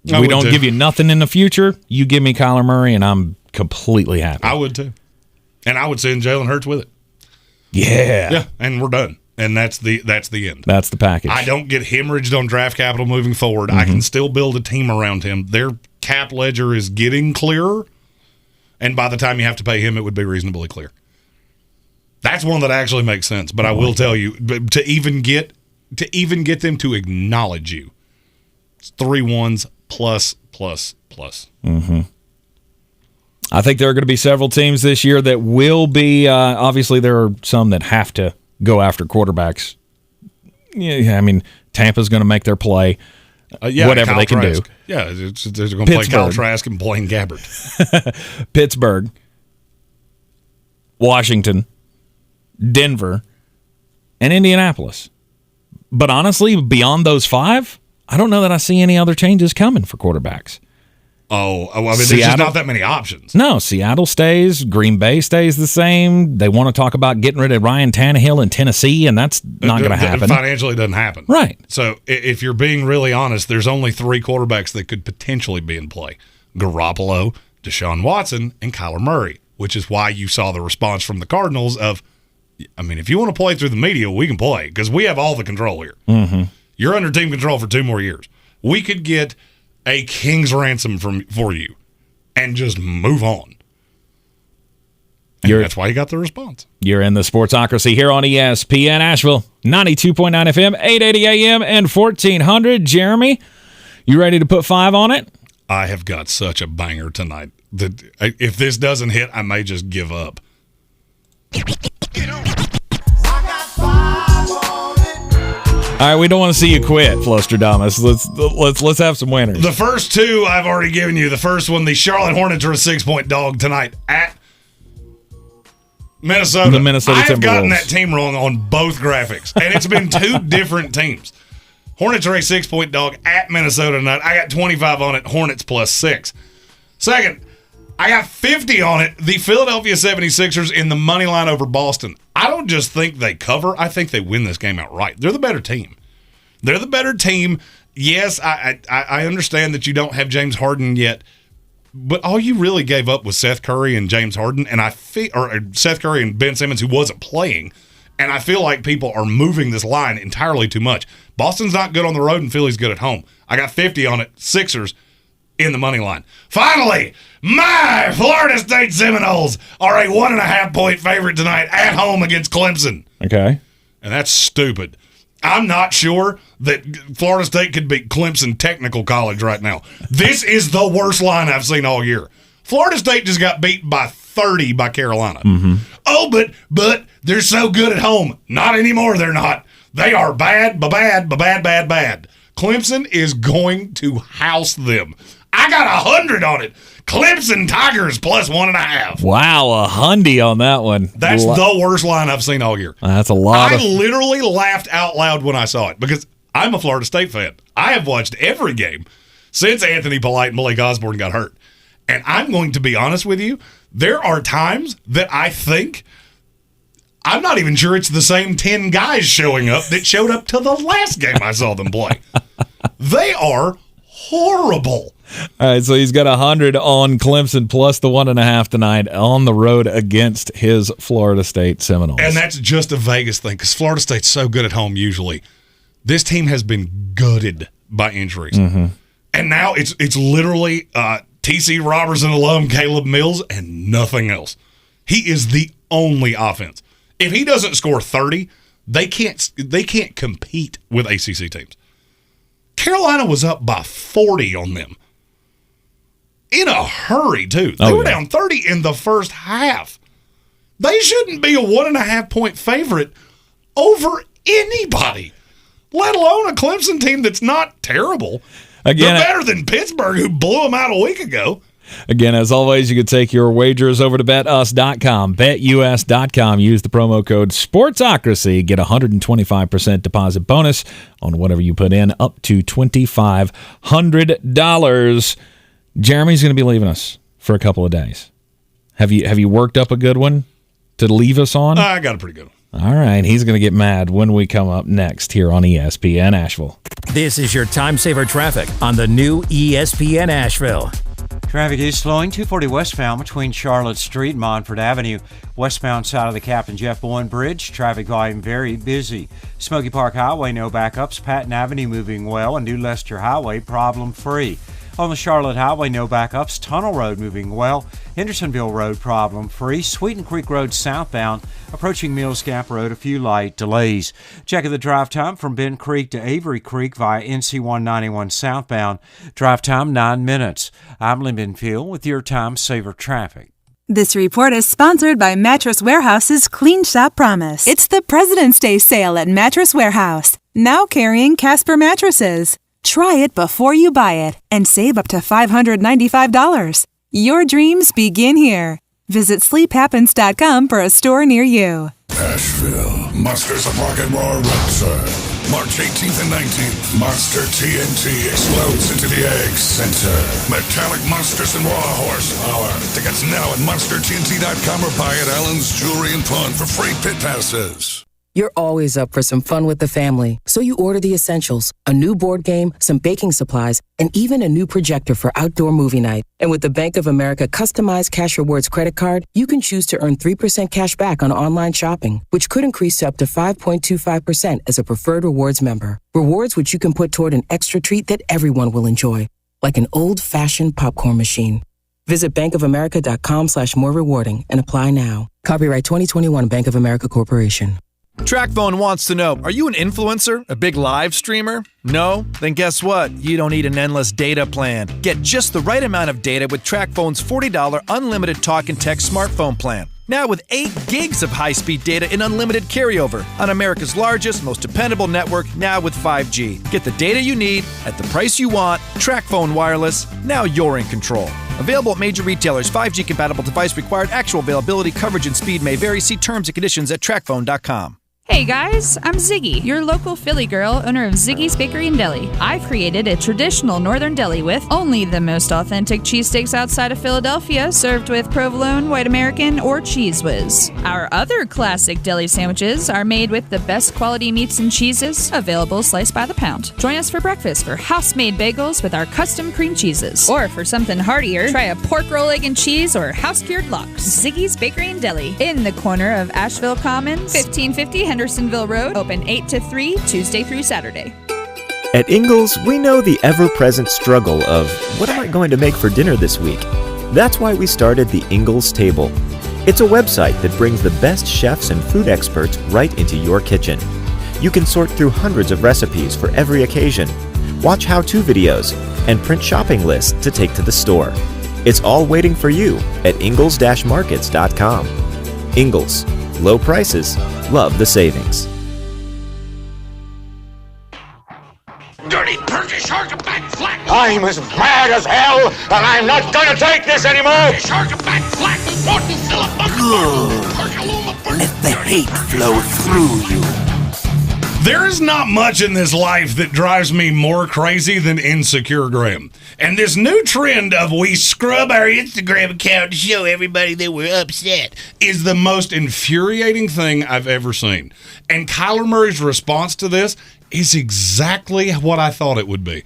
We don't give you nothing in the future. You give me Kyler Murray, and I'm completely happy. I would too. And I would send Jalen Hurts with it. Yeah. Yeah, and we're done. And that's the end. That's the package. I don't get hemorrhaged on draft capital moving forward. Mm-hmm. I can still build a team around him. Their cap ledger is getting clearer. And by the time you have to pay him, it would be reasonably clear. That's one that actually makes sense. But I will tell you, to even get them to acknowledge you, it's 3 ones plus. Mm-hmm. I think there are going to be several teams this year that will be. Obviously, there are some that have to go after quarterbacks. Yeah, I mean, Tampa's going to make their play. Whatever Kyle they can Trask. do. Yeah, they're going to play Kyle Trask and Blaine Gabbert. Pittsburgh, Washington, Denver, and Indianapolis. But honestly, beyond those 5, I don't know that I see any other changes coming for quarterbacks. Oh, I mean, there's just not that many options. No, Seattle stays. Green Bay stays the same. They want to talk about getting rid of Ryan Tannehill in Tennessee, and that's not going to happen. Financially, it doesn't happen. Right. So if you're being really honest, there's only 3 quarterbacks that could potentially be in play. Garoppolo, Deshaun Watson, and Kyler Murray, which is why you saw the response from the Cardinals of, I mean, if you want to play through the media, we can play because we have all the control here. Mm-hmm. You're under team control for 2 more years. We could get a king's ransom for you and just move on. And that's why you got the response. You're in the Sportsocracy here on ESPN Asheville, 92.9 FM, 880 AM, and 1400. Jeremy, you ready to put 5 on it? I have got such a banger tonight that if this doesn't hit, I may just give up. All right, we don't want to see you quit, Flostradamus. Let's have some winners. The first 2 I've already given you. The first one, the Charlotte Hornets are a 6-point dog tonight at Minnesota. The Minnesota Timberwolves. I've gotten that team wrong on both graphics, and it's been 2 different teams. Hornets are a 6-point dog at Minnesota tonight. I got 25 on it. Hornets plus 6. Second, I got 50 on it. The Philadelphia 76ers in the money line over Boston. I don't just think they cover. I think they win this game outright. They're the better team. They're the better team. Yes, I understand that you don't have James Harden yet, but all you really gave up was Seth Curry and James Harden, and or Seth Curry and Ben Simmons, who wasn't playing. And I feel like people are moving this line entirely too much. Boston's not good on the road, and Philly's good at home. I got 50 on it. Sixers in the money line. Finally, my Florida State Seminoles are a 1.5-point favorite tonight at home against Clemson. Okay. And that's stupid. I'm not sure that Florida State could beat Clemson Technical College right now. This is the worst line I've seen all year. Florida State just got beat by 30 by Carolina. Mm-hmm. Oh, but They're so good at home. Not anymore, they're not. They are bad. Clemson is going to house them. I got 100 on it. Clemson Tigers plus 1.5. Wow, a hundy on that one. That's the worst line I've seen all year. That's a lot. I literally laughed out loud when I saw it because I'm a Florida State fan. I have watched every game since Anthony Polite and Malik Osborne got hurt. And I'm going to be honest with you, there are times that I think I'm not even sure it's the same 10 guys showing up that showed up to the last game I saw them play. They are horrible. All right, so he's got 100 on Clemson plus the 1.5 tonight on the road against his Florida State Seminoles. And that's just a Vegas thing because Florida State's so good at home usually. This team has been gutted by injuries. Mm-hmm. And now it's literally T.C. Robertson alum Caleb Mills and nothing else. He is the only offense. If he doesn't score 30, they can't compete with ACC teams. Carolina was up by 40 on them. In a hurry, too. They were down 30 in the first half. They shouldn't be a 1.5-point favorite over anybody, let alone a Clemson team that's not terrible. Again, they're better than Pittsburgh, who blew them out a week ago. Again, as always, you can take your wagers over to betus.com, betus.com. Use the promo code SPORTSOCRACY. Get a 125% deposit bonus on whatever you put in, up to $2,500. Jeremy's going to be leaving us for a couple of days. Have you worked up a good one to leave us on? I got a pretty good one. All right, he's going to get mad when we come up next here on ESPN Asheville. This is your time saver traffic on the new ESPN Asheville. Traffic is slowing 240 westbound between Charlotte Street and Montford Avenue. Westbound side of the Captain Jeff Bowen Bridge, traffic volume very busy. Smoky Park Highway, no backups. Patton Avenue moving well, and New Leicester Highway problem-free. On the Charlotte Highway, no backups. Tunnel Road moving well. Hendersonville Road problem-free. Sweeten Creek Road southbound, approaching Mills Gap Road, a few light delays. Checking the drive time from Bend Creek to Avery Creek via NC 191 southbound. Drive time 9 minutes. I'm Lynn Benfield with your Time Saver Traffic. This report is sponsored by Mattress Warehouse's Clean Shop Promise. It's the President's Day sale at Mattress Warehouse, now carrying Casper mattresses. Try it before you buy it and save up to $595. Your dreams begin here. Visit sleephappens.com for a store near you. Asheville, Monsters of Rock and Roll Rapture. March 18th and 19th, Monster TNT explodes into the Egg Center. Metallic monsters and raw horsepower. Tickets now at monstertnt.com or buy at Allen's Jewelry and Pawn for free pit passes. You're always up for some fun with the family, so you order the essentials, a new board game, some baking supplies, and even a new projector for outdoor movie night. And with the Bank of America customized Cash Rewards credit card, you can choose to earn 3% cash back on online shopping, which could increase to up to 5.25% as a preferred rewards member. Rewards which you can put toward an extra treat that everyone will enjoy, like an old-fashioned popcorn machine. Visit bankofamerica.com/more rewarding and apply now. Copyright 2021 Bank of America Corporation. TrackPhone wants to know, are you an influencer? A big live streamer? No? Then guess what? You don't need an endless data plan. Get just the right amount of data with TrackPhone's $40 unlimited talk and text smartphone plan. Now with 8 gigs of high-speed data and unlimited carryover on America's largest, most dependable network, now with 5G. Get the data you need at the price you want. TrackPhone Wireless. Now you're in control. Available at major retailers. 5G compatible device required. Actual availability, coverage, and speed may vary. See terms and conditions at trackphone.com. Hey guys, I'm Ziggy, your local Philly girl, owner of Ziggy's Bakery and Deli. I've created a traditional northern deli with only the most authentic cheesesteaks outside of Philadelphia, served with provolone, white American, or Cheese Whiz. Our other classic deli sandwiches are made with the best quality meats and cheeses, available sliced by the pound. Join us for breakfast for house-made bagels with our custom cream cheeses. Or for something heartier, try a pork roll, egg and cheese, or house-cured lox. Ziggy's Bakery and Deli, in the corner of Asheville Commons, 1550 Hendersonville Road, open 8 to 3, Tuesday through Saturday. At Ingalls, we know the ever-present struggle of, what am I going to make for dinner this week? That's why we started the Ingalls Table. It's a website that brings the best chefs and food experts right into your kitchen. You can sort through hundreds of recipes for every occasion, watch how-to videos, and print shopping lists to take to the store. It's all waiting for you at ingalls-markets.com. Ingalls, Low prices. Love the savings. Dirty Turkish shark back flat. I'm as mad as hell, and I'm not gonna take this anymore. Shark back flat. Let the hate flow through you. There is not much in this life that drives me more crazy than Insecure Graham. And this new trend of we scrub our Instagram account to show everybody that we're upset is the most infuriating thing I've ever seen. And Kyler Murray's response to this is exactly what I thought it would be.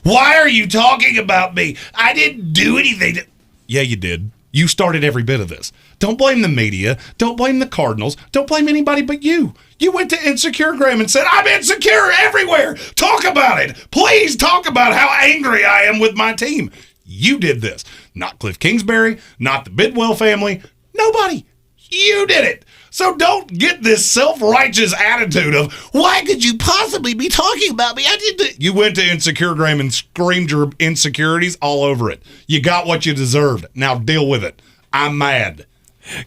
Why are you talking about me? I didn't do anything. Yeah, you did. You started every bit of this. Don't blame the media. Don't blame the Cardinals. Don't blame anybody but you. You went to Insecure Graham and said, I'm insecure everywhere. Talk about it. Please talk about how angry I am with my team. You did this. Not Cliff Kingsbury, not the Bidwell family. Nobody. You did it. So don't get this self-righteous attitude of, why could you possibly be talking about me? I did. You went to Insecure Graham and screamed your insecurities all over it. You got what you deserved. Now deal with it. I'm mad.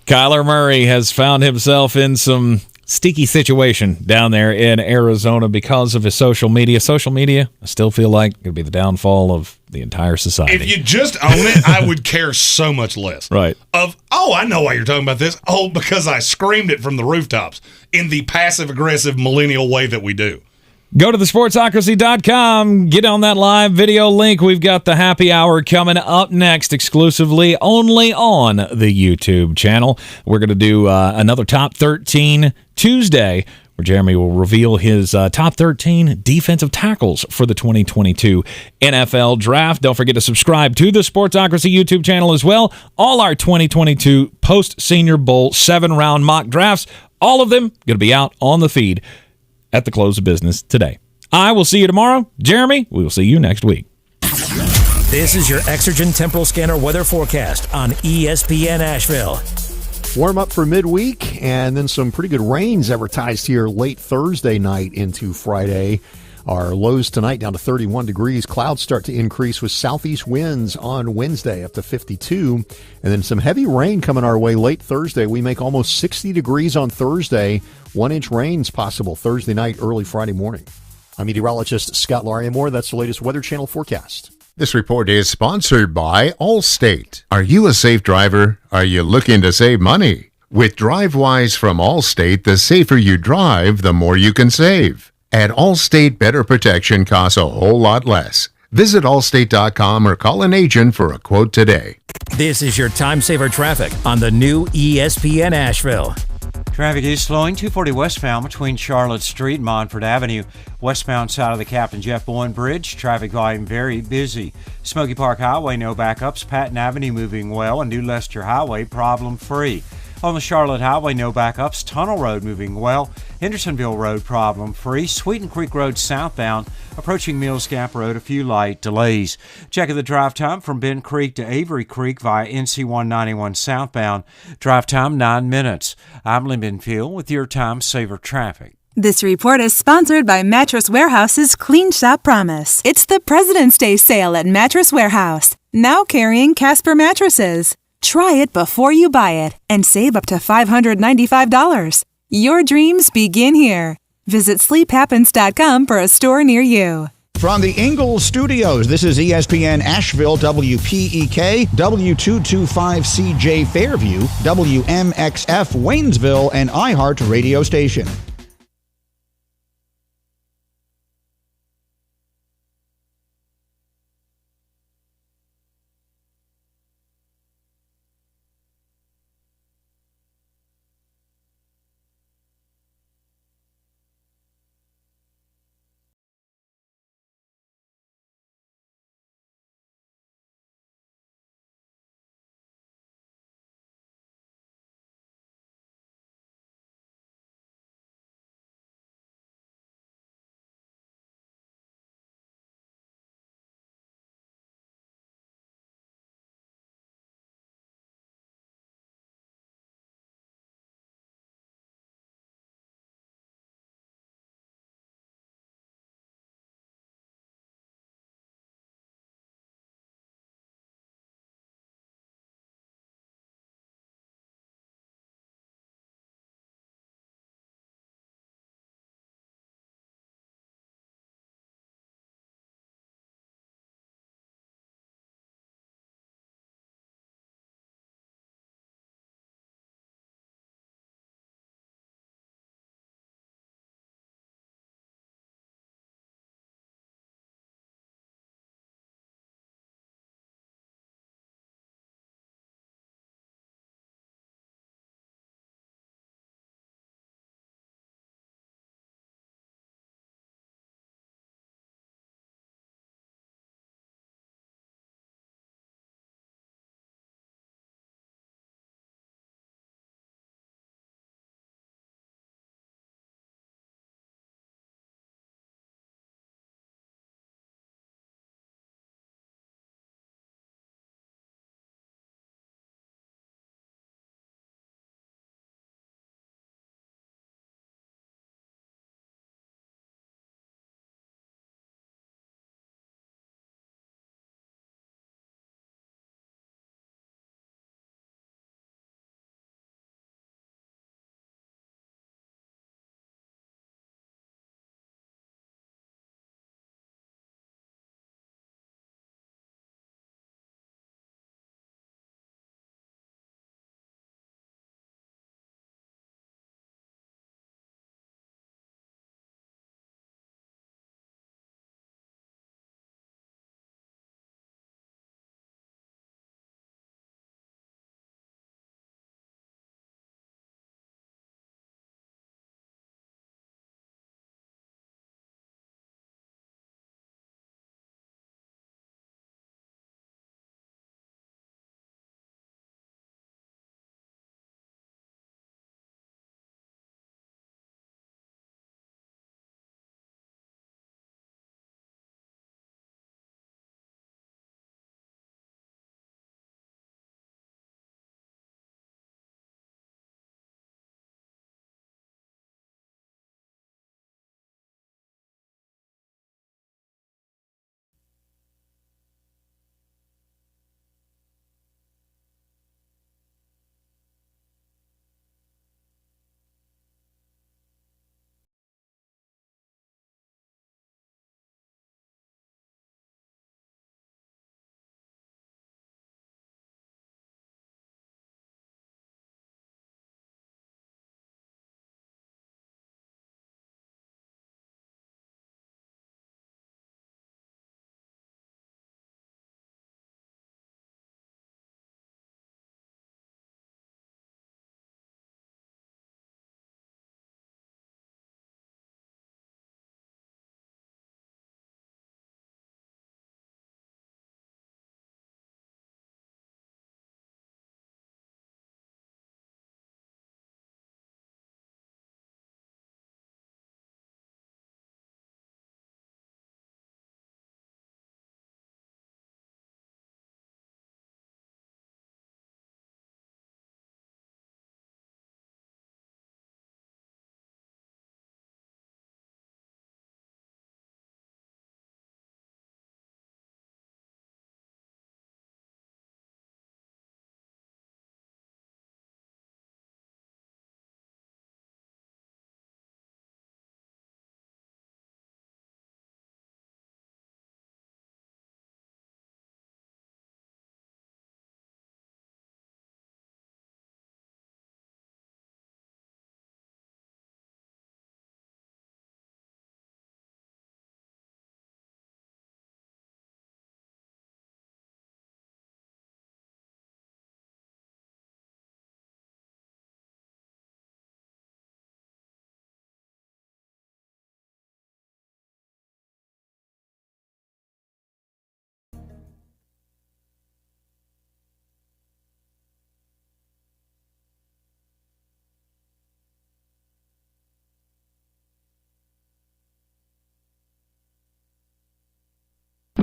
Kyler Murray has found himself in some sticky situation down there in Arizona because of his social media. Social media, I still feel like could be the downfall of the entire society. If you just own it, I would care so much less. Right. I know why you're talking about this. Oh, because I screamed it from the rooftops in the passive-aggressive millennial way that we do. Go to thesportsocracy.com. Get on that live video link. We've got the happy hour coming up next exclusively only on the YouTube channel. We're going to do another Top 13 Tuesday where Jeremy will reveal his top 13 defensive tackles for the 2022 NFL Draft. Don't forget to subscribe to the Sportsocracy YouTube channel as well. All our 2022 post-Senior Bowl 7-round mock drafts, all of them going to be out on the feed at the close of business today. I will see you tomorrow. Jeremy, we will see you next week. This is your Exergen Temporal Scanner weather forecast on ESPN Asheville. Warm up for midweek, and then some pretty good rains advertised here late Thursday night into Friday. Our lows tonight down to 31 degrees. Clouds start to increase with southeast winds on Wednesday up to 52. And then some heavy rain coming our way late Thursday. We make almost 60 degrees on Thursday. 1-inch rain's possible Thursday night, early Friday morning. I'm meteorologist Scott Larimore. That's the latest Weather Channel forecast. This report is sponsored by Allstate. Are you a safe driver? Are you looking to save money? With DriveWise from Allstate, the safer you drive, the more you can save. At Allstate, better protection costs a whole lot less. Visit allstate.com or call an agent for a quote today. This is your time saver traffic on the new ESPN Asheville. Traffic is slowing 240 westbound between Charlotte Street and Montford Avenue. Westbound side of the Captain Jeff Bowen Bridge, traffic volume very busy. Smoky Park Highway, no backups. Patton Avenue moving well, and New Leicester Highway problem free. On the Charlotte Highway, no backups. Tunnel Road moving well. Hendersonville Road problem free. Sweeten Creek Road southbound, approaching Mills Gap Road, a few light delays. Checking the drive time from Bend Creek to Avery Creek via NC 191 southbound. Drive time 9 minutes. I'm Lynn Benfield with your Time Saver Traffic. This report is sponsored by Mattress Warehouse's Clean Shop Promise. It's the President's Day sale at Mattress Warehouse, now carrying Casper mattresses. Try it before you buy it and save up to $595. Your dreams begin here. Visit sleephappens.com for a store near you. From the Ingalls Studios, this is ESPN Asheville, WPEK, W225CJ Fairview, WMXF Waynesville, and iHeart Radio Station.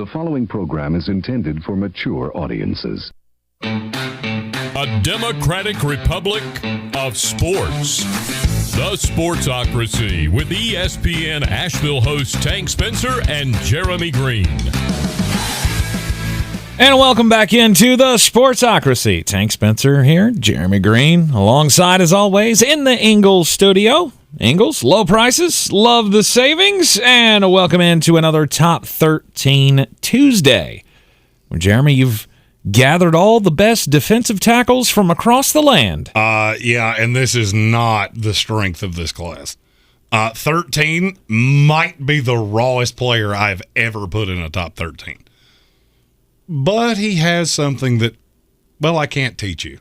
The following program is intended for mature audiences. A democratic republic of sports. The Sportsocracy with ESPN Asheville hosts Tank Spencer and Jeremy Greene. And welcome back into the Sportsocracy. Tank Spencer here, Jeremy Greene, alongside as always in the Ingles studio. Ingles, low prices, love the savings, and welcome into another Top 13 Tuesday. Well, Jeremy, you've gathered all the best defensive tackles from across the land. Yeah, and this is not the strength of this class. 13 might be the rawest player I've ever put in a top 13. But he has something that, well, I can't teach you.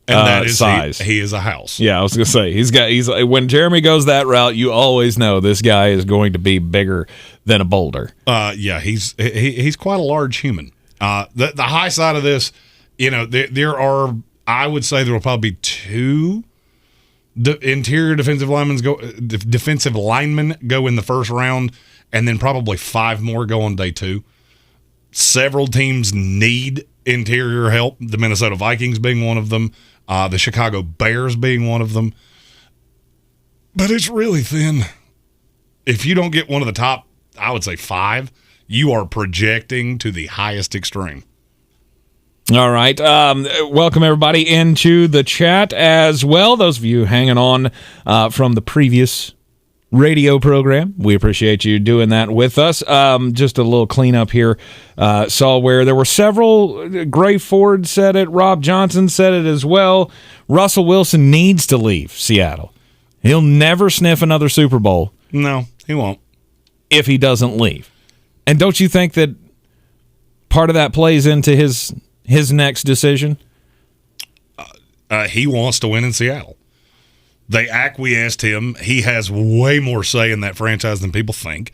And that is size. He is a house. Yeah, I was going to say, he's when Jeremy goes that route, you always know this guy is going to be bigger than a boulder. Yeah, he's quite a large human. The high side of this, there are, I would say there will probably be two interior defensive linemen go in the first round, and then probably 5 more go on day 2. Several teams need interior help, the Minnesota Vikings being one of them, the Chicago Bears being one of them. But it's really thin. If you don't get one of the top, I would say 5, you are projecting to the highest extreme. All right. Welcome, everybody, into the chat as well. Those of you hanging on from the previous radio program, we appreciate you doing that with us. Just a little cleanup here. Saw where there were several. Gray Ford said it. Rob Johnson said it as well. Russell Wilson needs to leave Seattle. He'll never sniff another Super Bowl. No, he won't. If he doesn't leave. And don't you think that part of that plays into his next decision? He wants to win in Seattle. They acquiesced him. He has way more say in that franchise than people think,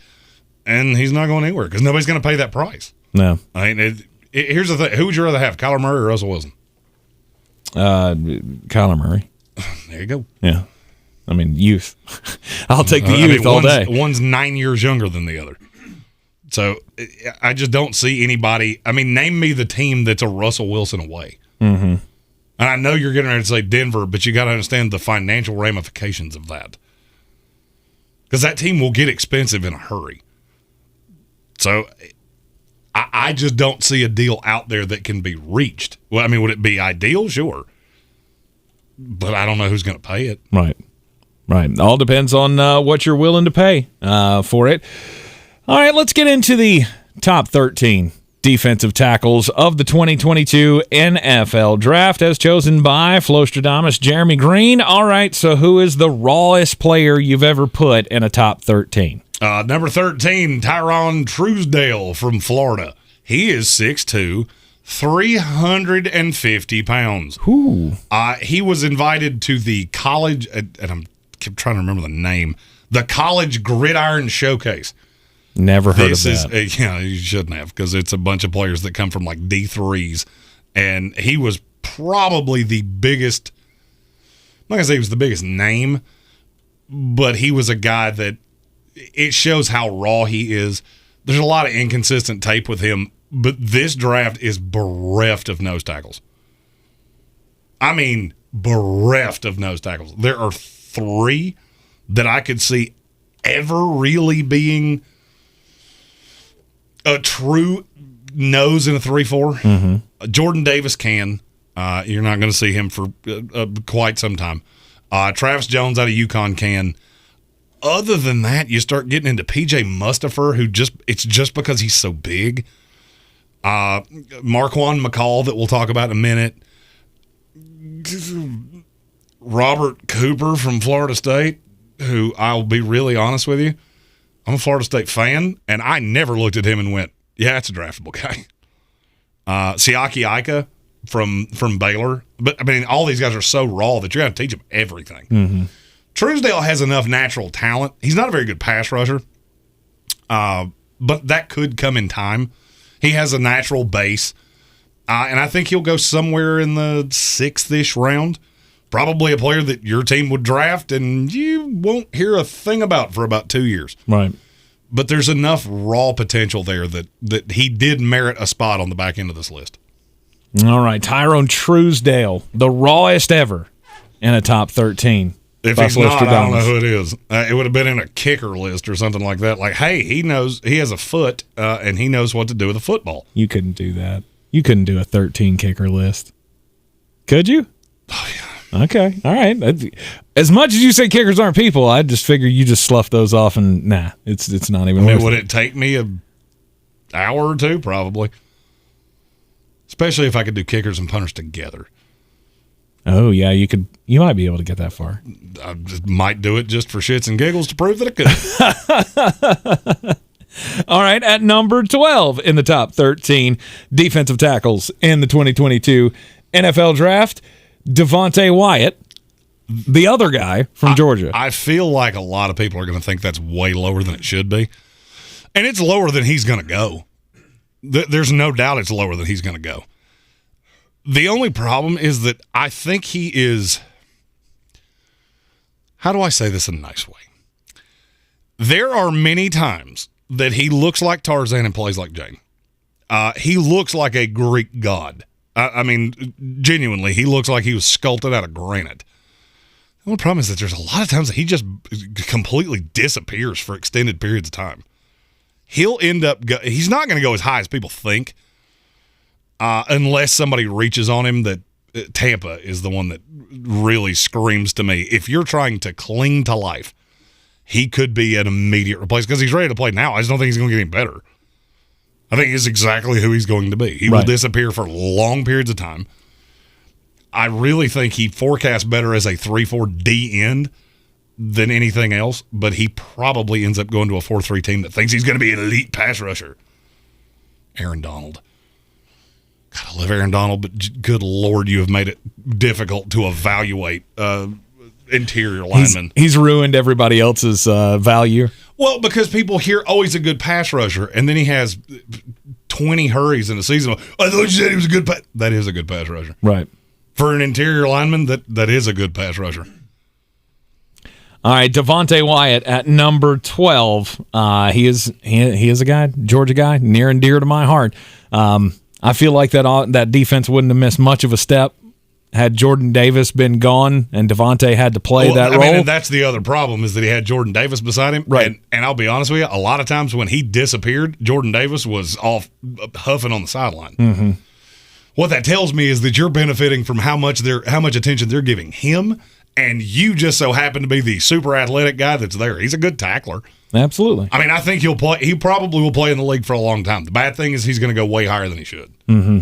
and he's not going anywhere because nobody's going to pay that price. No. I mean, here's the thing. Who would you rather have, Kyler Murray or Russell Wilson? Kyler Murray. There you go. Yeah. I mean, youth. I'll take the youth all day. One's 9 years younger than the other. So I just don't see anybody. I mean, name me the team that's a Russell Wilson away. Mm-hmm. And I know you're getting ready to say Denver, but you got to understand the financial ramifications of that. Because that team will get expensive in a hurry. So I just don't see a deal out there that can be reached. Well, I mean, would it be ideal? Sure. But I don't know who's going to pay it. Right. All depends on what you're willing to pay for it. All right, let's get into the top 13 defensive tackles of the 2022 NFL Draft as chosen by Flostradamus Jeremy Greene. All right, so who is the rawest player you've ever put in a top 13? Number 13, Tyron Truesdale from Florida. He is 6'2", 350 pounds. Ooh. He was invited to the college, and I'm trying to remember the name, the College Gridiron Showcase. Never heard of that. Yeah, you shouldn't have, because it's a bunch of players that come from like D3s, and he was probably the biggest. I'm not gonna say he was the biggest name, but he was a guy that it shows how raw he is. There's a lot of inconsistent tape with him, but this draft is bereft of nose tackles. I mean, bereft of nose tackles. There are 3 that I could see ever really being a true nose in a 3-4. Mm-hmm. Jordan Davis can. You're not going to see him for quite some time. Travis Jones out of UConn can. Other than that, you start getting into P.J. Mustipher, it's just because he's so big. Marquand McCall that we'll talk about in a minute. Robert Cooper from Florida State, who I'll be really honest with you, I'm a Florida State fan, and I never looked at him and went, yeah, it's a draftable guy. Siaki Ika from Baylor. But, I mean, all these guys are so raw that you're going to teach them everything. Mm-hmm. Truesdale has enough natural talent. He's not a very good pass rusher, but that could come in time. He has a natural base, and I think he'll go somewhere in the 6th-ish round. Probably a player that your team would draft, and you won't hear a thing about for about 2 years. Right. but there's enough raw potential there that he did merit a spot on the back end of this list. All right, Tyrone Truesdale, the rawest ever in a top 13. If he's not, I don't know who it is. It would have been in a kicker list or something like that. Like, hey, he knows, he has a foot, and he knows what to do with a football. You couldn't do that. You couldn't do a 13 kicker list. Could you? Oh, yeah. Okay, all right. As much as you say kickers aren't people, I just figure you just slough those off and it's not even worth it. Would it take me an hour or two? Probably. Especially if I could do kickers and punters together. Oh, yeah, you might be able to get that far. I just might do it just for shits and giggles to prove that I could. All right, at number 12 in the top 13 defensive tackles in the 2022 NFL Draft, Devontae Wyatt, the other guy from Georgia. I feel like a lot of people are going to think that's way lower than it should be. And it's lower than he's going to go. There's no doubt it's lower than he's going to go. The only problem is that I think he is, how do I say this in a nice way? There are many times that he looks like Tarzan and plays like Jane. He looks like a Greek god. I mean, genuinely, he looks like he was sculpted out of granite. The only problem is that there's a lot of times that he just completely disappears for extended periods of time. He'll end up he's not going to go as high as people think unless somebody reaches on him. That Tampa is the one that really screams to me. If you're trying to cling to life, he could be an immediate replacement because he's ready to play now. I just don't think he's going to get any better. I think he's exactly who he's going to be. He will disappear for long periods of time. I really think he forecasts better as a 3-4 D end than anything else, but he probably ends up going to a 4-3 team that thinks he's going to be an elite pass rusher. Aaron Donald. God, I love Aaron Donald, but good Lord, you have made it difficult to evaluate interior linemen. He's ruined everybody else's value. Well, because people hear, oh, he's a good pass rusher, and then he has 20 hurries in a season. I thought you said he was a good pass. That is a good pass rusher. Right. For an interior lineman, that is a good pass rusher. All right, Devontae Wyatt at number 12. He is a guy, Georgia guy, near and dear to my heart. I feel like that defense wouldn't have missed much of a step had Jordan Davis been gone and Devontae had to play that role. And that's the other problem is that he had Jordan Davis beside him. Right. And I'll be honest with you, a lot of times when he disappeared, Jordan Davis was off huffing on the sideline. Mm-hmm. What that tells me is that you're benefiting from how much attention they're giving him, and you just so happen to be the super athletic guy that's there. He's a good tackler. Absolutely. I mean, I think he'll play. He probably will play in the league for a long time. The bad thing is he's going to go way higher than he should. Mm-hmm.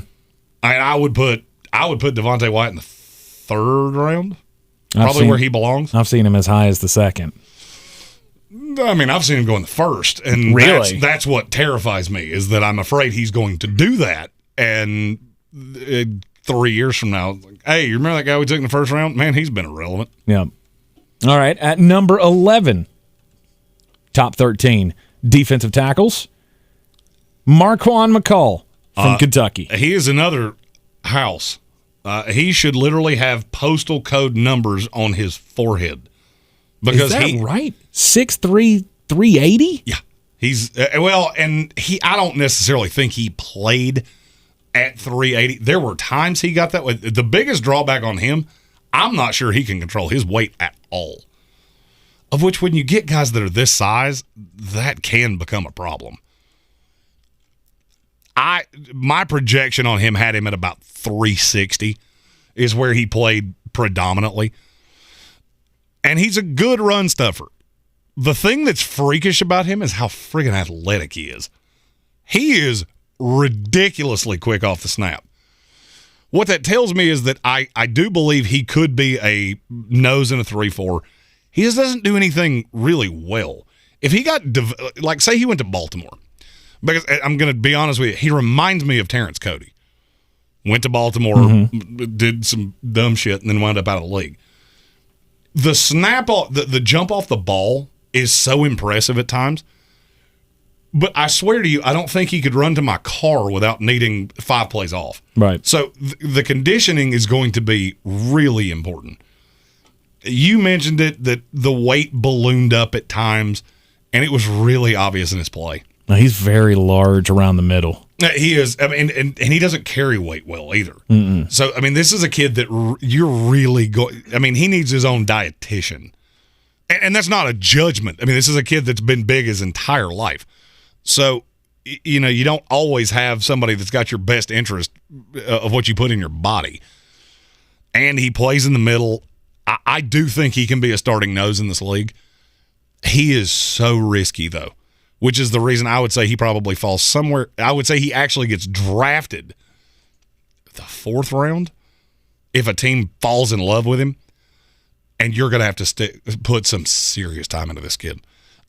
I would put Devontae Wyatt in the 3rd round, probably where he belongs. I've seen him as high as the 2nd. I mean, I've seen him go in the 1st, and really, that's what terrifies me is that I'm afraid he's going to do that, and 3 years from now, like, hey, you remember that guy we took in the 1st round? Man, he's been irrelevant. Yeah. All right, at number 11, top 13 defensive tackles, Marquan McCall from Kentucky. He is another house. He should literally have postal code numbers on his forehead. Because is that right? 6'3", 380? Yeah. He's and I don't necessarily think he played at 380. There were times he got that way. The biggest drawback on him, I'm not sure he can control his weight at all. Of which, when you get guys that are this size, that can become a problem. My projection on him had him at about 360 is where he played predominantly. And he's a good run stuffer. The thing that's freakish about him is how friggin' athletic he is. He is ridiculously quick off the snap. What that tells me is that I do believe he could be a nose in a 3-4. He just doesn't do anything really well. If he got, like, say he went to Baltimore, because I'm going to be honest with you, he reminds me of Terrence Cody. Went to Baltimore, did some dumb shit, and then wound up out of the league. The snap, the jump off the ball is so impressive at times. But I swear to you, I don't think he could run to my car without needing 5 plays off. Right. So the conditioning is going to be really important. You mentioned it, that the weight ballooned up at times, and it was really obvious in his play. Now, he's very large around the middle. He is. I mean, and he doesn't carry weight well either. Mm-mm. So, I mean, this is a kid that you're really going. I mean, he needs his own dietitian. And that's not a judgment. I mean, this is a kid that's been big his entire life. So, you know, you don't always have somebody that's got your best interest of what you put in your body. And he plays in the middle. I do think he can be a starting nose in this league. He is so risky, though, which is the reason I would say he probably falls somewhere. I would say he actually gets drafted the 4th round if a team falls in love with him. And you're going to have to put some serious time into this kid.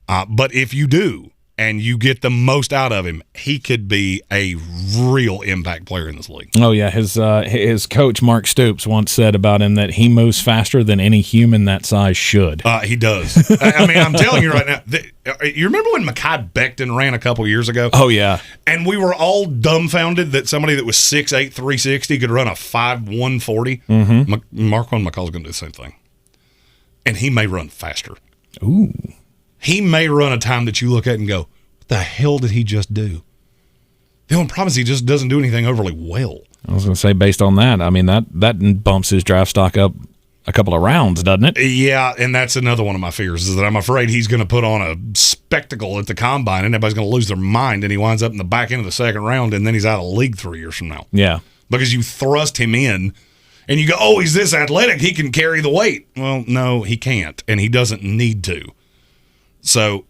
But if you do, and you get the most out of him, he could be a real impact player in this league. Oh, yeah. His coach, Mark Stoops, once said about him that he moves faster than any human that size should. He does. I mean, I'm telling you right now, you remember when Mekhi Becton ran a couple years ago? Oh, yeah. And we were all dumbfounded that somebody that was 6'8", 360 could run a 5'1", 40. Mm-hmm. Marquand McCall's going to do the same thing. And he may run faster. Ooh. He may run a time that you look at and go, what the hell did he just do? The only problem is he just doesn't do anything overly well. I was going to say, based on that, I mean, that bumps his draft stock up a couple of rounds, doesn't it? Yeah, and that's another one of my fears, is that I'm afraid he's going to put on a spectacle at the combine and everybody's going to lose their mind and he winds up in the back end of the 2nd round and then he's out of the league 3 years from now. Yeah. Because you thrust him in and you go, oh, he's this athletic, he can carry the weight. Well, no, he can't, and he doesn't need to. So,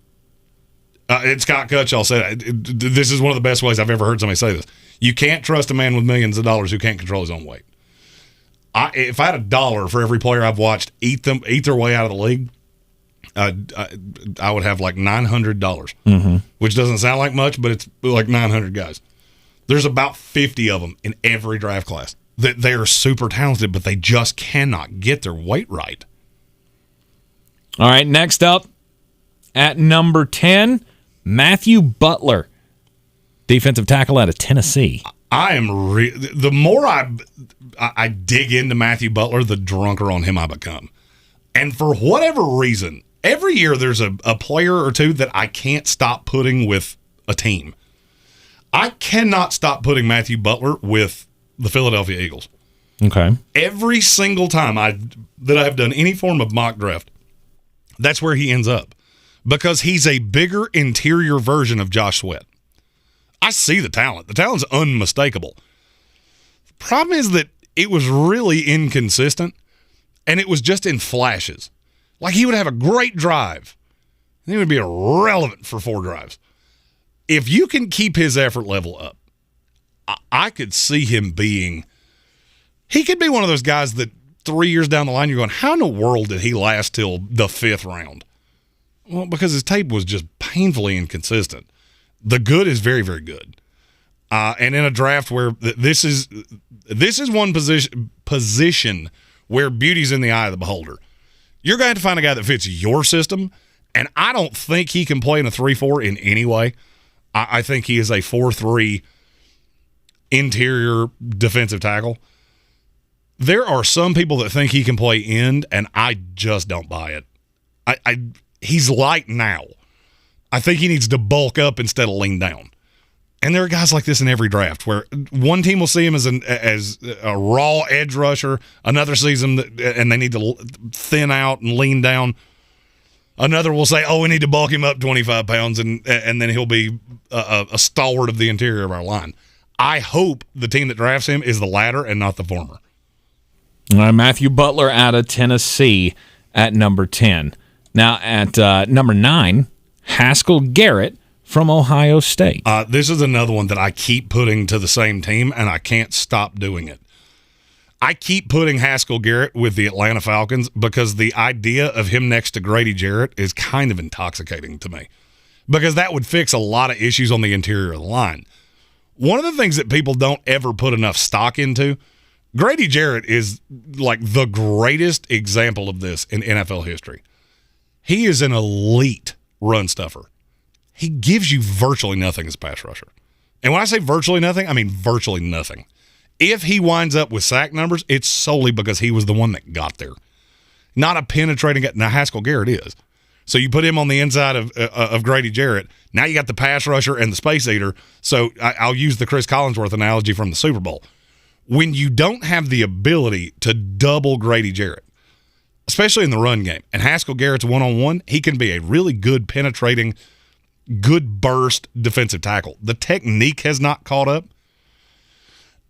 Scott Cutshall said, this is one of the best ways I've ever heard somebody say this. You can't trust a man with millions of dollars who can't control his own weight. If I had $1 for every player I've watched eat their way out of the league, I would have like $900, which doesn't sound like much, but it's like 900 guys. There's about 50 of them in every draft class. They are super talented, but they just cannot get their weight right. All right, next up at number 10, Matthew Butler, defensive tackle out of Tennessee. I am the more I dig into Matthew Butler, the drunker on him I become. And for whatever reason, every year there's a player or two that I can't stop putting with a team. I cannot stop putting Matthew Butler with the Philadelphia Eagles. Okay. Every single time that I've done any form of mock draft, that's where he ends up. Because he's a bigger interior version of Josh Sweat. I see the talent. The talent's unmistakable. The problem is that it was really inconsistent, and it was just in flashes. Like he would have a great drive, and he would be irrelevant for 4 drives. If you can keep his effort level up, I could see him being – he could be one of those guys that 3 years down the line you're going, how in the world did he last till the 5th round? Well, because his tape was just painfully inconsistent. The good is very, very good. And in a draft where this is one position where beauty's in the eye of the beholder. You're going to have to find a guy that fits your system, and I don't think he can play in a 3-4 in any way. I think he is a 4-3 interior defensive tackle. There are some people that think he can play end, and I just don't buy it. He's light now. I think he needs to bulk up instead of lean down. And there are guys like this in every draft where one team will see him as a raw edge rusher, another sees him and they need to thin out and lean down. Another will say, oh, we need to bulk him up 25 pounds, and then he'll be a stalwart of the interior of our line. I hope the team that drafts him is the latter and not the former. Matthew Butler out of Tennessee at number 10. Now at number 9, Haskell Garrett from Ohio State. This is another one that I keep putting to the same team, and I can't stop doing it. I keep putting Haskell Garrett with the Atlanta Falcons because the idea of him next to Grady Jarrett is kind of intoxicating to me, because that would fix a lot of issues on the interior of the line. One of the things that people don't ever put enough stock into, Grady Jarrett is like the greatest example of this in NFL history. He is an elite run stuffer. He gives you virtually nothing as a pass rusher. And when I say virtually nothing, I mean virtually nothing. If he winds up with sack numbers, it's solely because he was the one that got there. Not a penetrating – now, Haskell Garrett is. So you put him on the inside of Grady Jarrett. Now you got the pass rusher and the space eater. So I'll use the Chris Collinsworth analogy from the Super Bowl. When you don't have the ability to double Grady Jarrett, especially in the run game, and Haskell Garrett's one-on-one, he can be a really good penetrating, good burst defensive tackle. The technique has not caught up.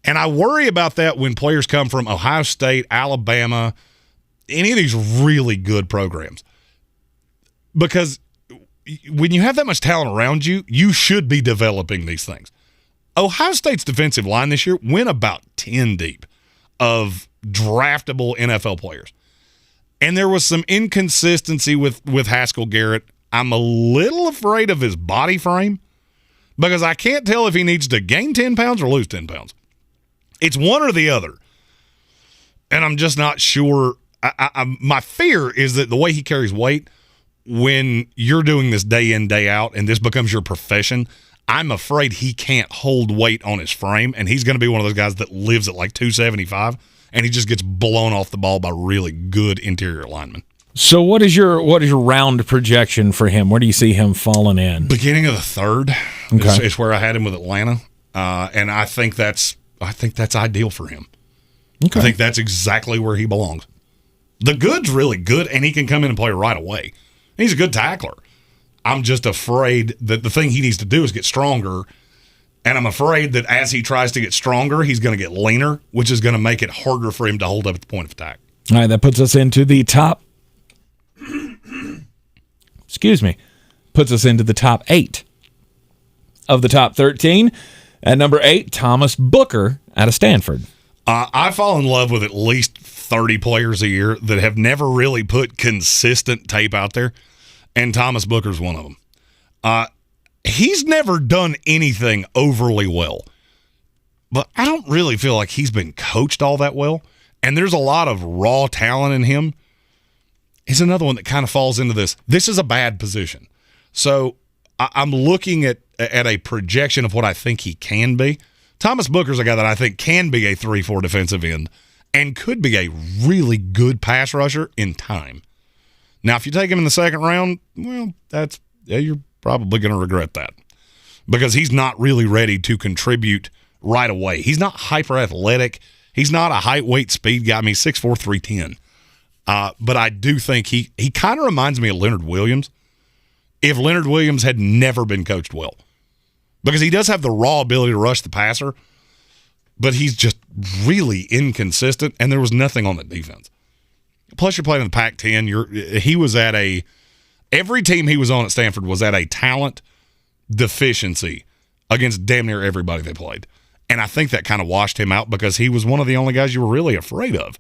And I worry about that when players come from Ohio State, Alabama, any of these really good programs. Because when you have that much talent around you, you should be developing these things. Ohio State's defensive line this year went about 10 deep of draftable NFL players. And there was some inconsistency with Haskell Garrett. I'm a little afraid of his body frame because I can't tell if he needs to gain 10 pounds or lose 10 pounds. It's one or the other. And I'm just not sure. My fear is that the way he carries weight, when you're doing this day in, day out, and this becomes your profession, I'm afraid he can't hold weight on his frame, and he's going to be one of those guys that lives at like 275, and he just gets blown off the ball by really good interior linemen. So what is your round projection for him? Where do you see him falling in? Beginning of the third is where I had him with Atlanta, and I think that's ideal for him. Okay. I think that's exactly where he belongs. The good's really good, and he can come in and play right away. He's a good tackler. I'm just afraid that the thing he needs to do is get stronger, and I'm afraid that as he tries to get stronger, he's going to get leaner, which is going to make it harder for him to hold up at the point of attack. All right, that puts us into the top puts us into the top 8 of the top 13. At number 8, Thomas Booker out of Stanford. I fall in love with at least 30 players a year that have never really put consistent tape out there, and Thomas Booker's one of them. He's never done anything overly well, but I don't really feel like he's been coached all that well, and there's a lot of raw talent in him. He's another one that kind of falls into this. This is a bad position. So I'm looking at a projection of what I think he can be. Thomas Booker's a guy that I think can be a 3-4 defensive end and could be a really good pass rusher in time. Now, if you take him in the second round, well, you're probably going to regret that because he's not really ready to contribute right away. He's not hyper athletic. He's not a height, weight, speed guy. I mean, 6'4", 310. But I do think he kind of reminds me of Leonard Williams if Leonard Williams had never been coached well. Because he does have the raw ability to rush the passer, but he's just really inconsistent, and there was nothing on the defense. Plus, you're playing in the Pac-10. He was at every team he was on at Stanford was at a talent deficiency against damn near everybody they played. And I think that kind of washed him out because he was one of the only guys you were really afraid of.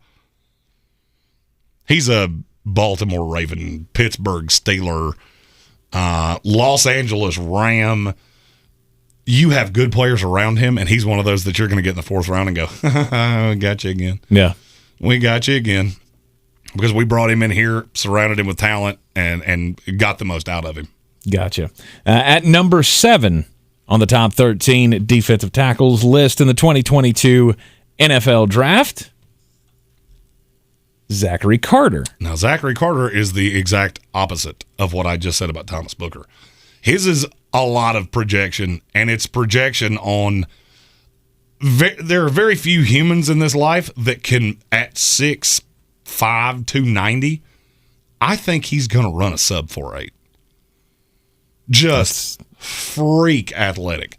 He's a Baltimore Raven, Pittsburgh Steeler, Los Angeles Ram. You have good players around him, and he's one of those that you're going to get in the fourth round and go, we got you again. Yeah. We got you again. Because we brought him in here, surrounded him with talent, and got the most out of him. Gotcha. At number 7 on the top 13 defensive tackles list in the 2022 NFL Draft, Zachary Carter. Now, Zachary Carter is the exact opposite of what I just said about Thomas Booker. His is a lot of projection, and it's projection on there are very few humans in this life that can, at 6'5", 290, I think he's going to run a sub 4.8. Just freak athletic.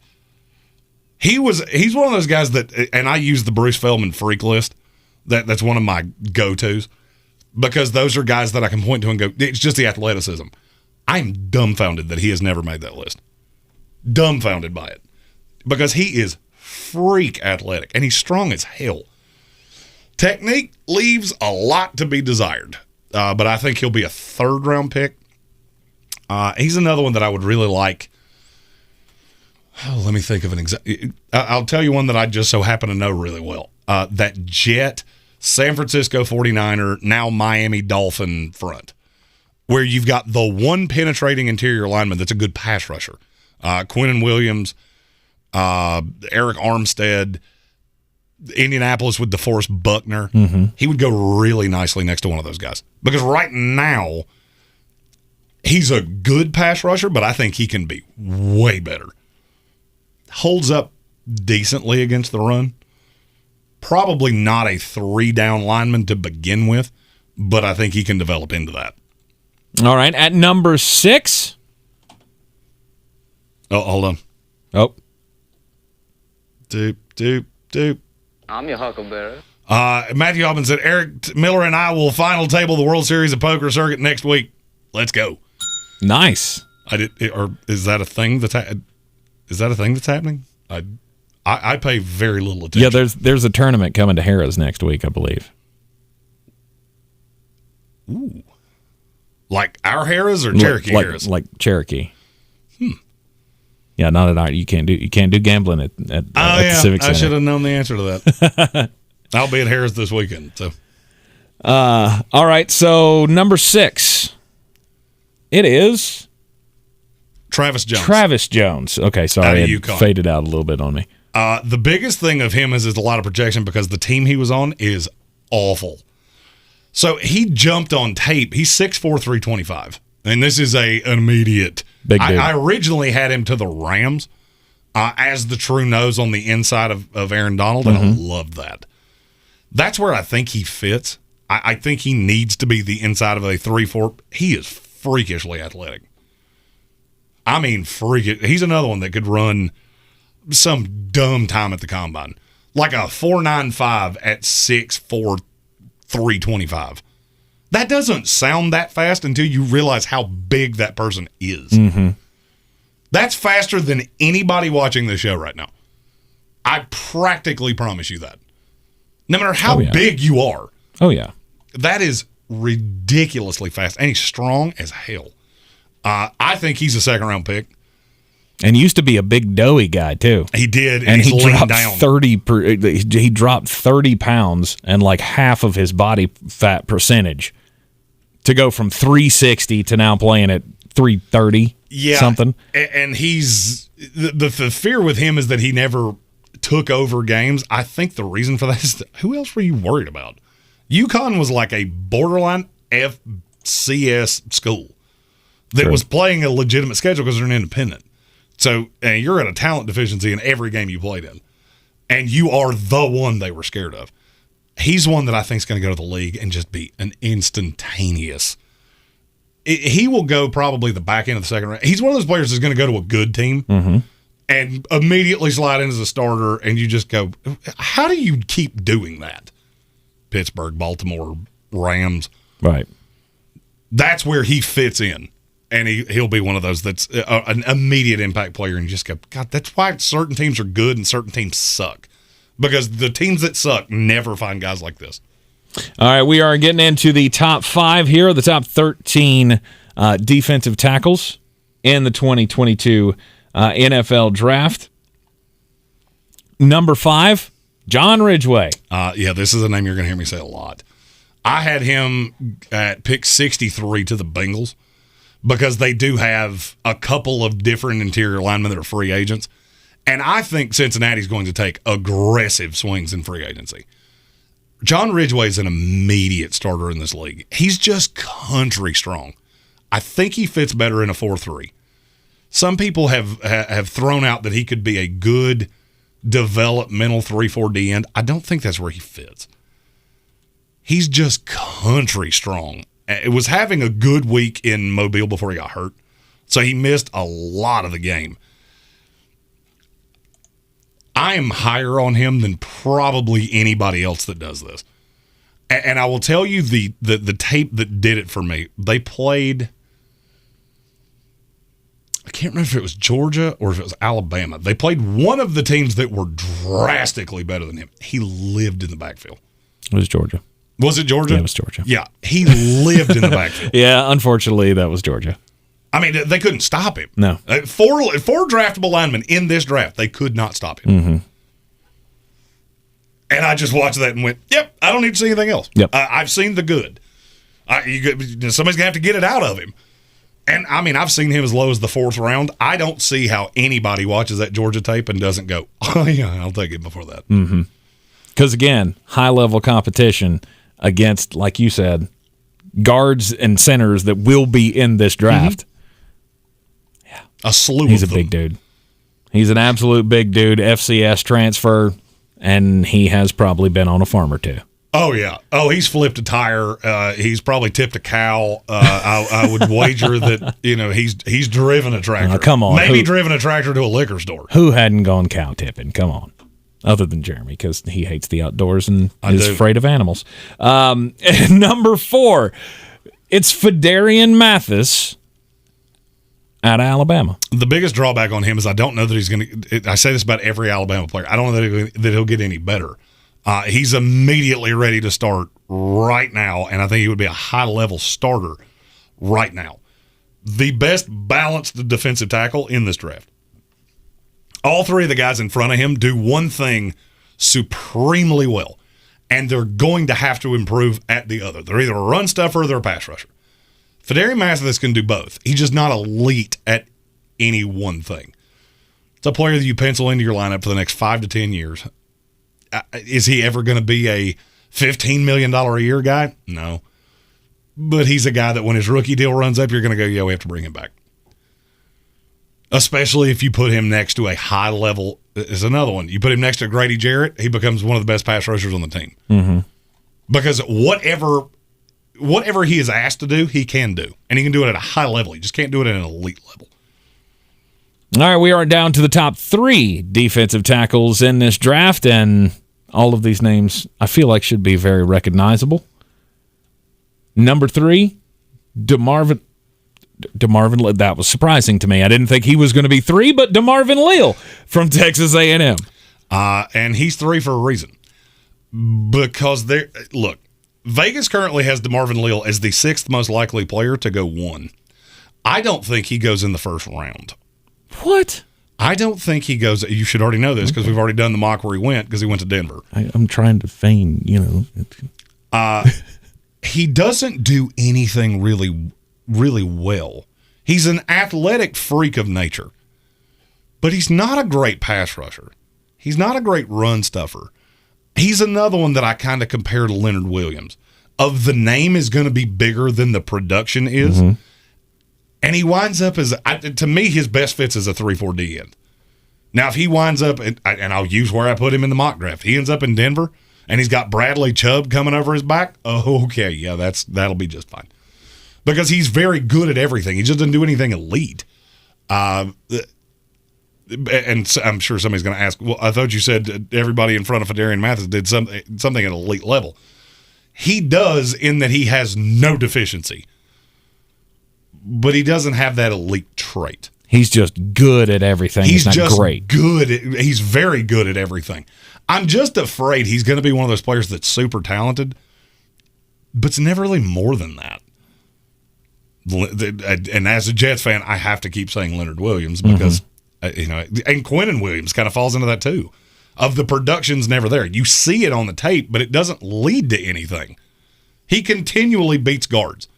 He's one of those guys that, and I use the Bruce Feldman freak list. That's one of my go-tos because those are guys that I can point to and go, it's just the athleticism. I'm dumbfounded that he has never made that list. Dumbfounded by it because he is freak athletic and he's strong as hell. Technique leaves a lot to be desired, but I think he'll be a third-round pick. He's another one that I would really like. Oh, let me think of an example. I'll tell you one that I just so happen to know really well. That Jet, San Francisco 49er, now Miami Dolphin front, where you've got the one penetrating interior lineman that's a good pass rusher. Quinnen Williams, Eric Armstead, Indianapolis with DeForest Buckner. Mm-hmm. He would go really nicely next to one of those guys. Because right now, He's a good pass rusher, but I think he can be way better. Holds up decently against the run. Probably not a 3-down lineman to begin with, but I think he can develop into that. All right, at number 6. Oh, hold on. Oh. Doop. I'm your huckleberry. Matthew Hoffman said, Eric Miller and I will final table the World Series of Poker circuit next week. Let's go. Nice. Or is that a thing that's happening? I pay very little attention. Yeah, there's a tournament coming to Harrah's next week, I believe. Ooh. Like our Harrah's or Cherokee Harrah's? Like Cherokee. Yeah, not at our. You can't do gambling at the Civic Center. I should have known the answer to that. I'll be at Harrah's this weekend. So, all right. So number 6, it is Travis Jones. Travis Jones. Okay, sorry, it faded out a little bit on me. The biggest thing of him is a lot of projection because the team he was on is awful. So he jumped on tape. He's 6'4", 325. And this is an immediate. Big dude. I originally had him to the Rams as the true nose on the inside of Aaron Donald, and I loved that. That's where I think he fits. I think he needs to be the inside of a 3-4. He is freakishly athletic. I mean, freakish. He's another one that could run some dumb time at the combine. Like a 4.95 at 6'4", 325. That doesn't sound that fast until you realize how big that person is. Mm-hmm. That's faster than anybody watching this show right now. I practically promise you that. No matter how big you are. Oh, yeah. That is ridiculously fast. And he's strong as hell. I think he's a second-round pick. And used to be a big doughy guy too. He did, and he dropped down 30. He dropped 30 pounds and like half of his body fat percentage to go from 360 to now playing at 330. Something. And he's the fear with him is that he never took over games. I think the reason for that is who else were you worried about? UConn was like a borderline FCS school that was playing a legitimate schedule because they're an independent. So you're at a talent deficiency in every game you played in. And you are the one they were scared of. He's one that I think is going to go to the league and just be an instantaneous. He will go probably the back end of the second round. He's one of those players that's going to go to a good team and immediately slide in as a starter, and you just go, how do you keep doing that? Pittsburgh, Baltimore, Rams. Right. That's where he fits in. And he'll be one of those that's an immediate impact player. And you just go, God, that's why certain teams are good and certain teams suck. Because the teams that suck never find guys like this. All right, we are getting into the top 5 here, the top 13 defensive tackles in the 2022 NFL Draft. Number 5, John Ridgeway. Yeah, this is a name you're going to hear me say a lot. I had him at pick 63 to the Bengals. Because they do have a couple of different interior linemen that are free agents. And I think Cincinnati's going to take aggressive swings in free agency. John Ridgeway is an immediate starter in this league. He's just country strong. I think he fits better in a 4-3. Some people have thrown out that he could be a good developmental 3-4 D end. I don't think that's where he fits. He's just country strong. It was having a good week in Mobile before he got hurt, so he missed a lot of the game. I am higher on him than probably anybody else that does this. And I will tell you the tape that did it for me. They played, I can't remember if it was Georgia or if it was Alabama. They played one of the teams that were drastically better than him. He lived in the backfield. It was Georgia. Was it Georgia? Yeah, it was Georgia. Yeah, he lived in the backfield. Yeah, unfortunately, that was Georgia. I mean, they couldn't stop him. No. 4 draftable linemen in this draft, they could not stop him. Mm-hmm. And I just watched that and went, yep, I don't need to see anything else. Yep. I've seen the good. Somebody's going to have to get it out of him. And, I mean, I've seen him as low as the 4th round. I don't see how anybody watches that Georgia tape and doesn't go, oh, yeah, I'll take it before that. Because, again, high-level competition against, like you said, guards and centers that will be in this draft. Yeah, a slew. He's a big dude. He's an absolute big dude. FCS transfer, and he has probably been on a farm or two. Oh, yeah. Oh, he's flipped a tire. He's probably tipped a cow. I would wager that, he's driven a tractor. Come on. Maybe driven a tractor to a liquor store. Who hadn't gone cow tipping? Come on. Other than Jeremy, because he hates the outdoors and is afraid of animals. Number 4, it's Fedarian Mathis out of Alabama. The biggest drawback on him is I don't know that he's going to – I say this about every Alabama player. I don't know that he'll get any better. He's immediately ready to start right now, and I think he would be a high-level starter right now. The best balanced defensive tackle in this draft. All 3 of the guys in front of him do one thing supremely well, and they're going to have to improve at the other. They're either a run stuffer or they're a pass rusher. Fedarian Mathis can do both. He's just not elite at any one thing. It's a player that you pencil into your lineup for the next 5 to 10 years. Is he ever going to be a $15 million a year guy? No. But he's a guy that when his rookie deal runs up, you're going to go, yeah, we have to bring him back. Especially if you put him next to a high level. Is another one. You put him next to Grady Jarrett, he becomes one of the best pass rushers on the team. Mm-hmm. Because whatever he is asked to do, he can do. And he can do it at a high level. He just can't do it at an elite level. All right, we are down to the top 3 defensive tackles in this draft, and all of these names I feel like should be very recognizable. Number 3, DeMarvin. That was surprising to me. I didn't think he was going to be 3, but DeMarvin Leal from Texas A&M. And he's 3 for a reason. Because Vegas currently has DeMarvin Leal as the 6th most likely player to go 1. I don't think he goes in the first round. What? I don't think he goes. You should already know this because we've already done the mock where he went because he went to Denver. I'm trying to feign, He doesn't do anything really, really well. He's an athletic freak of nature, but he's not a great pass rusher. He's not a great run stuffer. He's another one that I kind of compare to Leonard Williams. Of the name is going to be bigger than the production is. Mm-hmm. And he winds up as, to me, his best fits as a 3-4 D end. Now, if he winds up, and I'll use where I put him in the mock draft, he ends up in Denver, and he's got Bradley Chubb coming over his back, okay, yeah, that'll be just fine. Because he's very good at everything. He just doesn't do anything elite. And I'm sure somebody's going to ask, well, I thought you said everybody in front of Fedarian Mathis did something at an elite level. He does in that he has no deficiency. But he doesn't have that elite trait. He's just good at everything. He's not just great. He's very good at everything. I'm just afraid he's going to be one of those players that's super talented, but it's never really more than that. And as a Jets fan, I have to keep saying Leonard Williams because, and Quinnen Williams kind of falls into that too. Of the production's never there. You see it on the tape, but it doesn't lead to anything. He continually beats guards.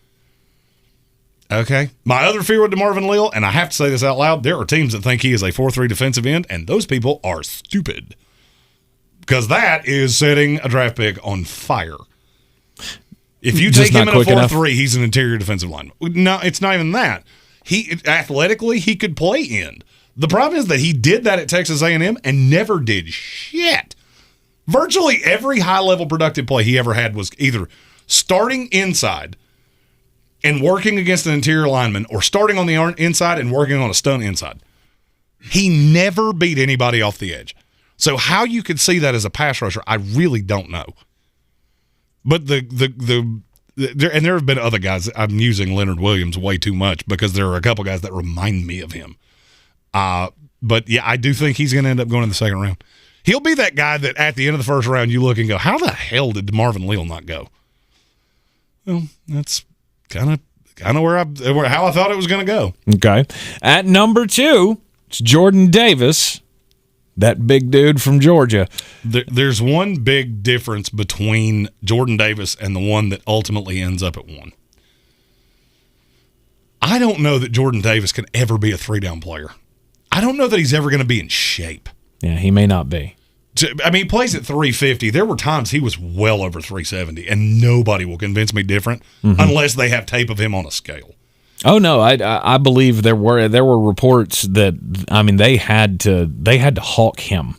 Okay. My other fear with DeMarvin Leal, and I have to say this out loud, there are teams that think he is a 4-3 defensive end, and those people are stupid. Because that is setting a draft pick on fire. If you take him in a 4-3, he's an interior defensive lineman. No, it's not even that. Athletically, he could play end. The problem is that he did that at Texas A&M and never did shit. Virtually every high-level productive play he ever had was either starting inside and working against an interior lineman, or starting on the inside and working on a stunt inside. He never beat anybody off the edge. So how you could see that as a pass rusher, I really don't know. But there have been other guys. I'm using Leonard Williams way too much because there are a couple guys that remind me of him. But yeah, I do think he's going to end up going in the second round. He'll be that guy that at the end of the first round you look and go, how the hell did DeMarvin Leal not go? Well, that's kind of how I thought it was going to go. Okay. At number 2, it's Jordan Davis, that big dude from Georgia. There's one big difference between Jordan Davis and the one that ultimately ends up at 1. I don't know that Jordan Davis can ever be a 3-down player. I don't know that he's ever going to be in shape. Yeah, he may not be. I mean, he plays at 350. There were times he was well over 370, and nobody will convince me different unless they have tape of him on a scale. Oh no, I believe there were reports that they had to hawk him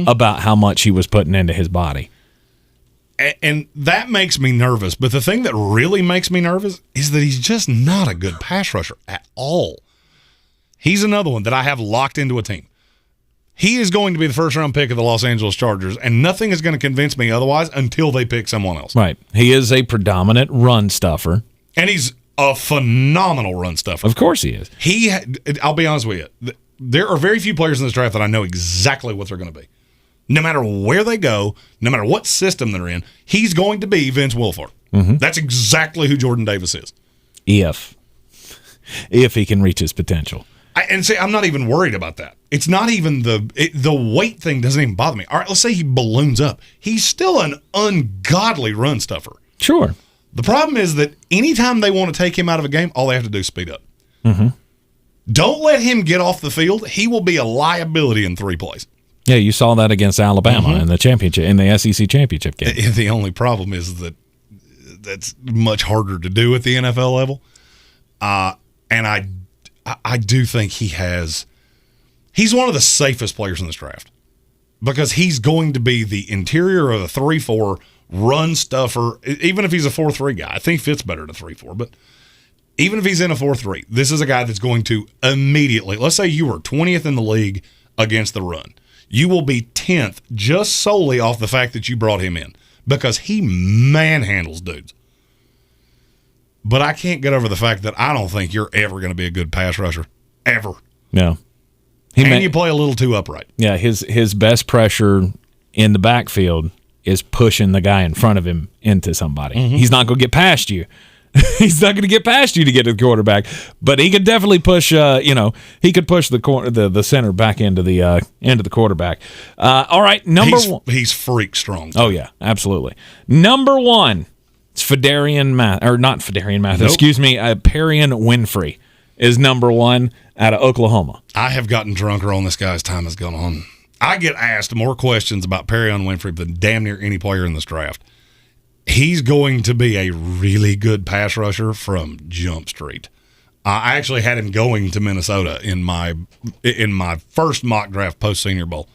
about how much he was putting into his body. And that makes me nervous. But the thing that really makes me nervous is that he's just not a good pass rusher at all. He's another one that I have locked into a team. He is going to be the first-round pick of the Los Angeles Chargers, and nothing is going to convince me otherwise until they pick someone else. Right. He is a predominant run stuffer. And he's a phenomenal run stuffer. Of course he is. I'll be honest with you. There are very few players in this draft that I know exactly what they're going to be. No matter where they go, no matter what system they're in, he's going to be Vince Wilfork. That's exactly who Jordan Davis is. If he can reach his potential. I'm not even worried about that. It's not even the weight thing doesn't even bother me. All right, let's say he balloons up. He's still an ungodly run stuffer. Sure. The problem is that anytime they want to take him out of a game, all they have to do is speed up. Don't let him get off the field. He will be a liability in 3 plays. Yeah, you saw that against Alabama in the SEC championship game. The only problem is that that's much harder to do at the NFL level. And I do think he's one of the safest players in this draft because he's going to be the interior of a 3-4 run stuffer. Even if he's a 4-3 guy, I think fits better to 3-4. But even if he's in a 4-3, this is a guy that's going to immediately, let's say you were 20th in the league against the run. You will be 10th just solely off the fact that you brought him in because he manhandles dudes. But I can't get over the fact that I don't think you're ever going to be a good pass rusher. Ever. No. You play a little too upright. Yeah, his best pressure in the backfield is pushing the guy in front of him into somebody. He's not going to get past you. He's not going to get past you to get to the quarterback, but he could definitely push. He could push the center back into the quarterback. All right, number one. He's freak strong. Oh yeah, absolutely. Number one, it's not Fedarian Mathis. Nope. Excuse me, Perrion Winfrey is number one out of Oklahoma. I have gotten drunker on this guy as time has gone on. I get asked more questions about Perrion Winfrey than damn near any player in this draft. He's going to be a really good pass rusher from Jump Street. I actually had him going to Minnesota in my first mock draft post Senior Bowl.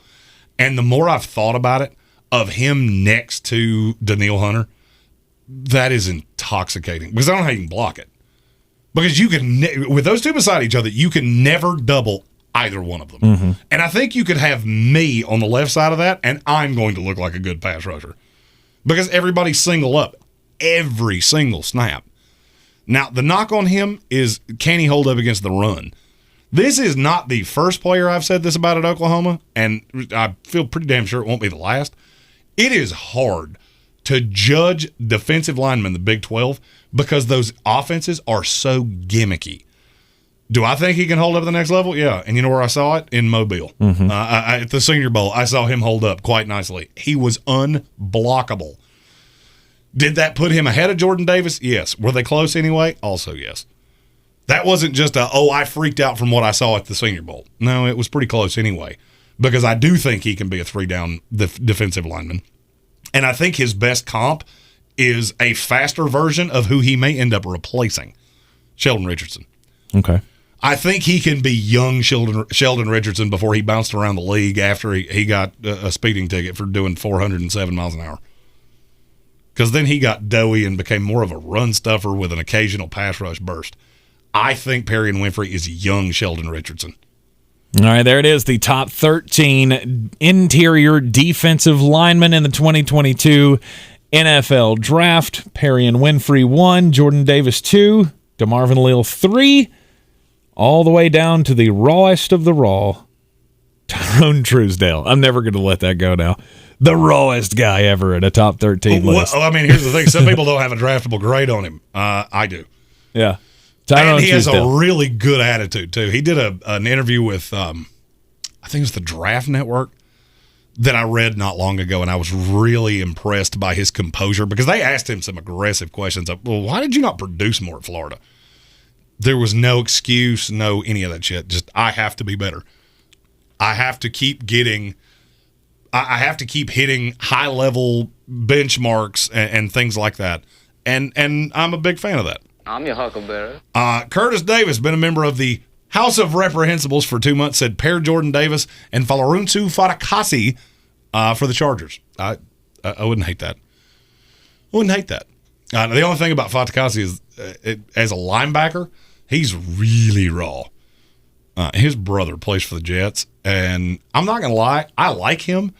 And the more I've thought about it, of him next to Daniil Hunter, that is intoxicating because I don't know how you can block it. Because you can, with those two beside each other, you can never double either one of them. And I think you could have me on the left side of that, and I'm going to look like a good pass rusher. Because everybody's single up every single snap. Now, the knock on him is, can he hold up against the run? This is not the first player I've said this about at Oklahoma, and I feel pretty damn sure it won't be the last. It is hard to judge defensive linemen in the Big 12 because those offenses are so gimmicky. Do I think he can hold up at the next level? Yeah. And you know where I saw it? In Mobile. At the Senior Bowl, I saw him hold up quite nicely. He was unblockable. Did that put him ahead of Jordan Davis? Yes. Were they close anyway? Also, yes. That wasn't just I freaked out from what I saw at the Senior Bowl. No, it was pretty close anyway because I do think he can be a 3-down defensive lineman. And I think his best comp is a faster version of who he may end up replacing, Sheldon Richardson. Okay. I think he can be young Sheldon Richardson before he bounced around the league after he got a speeding ticket for doing 407 miles an hour. Because then he got doughy and became more of a run stuffer with an occasional pass rush burst. I think Perrion Winfrey is young Sheldon Richardson. All right, there it is. The top 13 interior defensive linemen in the 2022 NFL Draft. Perrion Winfrey 1, Jordan Davis 2, DeMarvin Leal 3, all the way down to the rawest of the raw, Tyrone Truesdale. I'm never going to let that go now. The rawest guy ever at a top 13 list. Well, I mean, here's the thing. Some people don't have a draftable grade on him. I do. Yeah. Tyrone and he Truesdale has a really good attitude, too. He did an interview with, I think it was the Draft Network, that I read not long ago, and I was really impressed by his composure because they asked him some aggressive questions. Well, why did you not produce more at Florida? There was no excuse, no any of that shit. Just, I have to be better. I have to keep getting I have to keep hitting high-level benchmarks and things like that. And I'm a big fan of that. I'm your huckleberry. Curtis Davis, been a member of the House of Reprehensibles for 2 months, said pair Jordan Davis and Falarunsu Fatakasi for the Chargers. I wouldn't hate that. The only thing about Fatakasi is, as a linebacker, he's really raw. His brother plays for the Jets, and I'm not going to lie, I like him,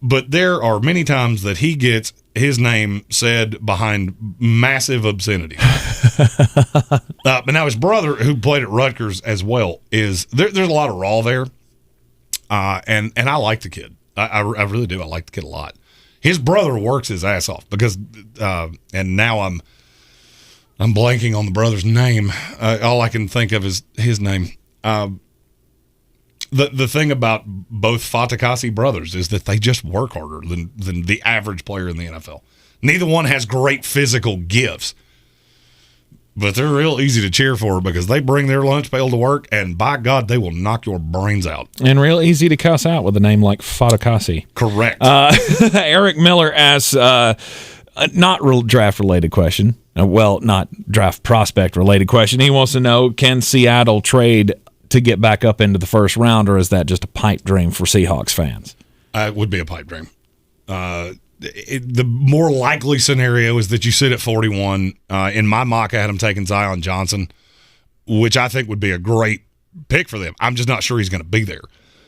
but there are many times that he gets his name said behind massive obscenity. But now his brother, who played at Rutgers as well, there's a lot of raw there, and I like the kid. I really do. I like the kid a lot. His brother works his ass off because, and now I'm blanking on the brother's name. All I can think of is his name. The thing about both Fatakasi brothers is that they just work harder than the average player in the NFL. Neither one has great physical gifts, but they're real easy to cheer for because they bring their lunch pail to work, and by God, they will knock your brains out. And real easy to cuss out with a name like Fatakasi. Correct. Eric Miller asks, not real draft-related question. Well, not draft prospect-related question. He wants to know, can Seattle trade to get back up into the first round, or is that just a pipe dream for Seahawks fans? It would be a pipe dream. The more likely scenario is that you sit at 41. In my mock, I had him taking Zion Johnson, which I think would be a great pick for them. I'm just not sure he's going to be there.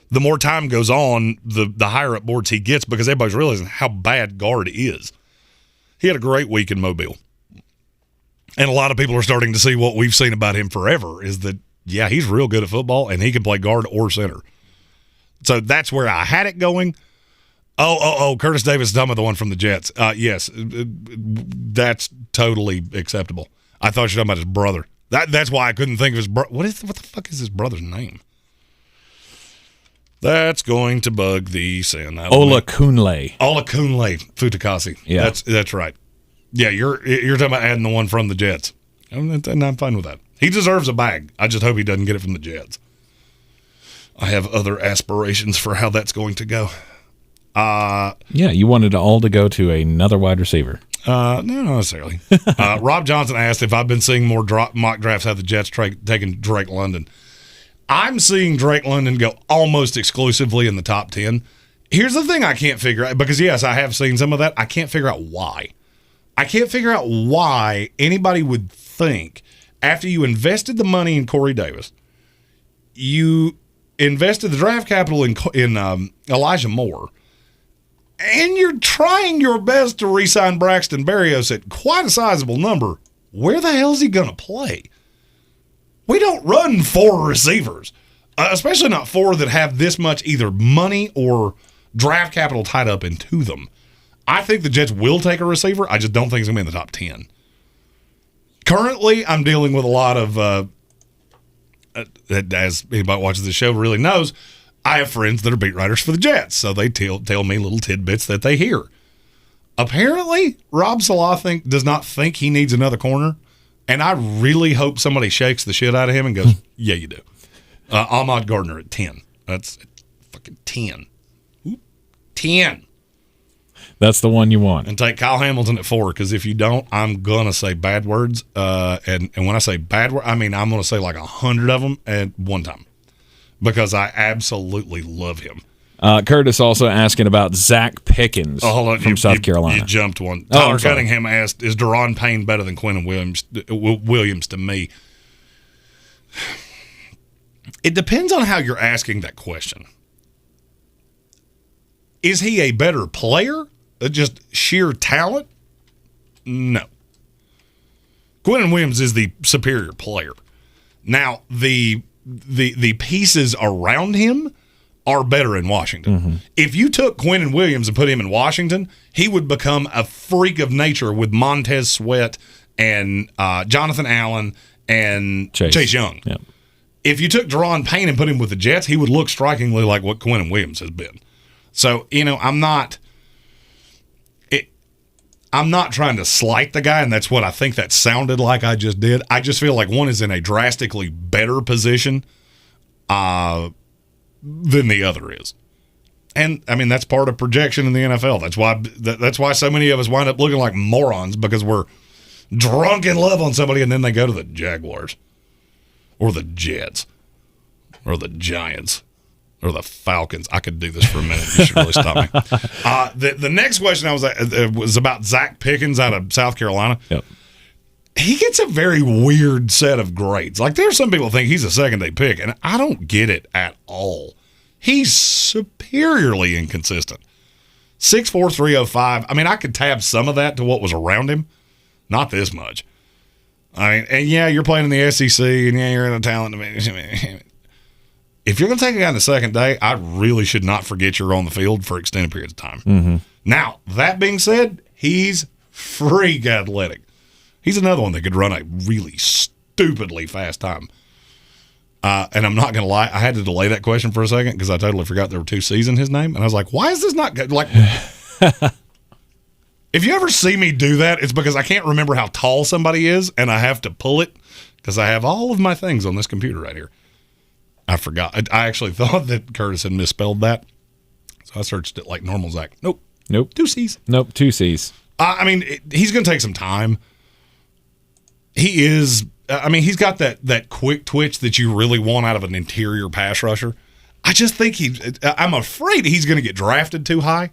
The more time goes on, the higher up boards he gets, because everybody's realizing how bad guard is. He had a great week in Mobile. And a lot of people are starting to see what we've seen about him forever, is that, yeah, he's real good at football, and he can play guard or center. So that's where I had it going. Oh, Curtis Davis, the one from the Jets. Yes, that's totally acceptable. I thought you were talking about his brother. That's why I couldn't think of his brother. What the fuck is his brother's name? That's going to bug the sin. Olakunle Futakasi. Yeah. That's right. Yeah, you're talking about adding the one from the Jets. And I'm fine with that. He deserves a bag. I just hope he doesn't get it from the Jets. I have other aspirations for how that's going to go. Yeah, you wanted it all to go to another wide receiver. No, not necessarily. Rob Johnson asked if I've been seeing more mock drafts have the Jets taking Drake London. I'm seeing Drake London go almost exclusively in the top 10. Here's the thing I can't figure out, because, yes, I have seen some of that. I can't figure out why. I can't figure out why anybody would think, after you invested the money in Corey Davis, you invested the draft capital in Elijah Moore, and you're trying your best to re-sign Braxton Berrios at quite a sizable number. Where the hell is he going to play? We don't run 4 receivers, especially not 4 that have this much either money or draft capital tied up into them. I think the Jets will take a receiver. I just don't think it's going to be in the top 10. Currently, I'm dealing with a lot of, as anybody watches the show really knows, I have friends that are beat writers for the Jets, so they tell me little tidbits that they hear. Apparently, Rob Salah does not think he needs another corner, and I really hope somebody shakes the shit out of him and goes, yeah, you do. Ahmad Gardner at 10. That's fucking 10. Ooh, 10. That's the one you want. And take Kyle Hamilton at 4, because if you don't, I'm going to say bad words. And when I say bad words, I mean I'm going to say like 100 of them at one time, because I absolutely love him. Curtis also asking about Zach Pickens from South Carolina. You jumped one. Tyler Cunningham asked, is Daron Payne better than Quentin Williams to me? It depends on how you're asking that question. Is he a better player? Just sheer talent? No. Quentin Williams is the superior player. Now, the pieces around him are better in Washington. Mm-hmm. If you took Quentin Williams and put him in Washington, he would become a freak of nature with Montez Sweat and Jonathan Allen and Chase Young. Yep. If you took Daron Payne and put him with the Jets, he would look strikingly like what Quentin Williams has been. So, I'm not trying to slight the guy, and that's what I think that sounded like I just did. I just feel like one is in a drastically better position than the other is. And, I mean, that's part of projection in the NFL. That's why so many of us wind up looking like morons, because we're drunk in love on somebody, and then they go to the Jaguars or the Jets or the Giants or the Falcons. I could do this for a minute. You should really stop me. The next question was about Zach Pickens out of South Carolina. Yep. He gets a very weird set of grades. Like, there's some people who think he's a second-day pick, and I don't get it at all. He's superiorly inconsistent. 6'4", 305. I mean, I could tab some of that to what was around him. Not this much. I mean, and yeah, you're playing in the SEC, and yeah, you're in a talent division. If you're going to take a guy on the second day, I really should not forget you're on the field for extended periods of time. Mm-hmm. Now, that being said, he's freak athletic. He's another one that could run a really stupidly fast time. And I'm not going to lie, I had to delay that question for a second because I totally forgot there were two C's in his name. And I was like, why is this not good? Like, if you ever see me do that, it's because I can't remember how tall somebody is, and I have to pull it because I have all of my things on this computer right here. I forgot. I actually thought that Curtis had misspelled that, so I searched it like normal Zach. Nope. 2 C's. Nope, 2 C's. I mean, he's going to take some time. He is. I mean, he's got that quick twitch that you really want out of an interior pass rusher. I just think I'm afraid he's going to get drafted too high.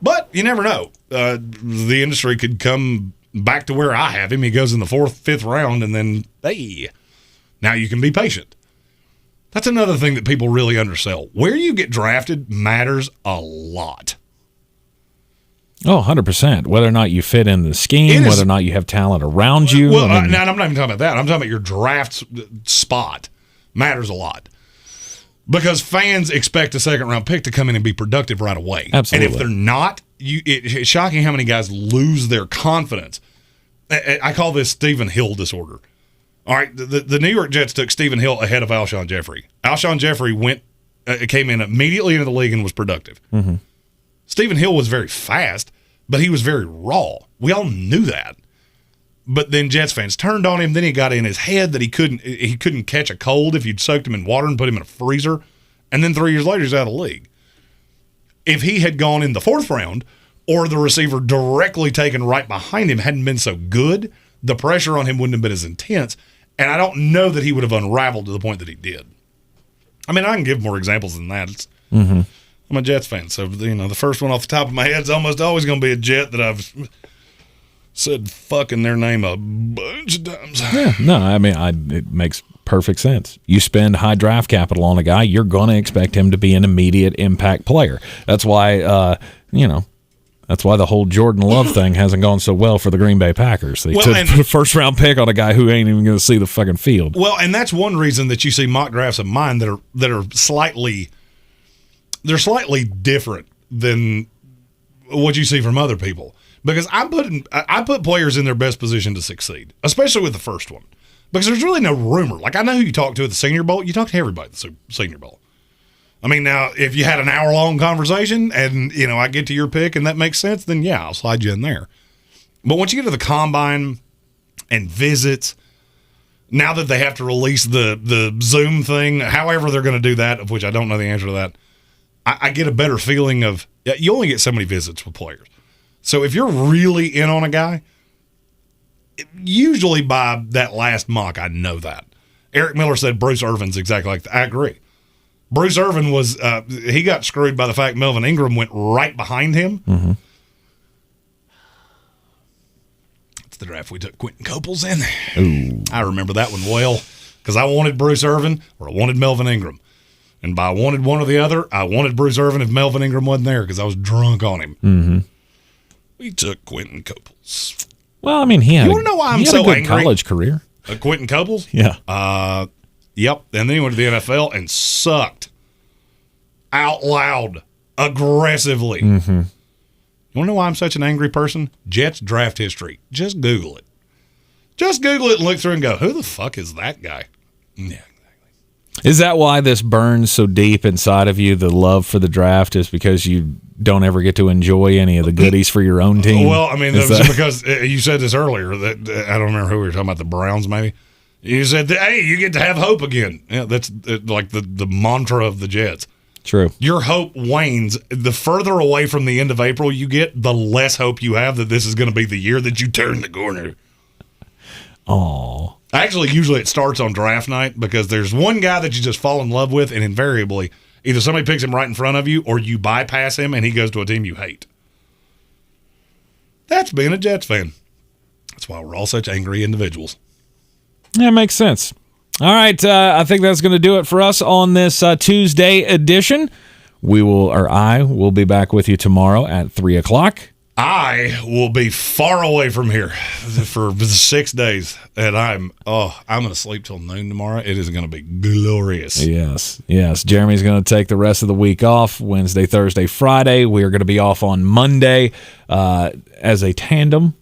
But you never know. The industry could come back to where I have him. He goes in the 4th, 5th round, and then, hey, now you can be patient. That's another thing that people really undersell. Where you get drafted matters a lot. Oh, 100%. Whether or not you fit in the scheme, whether or not you have talent around you. Well, I'm not even talking about that. I'm talking about your draft spot matters a lot. Because fans expect a second-round pick to come in and be productive right away. Absolutely. And if they're not, it's shocking how many guys lose their confidence. I call this Stephen Hill disorder. All right, the New York Jets took Stephen Hill ahead of Alshon Jeffrey. Alshon Jeffrey came in immediately into the league and was productive. Mm-hmm. Stephen Hill was very fast, but he was very raw. We all knew that. But then Jets fans turned on him. Then he got in his head that he couldn't catch a cold if you'd soaked him in water and put him in a freezer. And then 3 years later, he's out of the league. If he had gone in the 4th round, or the receiver directly taken right behind him hadn't been so good, the pressure on him wouldn't have been as intense. And I don't know that he would have unraveled to the point that he did. I mean, I can give more examples than that. I'm a Jets fan, so the first one off the top of my head is almost always going to be a Jet that I've said fucking their name a bunch of times. Yeah, no, I mean, it makes perfect sense. You spend high draft capital on a guy, you're going to expect him to be an immediate impact player. That's why, that's why the whole Jordan Love thing hasn't gone so well for the Green Bay Packers. They took a first-round pick on a guy who ain't even going to see the fucking field. Well, and that's one reason that you see mock drafts of mine that are slightly different than what you see from other people. Because I put players in their best position to succeed, especially with the first one. Because there's really no rumor. Like, I know who you talk to at the Senior Bowl. You talk to everybody at the Senior Bowl. I mean, now, if you had an hour-long conversation and, I get to your pick and that makes sense, then, yeah, I'll slide you in there. But once you get to the combine and visits, now that they have to release the Zoom thing, however they're going to do that, of which I don't know the answer to that, I get a better feeling of you only get so many visits with players. So if you're really in on a guy, usually by that last mock, I know that. Eric Miller said Bruce Irvin's exactly like that. I agree. Bruce Irvin was he got screwed by the fact Melvin Ingram went right behind him. Mm-hmm. It's the draft we took Quentin Coples in. Ooh. I remember that one well because I wanted Bruce Irvin or I wanted Melvin Ingram. And by I wanted one or the other, I wanted Bruce Irvin if Melvin Ingram wasn't there because I was drunk on him. Mm-hmm. We took Quentin Coples. Well, I mean, he had a good college career. Quentin Coples? Yeah. Yep. And then he went to the NFL and sucked out loud, aggressively. Mm-hmm. You want to know why I'm such an angry person? Jets draft history. Just Google it. Just Google it and look through and go, who the fuck is that guy? Yeah. Is that why this burns so deep inside of you, the love for the draft, is because you don't ever get to enjoy any of the goodies for your own team? Well, I mean, that because you said this earlier. That I don't remember who we were talking about, the Browns maybe. You said, hey, you get to have hope again. Yeah, that's like the mantra of the Jets. True. Your hope wanes. The further away from the end of April you get, the less hope you have that this is going to be the year that you turn the corner. Oh. Actually, usually it starts on draft night because there's one guy that you just fall in love with, and invariably, either somebody picks him right in front of you or you bypass him and he goes to a team you hate. That's being a Jets fan. That's why we're all such angry individuals. That makes sense. All right, I think that's going to do it for us on this Tuesday edition. I will be back with you tomorrow at 3 o'clock. I will be far away from here for 6 days, and I'm going to sleep till noon tomorrow. It is going to be glorious. Yes. Jeremy's going to take the rest of the week off, Wednesday, Thursday, Friday. We are going to be off on Monday as a tandem.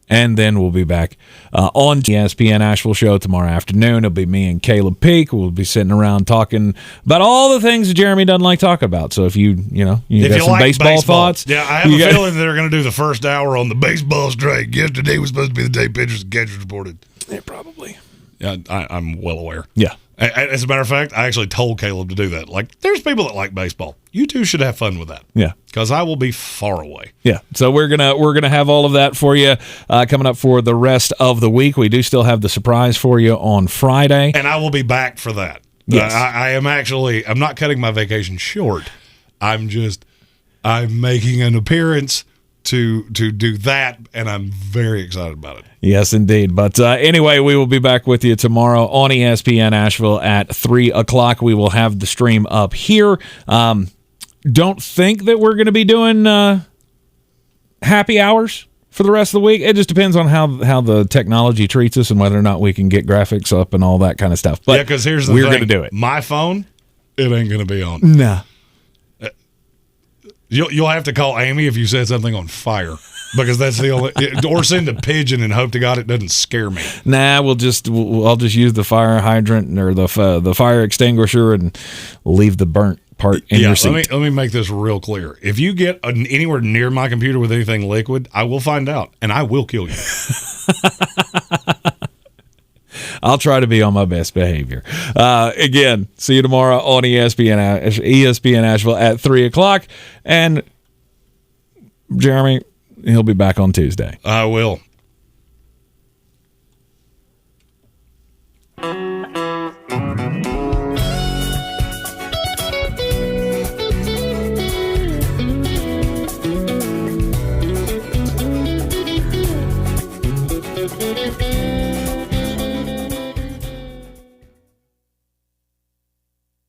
And then we'll be back on the ESPN Asheville show tomorrow afternoon. It'll be me and Caleb Peak. We'll be sitting around talking about all the things that Jeremy doesn't like talking about. So if you got some like baseball thoughts. Yeah, I have a feeling they're going to do the first hour on the baseball strike. Yesterday was supposed to be the day pitchers and catchers reported. Yeah, probably. Yeah, I'm well aware. Yeah. As a matter of fact, I actually told Caleb to do that. Like, there's people that like baseball. You two should have fun with that. Yeah. Because I will be far away. Yeah. So we're gonna have all of that for you coming up for the rest of the week. We do still have the surprise for you on Friday. And I will be back for that. Yes. I'm not cutting my vacation short. I'm making an appearance to do that, and I'm very excited about it. Yes, indeed. But anyway, we will be back with you tomorrow on ESPN Asheville at 3 o'clock. We will have the stream up here. Don't think that we're going to be doing happy hours for the rest of the week. It just depends on how the technology treats us and whether or not we can get graphics up and all that kind of stuff. But yeah, because here's the thing. We're going to do it. My phone, it ain't going to be on. Nah. You'll have to call Amy if you set something on fire, because that's the only. Or send a pigeon and hope to God it doesn't scare me. Nah, I'll just use the fire hydrant or the fire extinguisher and leave the burnt part in your seat. Let me make this real clear. If you get anywhere near my computer with anything liquid, I will find out and I will kill you. I'll try to be on my best behavior. Again, see you tomorrow on ESPN Asheville at 3 o'clock. And Jeremy, he'll be back on Tuesday. I will.